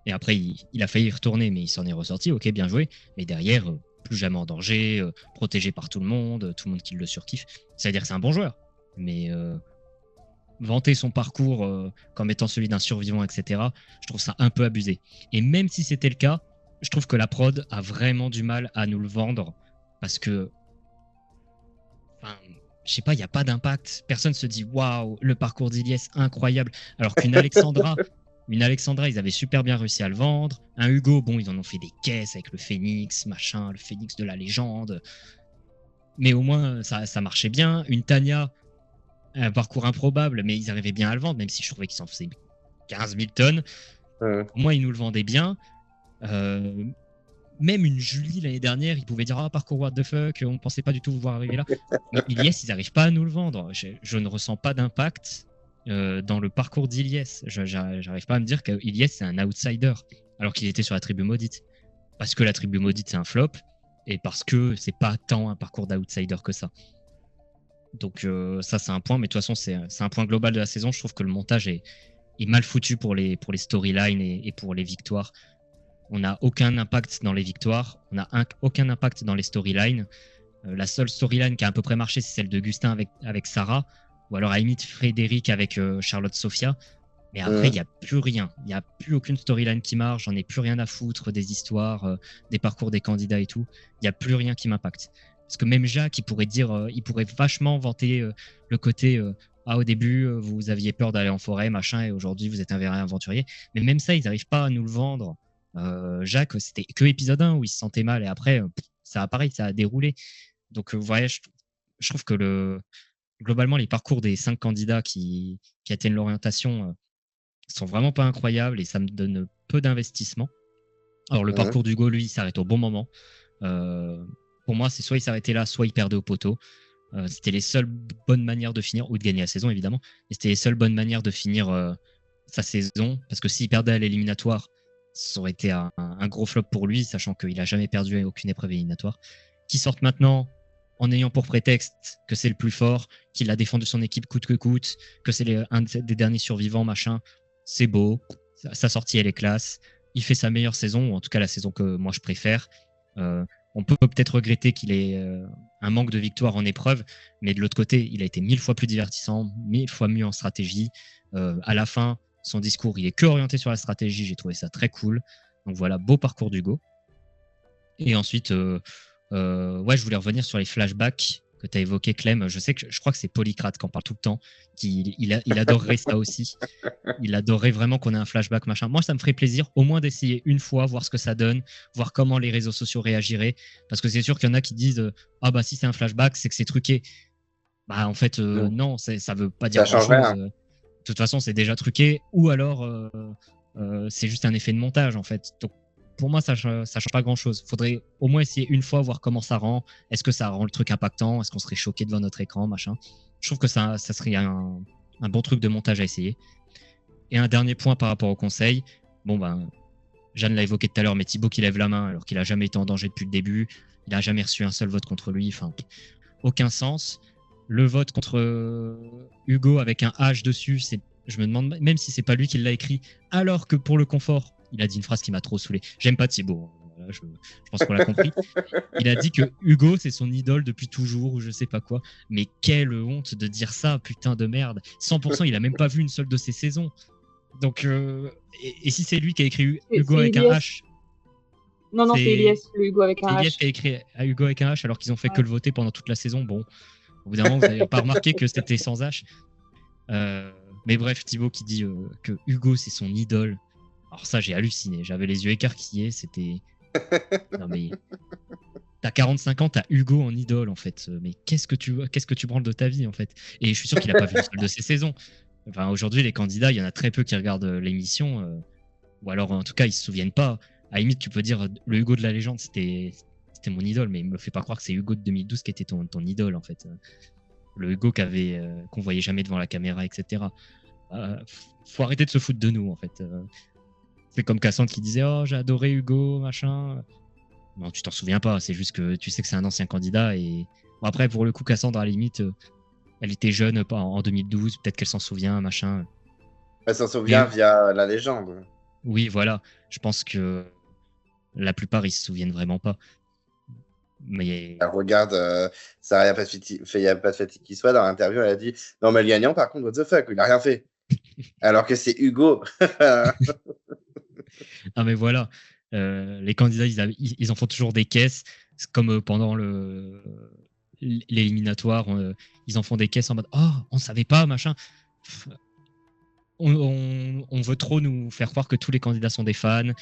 Et après, il a failli y retourner, mais il s'en est ressorti. Ok, bien joué. Mais derrière, plus jamais en danger, protégé par tout le monde qui le surkiffe. Ça veut dire que c'est un bon joueur. Mais vanter son parcours comme étant celui d'un survivant, etc., je trouve ça un peu abusé. Et même si c'était le cas, je trouve que la prod a vraiment du mal à nous le vendre. Parce que, je sais pas, il n'y a pas d'impact. Personne se dit waouh, le parcours d'Ilyes, incroyable. Alors qu'une Alexandra. Ils avaient super bien réussi à le vendre. Un Hugo, ils en ont fait des caisses avec le Phoenix, machin, le Phoenix de la légende. Mais au moins, ça marchait bien. Une Tania, un parcours improbable, mais ils arrivaient bien à le vendre, même si je trouvais qu'ils en faisaient 15 000 tonnes. Au moins, ils nous le vendaient bien. Même une Julie, l'année dernière, ils pouvaient dire parcours what the fuck, on ne pensait pas du tout vous voir arriver là. Mais Ilyes, ils n'arrivent pas à nous le vendre. Je ne ressens pas d'impact dans le parcours d'Ilyes. J'arrive pas à me dire qu'Ilyes c'est un outsider alors qu'il était sur la tribu maudite, parce que la tribu maudite c'est un flop et parce que c'est pas tant un parcours d'outsider que ça. Donc ça c'est un point, mais de toute façon c'est un point global de la saison. Je trouve que le montage est mal foutu pour les storylines et pour les victoires. On n'a aucun impact dans les victoires, on n'a aucun impact dans les storylines. La seule storyline qui a à peu près marché, c'est celle de Gustin avec Sarah. ou alors à la limite Frédéric avec Charlotte Sophia. Mais après, il Mhm. n'y a plus rien. Il n'y a plus aucune storyline qui marche. J'en ai plus rien à foutre des histoires, des parcours des candidats et tout. Il n'y a plus rien qui m'impacte. Parce que même Jacques, il pourrait vachement vanter le côté ah, au début, vous aviez peur d'aller en forêt, machin, et aujourd'hui, vous êtes un vrai aventurier. Mais même ça, ils n'arrivent pas à nous le vendre. Jacques, c'était que épisode 1 où il se sentait mal, et après, ça a pareil, ça a déroulé. Donc, vous voyez, je trouve que globalement, les parcours des 5 candidats qui atteignent l'orientation sont vraiment pas incroyables et ça me donne peu d'investissement. Alors, le Mhm. parcours d'Hugo, lui, il s'arrête au bon moment. Euh, pour moi, c'est soit il s'arrêtait là, soit il perdait au poteau. C'était les seules bonnes manières de finir, ou de gagner la saison évidemment, mais c'était les seules bonnes manières de finir sa saison, parce que s'il perdait à l'éliminatoire, ça aurait été un gros flop pour lui, sachant qu'il a jamais perdu à aucune épreuve éliminatoire. Qui sorte maintenant en ayant pour prétexte que c'est le plus fort, qu'il a défendu son équipe coûte que coûte, que c'est un des derniers survivants, machin, c'est beau, sa sortie elle est classe, il fait sa meilleure saison, ou en tout cas la saison que moi je préfère. Euh, on peut peut-être regretter qu'il ait un manque de victoire en épreuve, mais de l'autre côté, il a été 1000 fois plus divertissant, 1000 fois mieux en stratégie. À la fin, son discours, il est que orienté sur la stratégie, j'ai trouvé ça très cool. Donc voilà, beau parcours d'Hugo. Et ensuite, ouais, je voulais revenir sur les flashbacks que tu as évoqué, Clem. Je crois que c'est Polycrate qui en parle tout le temps, il adorerait ça aussi. Il adorerait vraiment qu'on ait un flashback, machin. Moi, ça me ferait plaisir au moins d'essayer une fois, voir ce que ça donne, voir comment les réseaux sociaux réagiraient. Parce que c'est sûr qu'il y en a qui disent ah bah si c'est un flashback, c'est que c'est truqué. Bah en fait, Mhm. non, ça veut pas dire Ça change grand-chose. rien. De toute façon, c'est déjà truqué. Ou alors, c'est juste un effet de montage, en fait. Donc, pour moi, ça change pas grand-chose. Faudrait au moins essayer une fois, voir comment ça rend. Est-ce que ça rend le truc impactant? Est-ce qu'on serait choqué devant notre écran, machin? Je trouve que ça serait un bon truc de montage à essayer. Et un dernier point par rapport au conseil. Bon, ben, Jeanne l'a évoqué tout à l'heure, mais Thibaut qui lève la main alors qu'il a jamais été en danger depuis le début. Il a jamais reçu un seul vote contre lui. Enfin, aucun sens. Le vote contre Hugo avec un H dessus, je me demande même si c'est pas lui qui l'a écrit, alors que pour le confort, il a dit une phrase qui m'a trop saoulé. J'aime pas Thibaut. Voilà, je pense qu'on l'a compris. Il a dit que Hugo, c'est son idole depuis toujours, ou je sais pas quoi. Mais quelle honte de dire ça, putain de merde. 100%, il a même pas vu une seule de ses saisons. Donc, et si c'est lui qui a écrit Hugo C'est avec un Elias. H, Non, non, c'est c'est Elias, le Hugo avec un Elias H. qui a écrit à Hugo avec un H alors qu'ils ont fait que Ouais. le voter pendant toute la saison. Bon, au bout d'un moment, vous n'avez pas remarqué que c'était sans H. Mais bref, Thibaut qui dit que Hugo, c'est son idole. Alors ça, j'ai halluciné. J'avais les yeux écarquillés. C'était... Non mais... T'as 45 ans, t'as Hugo en idole, en fait. Mais qu'est-ce que tu branles de ta vie, en fait? Et je suis sûr qu'il a pas vu une seule de ses saisons. Enfin, aujourd'hui, les candidats, il y en a très peu qui regardent l'émission. Ou alors, en tout cas, ils se souviennent pas. À la limite, tu peux dire, le Hugo de la légende, c'était mon idole. Mais me fais pas croire que c'est Hugo de 2012 qui était ton idole, en fait. Le Hugo qu'on voyait jamais devant la caméra, etc. Faut arrêter de se foutre de nous, en fait. C'est comme Cassandre qui disait oh j'ai adoré Hugo machin. Non, tu t'en souviens pas, c'est juste que tu sais que c'est un ancien candidat et bon, après pour le coup Cassandre à la limite elle était jeune pas en 2012, peut-être qu'elle s'en souvient machin. Elle s'en Mais souvient via la légende. oui voilà, je pense que la plupart ils se souviennent vraiment pas. Mais Elle regarde, ça n'a pas de fatigue qui soit. Dans l'interview, elle a dit non, mais le gagnant, par contre, what the fuck, il n'a rien fait. Alors que c'est Hugo. ah mais voilà, les candidats ils en font toujours des caisses, c'est comme pendant l'éliminatoire, ils en font des caisses en mode oh on savait pas machin. On veut trop nous faire croire que tous les candidats sont des fans,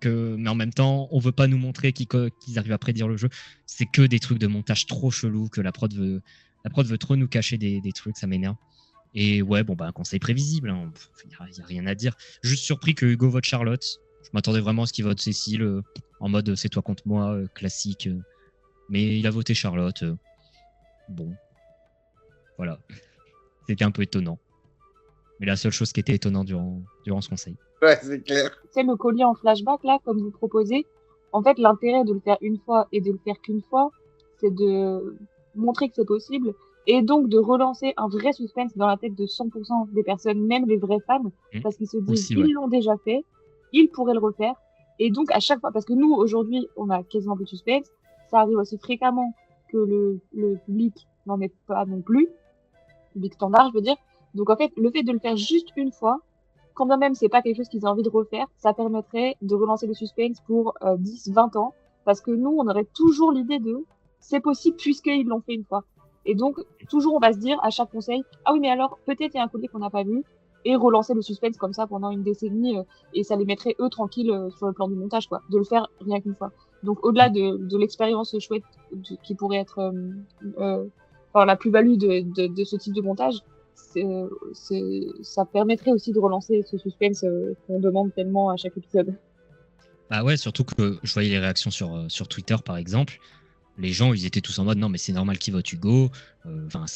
mais en même temps, on veut pas nous montrer qu'ils arrivent à prédire le jeu. C'est que des trucs de montage trop chelous que la prod veut trop nous cacher des trucs, ça m'énerve. Et ouais, bon, bah, un conseil prévisible, hein. Y a rien à dire. Juste surpris que Hugo vote Charlotte. Je m'attendais vraiment à ce qu'il vote Cécile, en mode c'est toi contre moi, classique. Mais il a voté Charlotte. Bon, voilà. C'était un peu étonnant. Mais la seule chose qui était étonnante durant ce conseil. Ouais, c'est clair. Tu sais, le collier en flashback, là, comme vous proposez, en fait, l'intérêt de le faire une fois et de le faire qu'une fois, c'est de montrer que c'est possible et donc de relancer un vrai suspense dans la tête de 100% des personnes, même les vrais fans, parce qu'ils se disent, Aussi, ouais. ils l'ont déjà fait, ils pourraient le refaire. Et donc, à chaque fois, parce que nous, aujourd'hui, on a quasiment plus de suspense, ça arrive aussi fréquemment que le public n'en ait pas non plus. public standard, je veux dire. Donc en fait, le fait de le faire juste une fois, quand bien même c'est pas quelque chose qu'ils ont envie de refaire, ça permettrait de relancer le suspense pour 10, 20 ans, parce que nous, on aurait toujours l'idée de c'est possible puisqu'ils l'ont fait une fois. Et donc, toujours on va se dire à chaque conseil, ah oui, mais alors peut-être il y a un collier qu'on n'a pas vu, et relancer le suspense comme ça pendant une décennie, et ça les mettrait eux tranquilles sur le plan du montage, quoi, de le faire rien qu'une fois. Donc au-delà de l'expérience chouette qui pourrait être enfin, la plus-value de ce type de montage, ça permettrait aussi de relancer ce suspense qu'on demande tellement à chaque épisode. Bah ouais, surtout que je voyais les réactions sur Twitter, par exemple. Les gens, ils étaient tous en mode non, mais c'est normal qu'il vote Hugo. Enfin,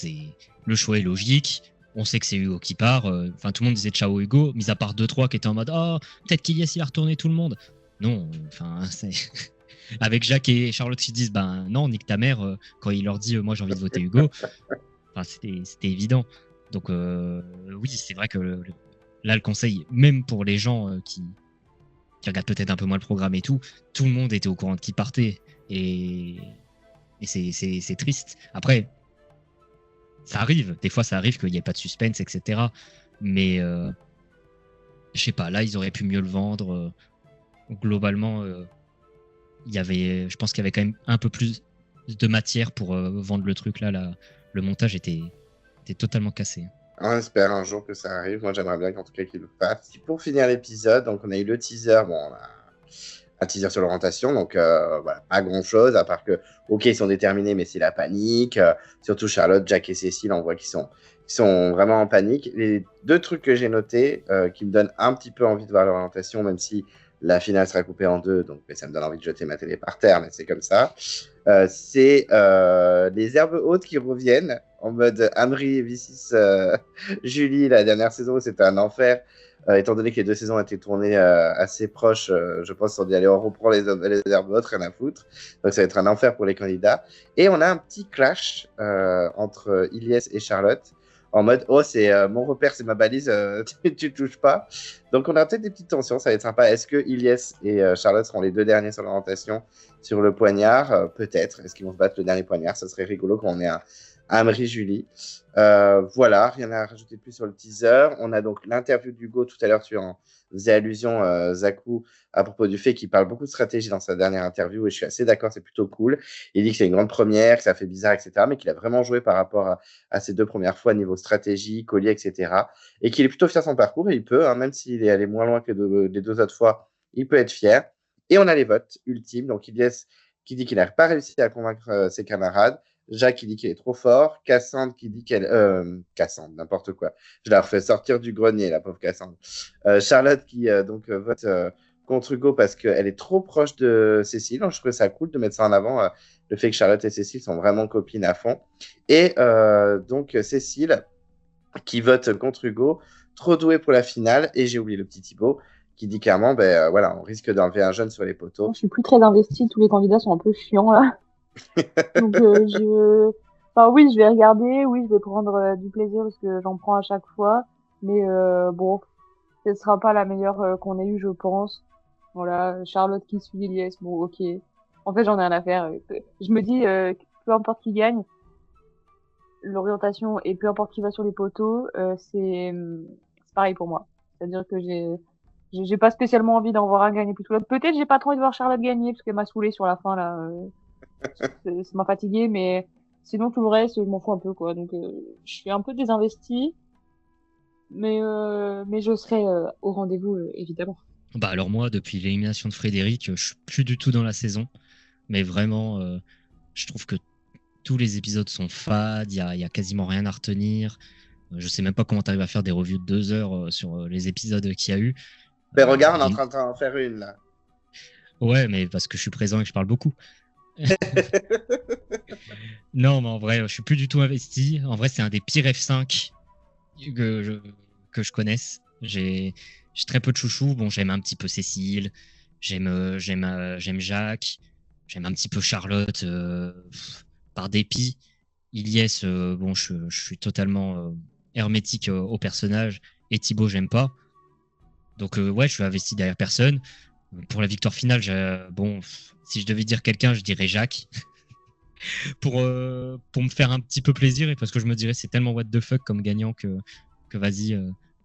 le choix est logique. On sait que c'est Hugo qui part. Enfin, tout le monde disait ciao Hugo, mis à part 2-3 qui étaient en mode oh, peut-être qu'Ilias il a retourné tout le monde. Non, enfin, c'est. Avec Jacques et Charlotte qui disent ben non, nique ta mère quand il leur dit moi j'ai envie de voter Hugo. Enfin, c'était évident. Donc, oui, c'est vrai que là, le conseil, même pour les gens qui regardent peut-être un peu moins le programme et tout le monde était au courant de qui partait. Et c'est triste. Après, ça arrive. Des fois, ça arrive qu'il n'y ait pas de suspense, etc. Mais je sais pas, là, ils auraient pu mieux le vendre. Globalement, je pense qu'il y avait quand même un peu plus de matière pour vendre le truc. Là, le montage était totalement cassé. On espère un jour que ça arrive. Moi, j'aimerais bien qu'en tout cas qu'ils le fassent. Pour finir l'épisode, donc on a eu le teaser. Bon, on a un teaser sur l'orientation, donc voilà, pas grand-chose, à part que, ok, ils sont déterminés, mais c'est la panique. Surtout Charlotte, Jack et Cécile, on voit qu'ils sont vraiment en panique. Les deux trucs que j'ai notés, qui me donnent un petit peu envie de voir l'orientation, même si la finale sera coupée en deux, donc ça me donne envie de jeter ma télé par terre, mais c'est comme ça. C'est les herbes hautes qui reviennent en mode Amri et Vicis Julie. La dernière saison, c'était un enfer. Étant donné que les deux saisons ont été tournées assez proches, je pense qu'on dit allez, on reprend les herbes hautes, rien à foutre. Donc ça va être un enfer pour les candidats. Et on a un petit clash entre Ilias et Charlotte. En mode, oh, c'est mon repère, c'est ma balise, tu touches pas. Donc, on a peut-être des petites tensions, ça va être sympa. Est-ce que Ilias et Charlotte seront les deux derniers sur l'orientation sur le poignard? Peut-être. Est-ce qu'ils vont se battre le dernier poignard? Ça serait rigolo quand on est à Amri-Julie. Voilà, rien à rajouter de plus sur le teaser. On a donc l'interview d'Hugo tout à l'heure, tu en faisais allusion, Zakou, à propos du fait qu'il parle beaucoup de stratégie dans sa dernière interview, et je suis assez d'accord, c'est plutôt cool. Il dit que c'est une grande première, que ça fait bizarre, etc., mais qu'il a vraiment joué par rapport à ses deux premières fois niveau stratégie, collier, etc., et qu'il est plutôt fier de son parcours, et il peut, hein, même s'il est allé moins loin que les deux autres fois, il peut être fier. Et on a les votes ultimes, donc Ilias qui dit qu'il n'a pas réussi à convaincre ses camarades, Jacques qui dit qu'il est trop fort, Cassandre qui dit qu'elle... Cassandre, n'importe quoi. Je la refais sortir du grenier, la pauvre Cassandre. Charlotte qui vote contre Hugo parce qu'elle est trop proche de Cécile. Donc, je trouvais ça cool de mettre ça en avant, le fait que Charlotte et Cécile sont vraiment copines à fond. Et donc, Cécile qui vote contre Hugo, trop doué pour la finale. Et j'ai oublié le petit Thibaut qui dit clairement, voilà, on risque d'enlever un jeune sur les poteaux. Je suis plus très investie, tous les candidats sont un peu chiants là. Donc enfin oui, je vais regarder, oui, je vais prendre du plaisir parce que j'en prends à chaque fois, mais bon, ce sera pas la meilleure qu'on ait eue, je pense. Voilà, Charlotte qui suit Ilias, bon, ok. En fait, j'en ai rien à faire. Je me dis, peu importe qui gagne, l'orientation et peu importe qui va sur les poteaux, c'est pareil pour moi. C'est-à-dire que j'ai pas spécialement envie d'en voir un gagner plus que l'autre. Peut-être j'ai pas trop envie de voir Charlotte gagner parce qu'elle m'a saoulée sur la fin là. Ça m'a fatiguée, mais sinon tout le reste, je m'en fous un peu quoi. Donc je suis un peu désinvestie, mais je serai au rendez-vous évidemment. Bah alors moi, depuis l'élimination de Frédéric, je suis plus du tout dans la saison, mais vraiment, je trouve que tous les épisodes sont fades, il y a quasiment rien à retenir. Je sais même pas comment tu arrives à faire des reviews de 2 heures sur les épisodes qu'il y a eu. Mais regarde, on est en train d'en faire une là. Ouais, mais parce que je suis présent et que je parle beaucoup. Non, mais en vrai, je suis plus du tout investi. En vrai, c'est un des pires F5 que je connaisse. J'ai très peu de chouchous. Bon, j'aime un petit peu Cécile, j'aime Jacques, j'aime un petit peu Charlotte par dépit. Ilias, bon, je suis totalement hermétique au personnage, et Thibaut, j'aime pas. Donc ouais, je suis investi derrière personne. Pour la victoire finale, bon, si je devais dire quelqu'un, je dirais Jacques. pour me faire un petit peu plaisir et parce que je me dirais c'est tellement what the fuck comme gagnant que vas-y,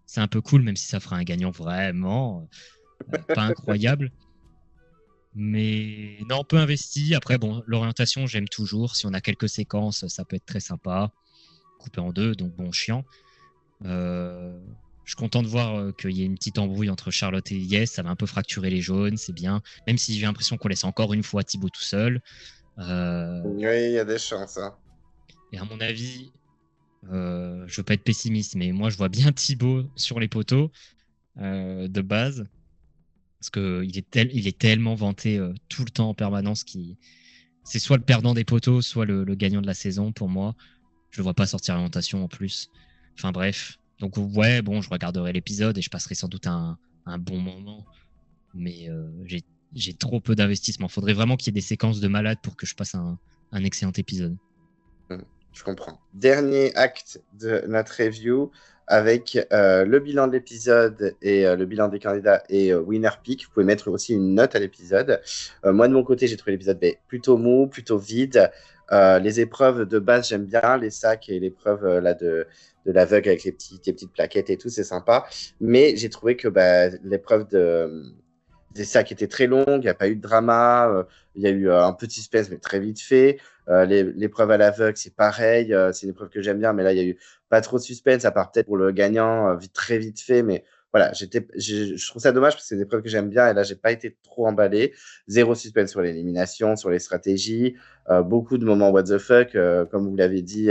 c'est un peu cool, même si ça fera un gagnant vraiment pas incroyable. Mais non, peu investi. Après, bon, l'orientation, j'aime toujours. Si on a quelques séquences, ça peut être très sympa. Coupé en deux, donc bon, chiant. Je suis content de voir qu'il y ait une petite embrouille entre Charlotte et Yes. Ça va un peu fracturer les jaunes, c'est bien. Même si j'ai l'impression qu'on laisse encore une fois Thibaut tout seul. Oui, il y a des chances. Hein. Et à mon avis, je veux pas être pessimiste, mais moi, je vois bien Thibaut sur les poteaux de base. Parce qu'il il est tellement vanté tout le temps en permanence qu'il c'est soit le perdant des poteaux, soit le gagnant de la saison pour moi. Je le vois pas sortir l'orientation en plus. Enfin bref. Donc ouais, bon, je regarderai l'épisode et je passerai sans doute un bon moment. Mais j'ai trop peu d'investissement. Faudrait vraiment qu'il y ait des séquences de malade pour que je passe un excellent épisode. Je comprends. Dernier acte de notre review avec le bilan de l'épisode et le bilan des candidats et winner pick. Vous pouvez mettre aussi une note à l'épisode. Moi, de mon côté, j'ai trouvé l'épisode plutôt mou, plutôt vide. Les épreuves de base, j'aime bien. Les sacs et l'épreuve là de l'aveugle avec les petites plaquettes et tout, c'est sympa. Mais j'ai trouvé que l'épreuve des sacs était très longue, il n'y a pas eu de drama, il y a eu un petit suspense, mais très vite fait. L'épreuve à l'aveugle, c'est pareil, c'est une épreuve que j'aime bien, mais là, il n'y a eu pas trop de suspense, à part peut-être pour le gagnant, très vite fait, mais voilà, je trouve ça dommage parce que c'est des épreuves que j'aime bien, et là, j'ai pas été trop emballé. Zéro suspense sur l'élimination, sur les stratégies, beaucoup de moments what the fuck, comme vous l'avez dit,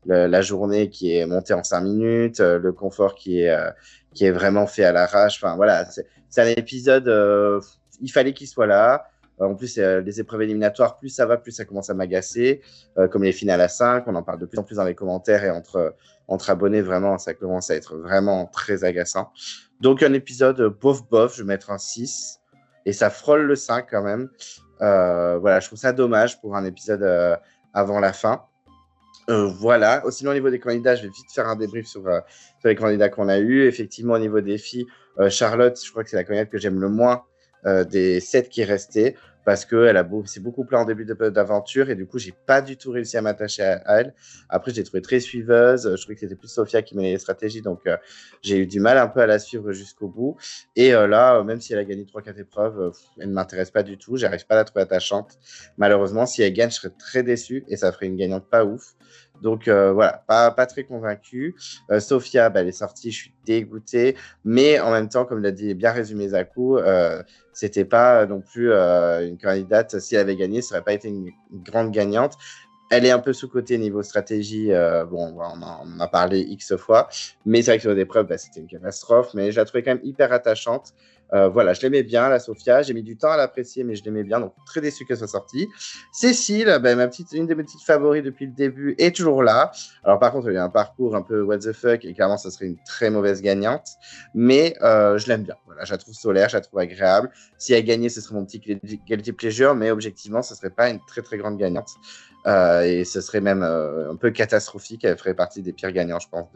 la journée qui est montée en 5 minutes, le confort qui est vraiment fait à l'arrache, enfin voilà, c'est un épisode, il fallait qu'il soit là. En plus, les épreuves éliminatoires, plus ça va, plus ça commence à m'agacer. Comme les finales à 5, on en parle de plus en plus dans les commentaires et entre abonnés, vraiment, ça commence à être vraiment très agaçant. Donc, un épisode bof, je vais mettre un 6. Et ça frôle le 5 quand même. Voilà, je trouve ça dommage pour un épisode avant la fin. Voilà. Sinon, au niveau des candidats, je vais vite faire un débrief sur les candidats qu'on a eus. Effectivement, au niveau des filles, Charlotte, je crois que c'est la candidate que j'aime le moins des 7 qui est restée parce qu'elle s'est beaucoup plaint en début d'aventure et du coup, j'ai pas du tout réussi à m'attacher à elle. Après, je l'ai trouvée très suiveuse. Je trouvais que c'était plus Sophia qui menait les stratégies, donc j'ai eu du mal un peu à la suivre jusqu'au bout. Et là, même si elle a gagné 3-4 épreuves, elle ne m'intéresse pas du tout. J'arrive pas à la trouver attachante. Malheureusement, si elle gagne, je serais très déçu et ça ferait une gagnante pas ouf. Donc voilà, pas très convaincu. Sophia, elle est sortie, je suis dégoûté. Mais en même temps, comme l'a dit bien résumé Zakou, c'était pas non plus une candidate. Si elle avait gagné, ça n'aurait pas été une grande gagnante. Elle est un peu sous-cotée niveau stratégie. Bon, on en a parlé X fois. Mais c'est vrai que sur des preuves, c'était une catastrophe. Mais je la trouvais quand même hyper attachante. Voilà, je l'aimais bien, la Sophia. J'ai mis du temps à l'apprécier, mais je l'aimais bien. Donc, très déçu qu'elle soit sortie. Cécile, une de mes petites favoris depuis le début, est toujours là. Alors, par contre, elle a un parcours un peu what the fuck. Et clairement, ce serait une très mauvaise gagnante. Mais je l'aime bien. Voilà, je la trouve solaire, je la trouve agréable. Si elle gagnait, ce serait mon petit guilty pleasure. Mais objectivement, ce ne serait pas une très, très grande gagnante. Et ce serait même un peu catastrophique. Elle ferait partie des pires gagnants, je pense,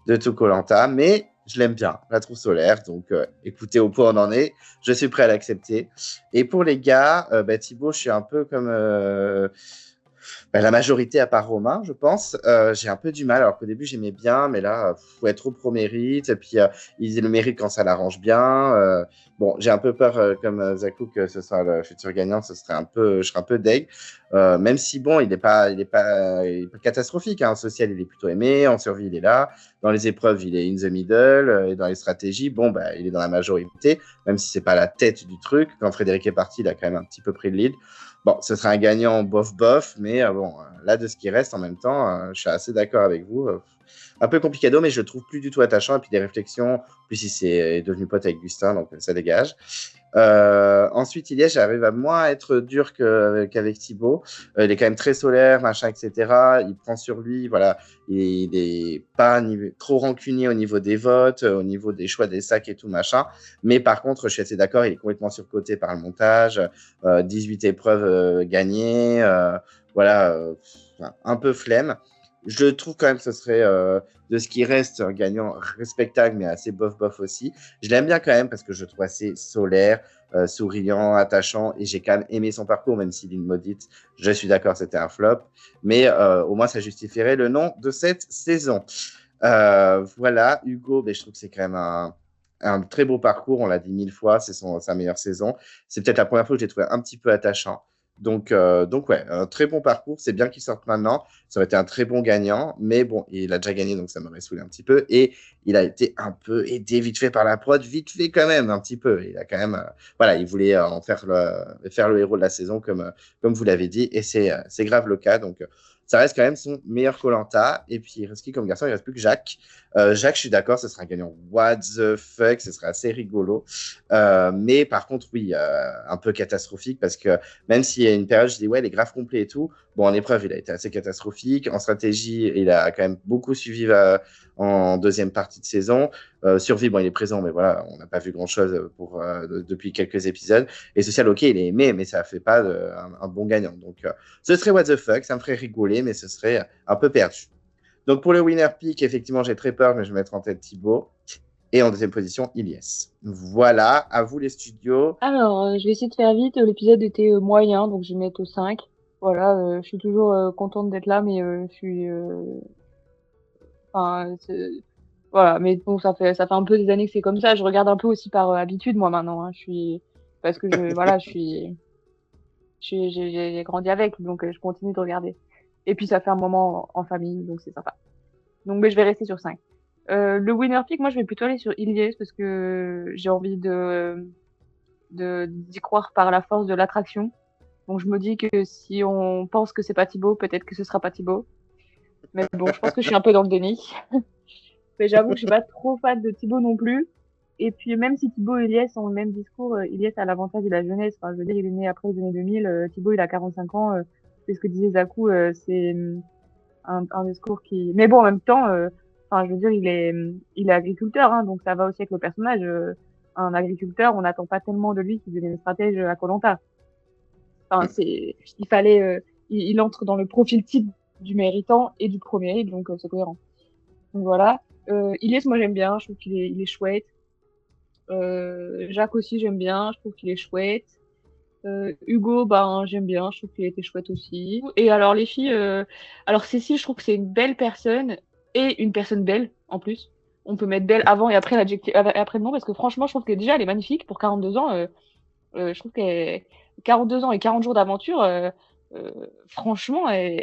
de tout Koh-Lanta. Mais je l'aime bien, je la trouve solaire. Donc, écoutez, au point où on en est, je suis prêt à l'accepter. Et pour les gars, Thibaut, je suis un peu comme la majorité, à part Romain, je pense. J'ai un peu du mal, alors qu'au début, j'aimais bien, mais là, faut être trop pro-mérite. Et puis, il le mérite quand ça l'arrange bien. Bon, j'ai un peu peur, comme Zakou, que ce soit le futur gagnant, je serais un peu deg. Même si, bon, il est pas catastrophique. Hein. En social, il est plutôt aimé. En survie, il est là. Dans les épreuves, il est in the middle. Et dans les stratégies, bon, il est dans la majorité, même si c'est pas la tête du truc. Quand Frédéric est parti, il a quand même un petit peu pris le lead. Bon, ce sera un gagnant bof, mais là, de ce qui reste en même temps, je suis assez d'accord avec vous. Un peu complicado, mais je le trouve plus du tout attachant. Et puis des réflexions, puis si c'est devenu pote avec Gustin, donc ça dégage. Ensuite, Iliès, j'arrive à moins être dur qu'avec Thibaut. Il est quand même très solaire, machin, etc. Il prend sur lui, voilà. Il est pas trop rancunier au niveau des votes, au niveau des choix des sacs et tout, machin. Mais par contre, je suis assez d'accord, il est complètement surcoté par le montage. 18 épreuves gagnées, voilà, un peu flemme. Je trouve quand même que ce serait de ce qui reste un gagnant respectable, mais assez bof aussi. Je l'aime bien quand même parce que je le trouve assez solaire, souriant, attachant, et j'ai quand même aimé son parcours, même si l'île maudite, je suis d'accord, c'était un flop. Mais au moins, ça justifierait le nom de cette saison. Voilà, Hugo, je trouve que c'est quand même un très beau parcours. On l'a dit 1000 fois, c'est sa meilleure saison. C'est peut-être la première fois que j'ai trouvé un petit peu attachant. Donc ouais, un très bon parcours. C'est bien qu'il sorte maintenant. Ça aurait été un très bon gagnant. Mais bon, il a déjà gagné, donc ça m'aurait saoulé un petit peu. Et il a été un peu aidé vite fait par la prod, vite fait quand même, un petit peu. Il a quand même, voilà, il voulait en faire le héros de la saison, comme vous l'avez dit. Et c'est grave le cas. Donc ça reste quand même son meilleur Koh-Lanta. Et puis, il reste qui comme garçon? Il ne reste plus que Jacques. Jacques, je suis d'accord, ce sera un gagnant what the fuck, ce sera assez rigolo. Mais par contre, oui, un peu catastrophique parce que même s'il y a une période, je dis ouais, il est grave complet et tout. Bon, en épreuve, il a été assez catastrophique. En stratégie, il a quand même beaucoup suivi en deuxième partie de saison. Survie, bon, il est présent, mais voilà, on n'a pas vu grand-chose depuis quelques épisodes. Et social, ok, il est aimé, mais ça ne fait pas un bon gagnant. Donc, ce serait what the fuck, ça me ferait rigoler, mais ce serait un peu perdu. Donc, pour le winner pick, effectivement, j'ai très peur, mais je vais mettre en tête Thibaut. Et en deuxième position, Ilyes. Voilà, à vous les studios. Alors, je vais essayer de faire vite. L'épisode était moyen, donc je vais mettre 5. Voilà, je suis toujours contente d'être là, mais je suis... Enfin, voilà, mais bon, ça fait un peu des années que c'est comme ça. Je regarde un peu aussi par habitude, moi, maintenant. Hein. Parce que voilà, j'ai grandi avec, donc je continue de regarder. Et puis, ça fait un moment en famille, donc c'est sympa. Donc, mais je vais rester sur 5. Le winner pick, moi, je vais plutôt aller sur Ilyes parce que j'ai envie d'y croire par la force de l'attraction. Donc, je me dis que si on pense que c'est pas Thibaut, peut-être que ce sera pas Thibaut. Mais bon, je pense que je suis un peu dans le déni. Mais j'avoue que je suis pas trop fan de Thibaut non plus. Et puis, même si Thibaut et Ilyes ont le même discours, Ilyes a l'avantage de la jeunesse. Enfin, je veux dire, il est né après les années 2000. Thibaut, il a 45 ans. C'est ce que disait Zakou. C'est un discours qui... Mais bon, en même temps, enfin, je veux dire, il est agriculteur, hein, donc ça va aussi avec le personnage. Un agriculteur, on n'attend pas tellement de lui qu'il devienne stratège à Koh-Lanta. Enfin, il fallait, il entre dans le profil type du méritant et du premier, donc c'est cohérent. Donc voilà. Ilyes, moi j'aime bien, je trouve il est chouette. Jacques aussi j'aime bien, je trouve qu'il est chouette. Hugo, ben j'aime bien, je trouve qu'il était chouette aussi. Et alors les filles, alors Cécile, je trouve que c'est une belle personne et une personne belle en plus. On peut mettre belle avant et après l'adjectif, après le nom, parce que franchement, je trouve que déjà elle est magnifique pour 42 ans. Je trouve qu'elle 42 ans et 40 jours d'aventure, franchement, elle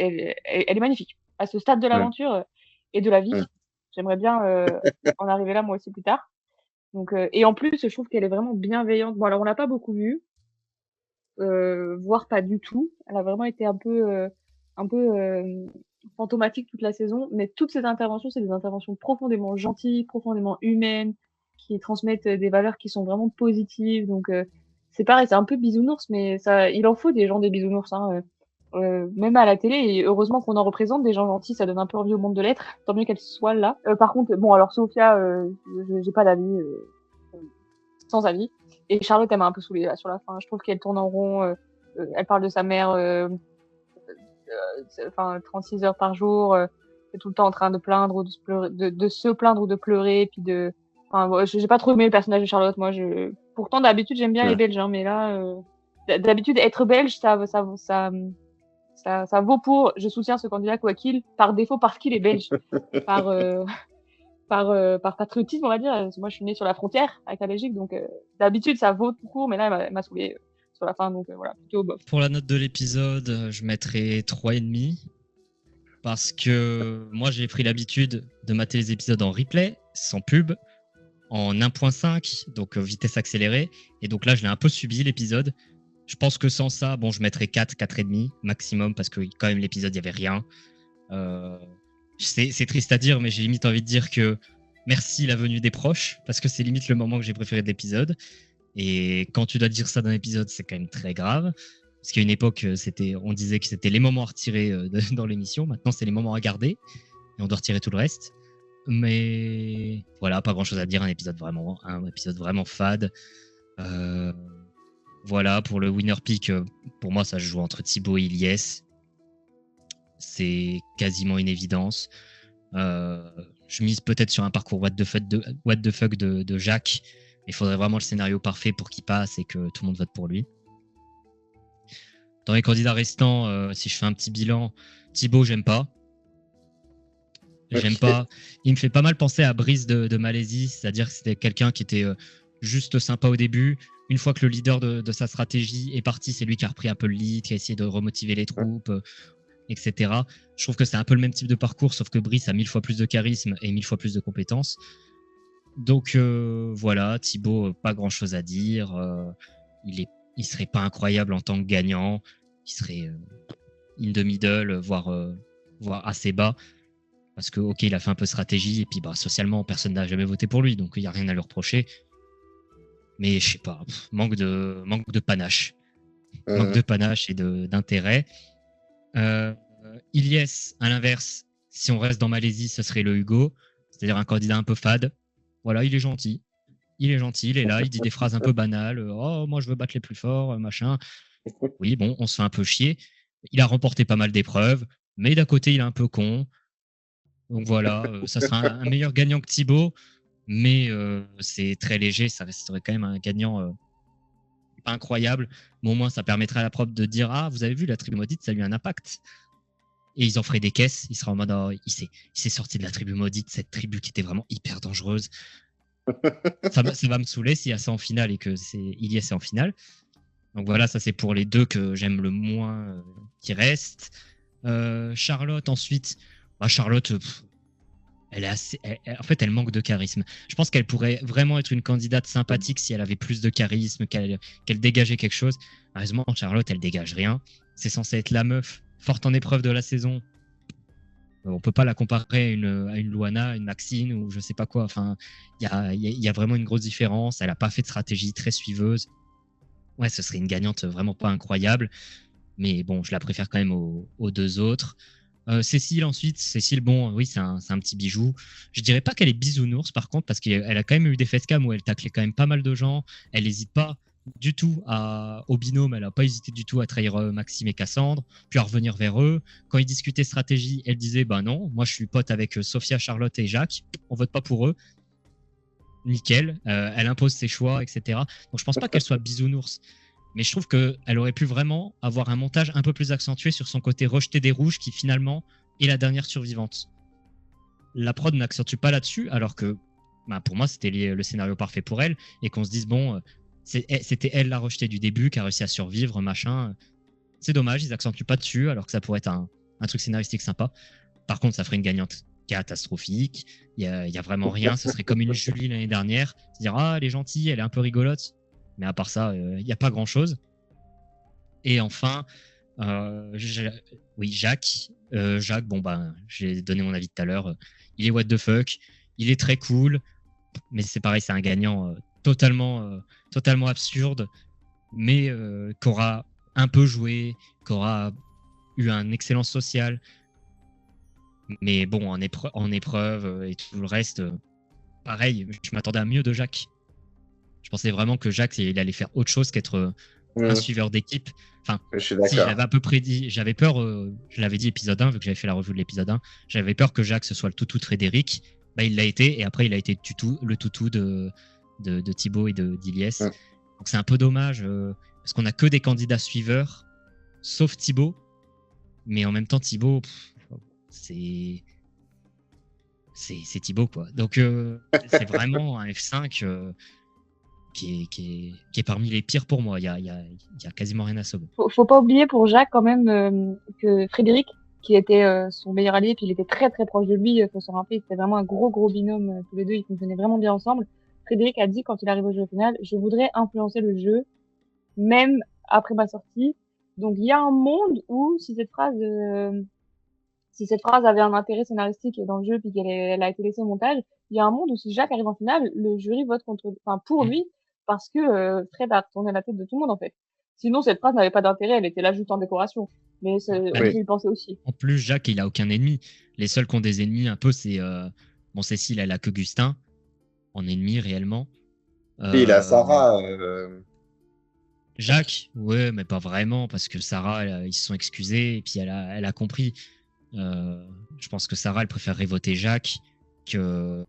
est magnifique. À ce stade de l'aventure et de la vie, j'aimerais bien en arriver là moi aussi plus tard. Donc, et en plus, je trouve qu'elle est vraiment bienveillante. Bon, alors on l'a pas beaucoup vue, voire pas du tout. Elle a vraiment été un peu fantomatique toute la saison, mais toutes ses interventions, c'est des interventions profondément gentilles, profondément humaines, qui transmettent des valeurs qui sont vraiment positives. Donc, c'est pareil, c'est un peu bisounours, mais ça, il en faut des gens des bisounours, hein, même à la télé, et heureusement qu'on en représente des gens gentils, ça donne un peu envie au monde de l'être, tant mieux qu'elle soit là. Par contre, bon, alors Sophia, j'ai pas d'avis, sans avis. Et Charlotte, elle m'a un peu saoulée là sur la fin. Je trouve qu'elle tourne en rond. Elle parle de sa mère, 36 heures par jour. C'est tout le temps en train de plaindre ou de se pleurer, de se plaindre ou de pleurer. Puis j'ai pas trop aimé le personnage de Charlotte. Moi, pourtant d'habitude j'aime bien les Belges, hein, mais là, d'habitude être belge, ça vaut pour. Je soutiens ce candidat quoi qu'il, par défaut parce qu'il est belge, par patriotisme, on va dire. Moi, je suis née sur la frontière avec la Belgique, donc d'habitude, ça vaut tout court, mais là, elle m'a saoulée sur la fin, donc voilà, plutôt bof. Pour la note de l'épisode, je mettrai 3,5 parce que moi, j'ai pris l'habitude de mater les épisodes en replay, sans pub, en 1.5, donc vitesse accélérée, et donc là, je l'ai un peu subi, l'épisode. Je pense que sans ça, bon, je mettrais 4,5 maximum, parce que quand même, l'épisode, il n'y avait rien. C'est triste à dire, mais j'ai limite envie de dire que merci la venue des proches, parce que c'est limite le moment que j'ai préféré de l'épisode. Et quand tu dois dire ça dans l'épisode, c'est quand même très grave. Parce qu'à une époque, on disait que c'était les moments à retirer dans l'émission. Maintenant, c'est les moments à garder. Et on doit retirer tout le reste. Mais voilà, pas grand-chose à dire. Un épisode vraiment fade. Voilà, pour le winner pick, pour moi, ça se joue entre Thibaut et Ilyes. c'est quasiment une évidence. Je mise peut-être sur un parcours what the fuck de Jacques. Il faudrait vraiment le scénario parfait pour qu'il passe et que tout le monde vote pour lui. Dans les candidats restants, si je fais un petit bilan, Thibaut, j'aime pas. J'aime pas. Il me fait pas mal penser à Brice de Malaisie, c'est-à-dire que c'était quelqu'un qui était juste sympa au début. Une fois que le leader de sa stratégie est parti, c'est lui qui a repris un peu le lead, qui a essayé de remotiver les troupes, etc. Je trouve que c'est un peu le même type de parcours, sauf que Brice a 1000 fois plus de charisme et 1000 fois plus de compétences. Donc voilà, Thibaut, pas grand-chose à dire. Il serait pas incroyable en tant que gagnant. Il serait in the middle, voire assez bas. Parce que, ok, il a fait un peu de stratégie, et puis socialement, personne n'a jamais voté pour lui, donc il n'y a rien à lui reprocher. Mais je sais pas, manque de panache. Manque de panache et d'intérêt. Ilyes, à l'inverse, si on reste dans Malaisie, ce serait le Hugo, c'est-à-dire un candidat un peu fade. Voilà, il est gentil. Il est là, il dit des phrases un peu banales. Oh, moi je veux battre les plus forts, machin. Oui, bon, on se fait un peu chier. Il a remporté pas mal d'épreuves, mais d'un côté, il est un peu con. Donc voilà, ça sera un meilleur gagnant que Thibaut, mais c'est très léger, ça resterait quand même un gagnant pas incroyable, mais au moins ça permettrait à la preuve de dire ah, vous avez vu, la tribu maudite, ça a eu un impact. Et ils en feraient des caisses, il sera en mode oh, il s'est sorti de la tribu maudite, cette tribu qui était vraiment hyper dangereuse. ça va me saouler s'il y a ça en finale et que Ilyes est en finale. Donc voilà, ça c'est pour les deux que j'aime le moins qui restent. Charlotte ensuite. Charlotte, elle est assez, en fait, elle manque de charisme. Je pense qu'elle pourrait vraiment être une candidate sympathique si elle avait plus de charisme, qu'elle dégageait quelque chose. Heureusement, Charlotte, elle dégage rien. C'est censé être la meuf forte en épreuve de la saison. On peut pas la comparer à une Luana, une Maxine ou je sais pas quoi. Enfin, il y a vraiment une grosse différence. Elle a pas fait de stratégie très suiveuse. Ouais, ce serait une gagnante vraiment pas incroyable. Mais bon, je la préfère quand même aux deux autres. Cécile ensuite, bon, oui, c'est un petit bijou. Je dirais pas qu'elle est bisounours par contre, parce qu'elle a quand même eu des facecam où elle taclait quand même pas mal de gens. Elle n'hésite pas du tout au binôme, elle n'a pas hésité du tout à trahir Maxime et Cassandre, puis à revenir vers eux. Quand ils discutaient stratégie, elle disait bah non, moi je suis pote avec Sophia, Charlotte et Jacques, on vote pas pour eux. Nickel, elle impose ses choix, etc. Donc je pense pas qu'elle soit bisounours. Mais je trouve qu'elle aurait pu vraiment avoir un montage un peu plus accentué sur son côté rejeté des rouges qui finalement est la dernière survivante. La prod n'accentue pas là-dessus alors que pour moi c'était le scénario parfait pour elle et qu'on se dise bon, c'était elle la rejetée du début qui a réussi à survivre, machin. C'est dommage, ils accentuent pas dessus alors que ça pourrait être un truc scénaristique sympa. Par contre, ça ferait une gagnante catastrophique. Il y a vraiment rien. Ce serait comme une Julie l'année dernière. C'est-à-dire elle est gentille, elle est un peu rigolote. Mais à part ça, il n'y a pas grand-chose. Et enfin, Jacques. Jacques, j'ai donné mon avis tout à l'heure. Il est what the fuck. Il est très cool. Mais c'est pareil, c'est un gagnant totalement absurde. Mais qui aura un peu joué, qui aura eu un excellent social. Mais bon, en épreuve et tout le reste, pareil, je m'attendais à mieux de Jacques. Je pensais vraiment que Jacques, il allait faire autre chose qu'être un suiveur d'équipe. Enfin, si j'avais à peu près dit, j'avais peur, je l'avais dit épisode 1, vu que j'avais fait la revue de l'épisode 1, j'avais peur que Jacques ce soit le toutou de Frédéric. Il l'a été, et après il a été le toutou de Thibaut et d'Ilyes. Donc c'est un peu dommage, parce qu'on a que des candidats suiveurs, sauf Thibaut. Mais en même temps, Thibaut, c'est Thibaut, quoi. Donc c'est vraiment un F5 qui est parmi les pires pour moi. Il y a quasiment rien à sauver. Faut pas oublier pour Jacques quand même que Frédéric, qui était son meilleur allié, puis il était très très proche de lui, faut s'en rappeler, c'était vraiment un gros binôme tous les deux, ils fonctionnaient vraiment bien ensemble. Frédéric a dit quand il arrive au jeu final, je voudrais influencer le jeu, même après ma sortie. Donc il y a un monde où si cette phrase avait un intérêt scénaristique dans le jeu puis qu'elle a été laissée au montage, il y a un monde où si Jacques arrive en finale, le jury vote pour lui parce que Fred a retourné la tête de tout le monde en fait. Sinon cette phrase n'avait pas d'intérêt, elle était là juste en décoration. Mais on peut y penser aussi. En plus, Jacques, il a aucun ennemi. Les seuls qui ont des ennemis un peu, c'est Cécile, elle a que Gustin en ennemi réellement. Et il a Sarah. Jacques, ouais, mais pas vraiment parce que Sarah, ils se sont excusés et puis elle a compris. Je pense que Sarah, elle préférerait voter Jacques qu'un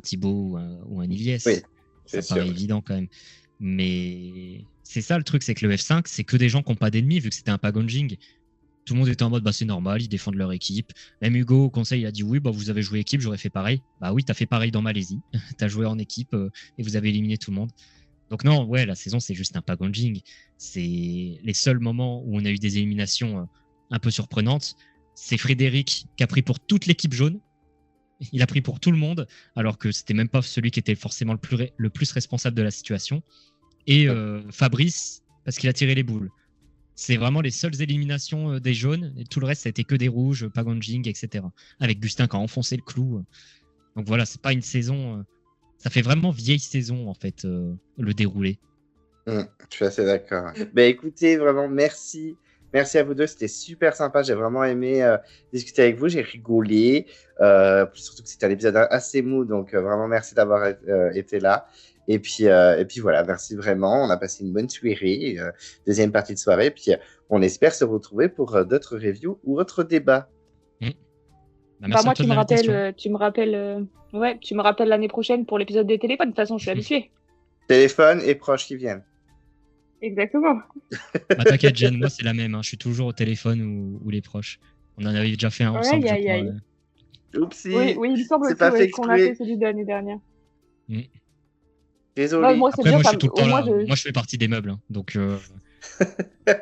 Thibaut ou un Ilyes. Oui, ça c'est paraît sûr. évident quand même. Mais c'est ça le truc, c'est que le F5, c'est que des gens qui n'ont pas d'ennemis, vu que c'était un pagonjing. Tout le monde était en mode, bah, c'est normal, ils défendent leur équipe. Même Hugo, au conseil, il a dit, oui, bah, vous avez joué équipe, j'aurais fait pareil. Bah oui, t'as fait pareil dans Malaisie. T'as joué en équipe et vous avez éliminé tout le monde. Donc non, ouais, la saison, c'est juste un pagonjing. C'est les seuls moments où on a eu des éliminations un peu surprenantes. C'est Frédéric qui a pris pour toute l'équipe jaune. Il a pris pour tout le monde, alors que c'était même pas celui qui était forcément le plus responsable de la situation. Et Fabrice, parce qu'il a tiré les boules. C'est vraiment les seules éliminations des jaunes. Et tout le reste, ça a été que des rouges, pagonjing, etc. Avec Gustin qui a enfoncé le clou. Donc voilà, c'est pas une saison. Ça fait vraiment vieille saison, en fait, le déroulé. Je suis assez d'accord. Écoutez, vraiment, merci. Merci à vous deux, c'était super sympa. J'ai vraiment aimé discuter avec vous. J'ai rigolé. Surtout que c'était un épisode assez mou. Donc, vraiment, merci d'avoir été là. Et puis voilà, merci vraiment. On a passé une bonne soirée, deuxième partie de soirée. Puis on espère se retrouver pour d'autres reviews ou autres débats. Moi, tu me rappelles l'année prochaine pour l'épisode des téléphones. De toute façon, je suis habituée. Téléphone et proches qui viennent. Exactement. Bah, t'inquiète, Jeanne, moi, c'est la même. Hein. Je suis toujours au téléphone ou les proches. On en avait déjà fait un ensemble, je crois. Oupsie. Oui, il me semble c'est aussi pas fait qu'on a fait celui de l'année dernière. Désolé. Ouais, moi, Après, moi, je suis tout le temps là. je... Moi, je fais partie des meubles. Hein. Donc, moi, je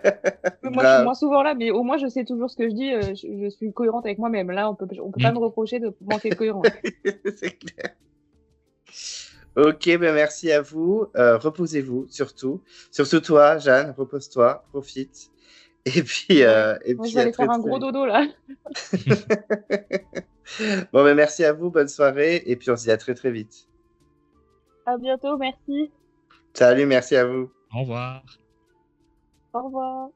suis moins souvent là, mais au moins, je sais toujours ce que je dis. Je suis cohérente avec moi-même. Là, on peut pas me reprocher de manquer de cohérence. C'est clair. Ok, merci à vous. Reposez-vous, surtout. Surtout toi, Jeanne, repose-toi, profite. Et puis, moi, je vais aller faire un gros dodo, là. Merci à vous, bonne soirée. Et puis, on se dit à très, très vite. À bientôt, merci. Salut, merci à vous. Au revoir. Au revoir.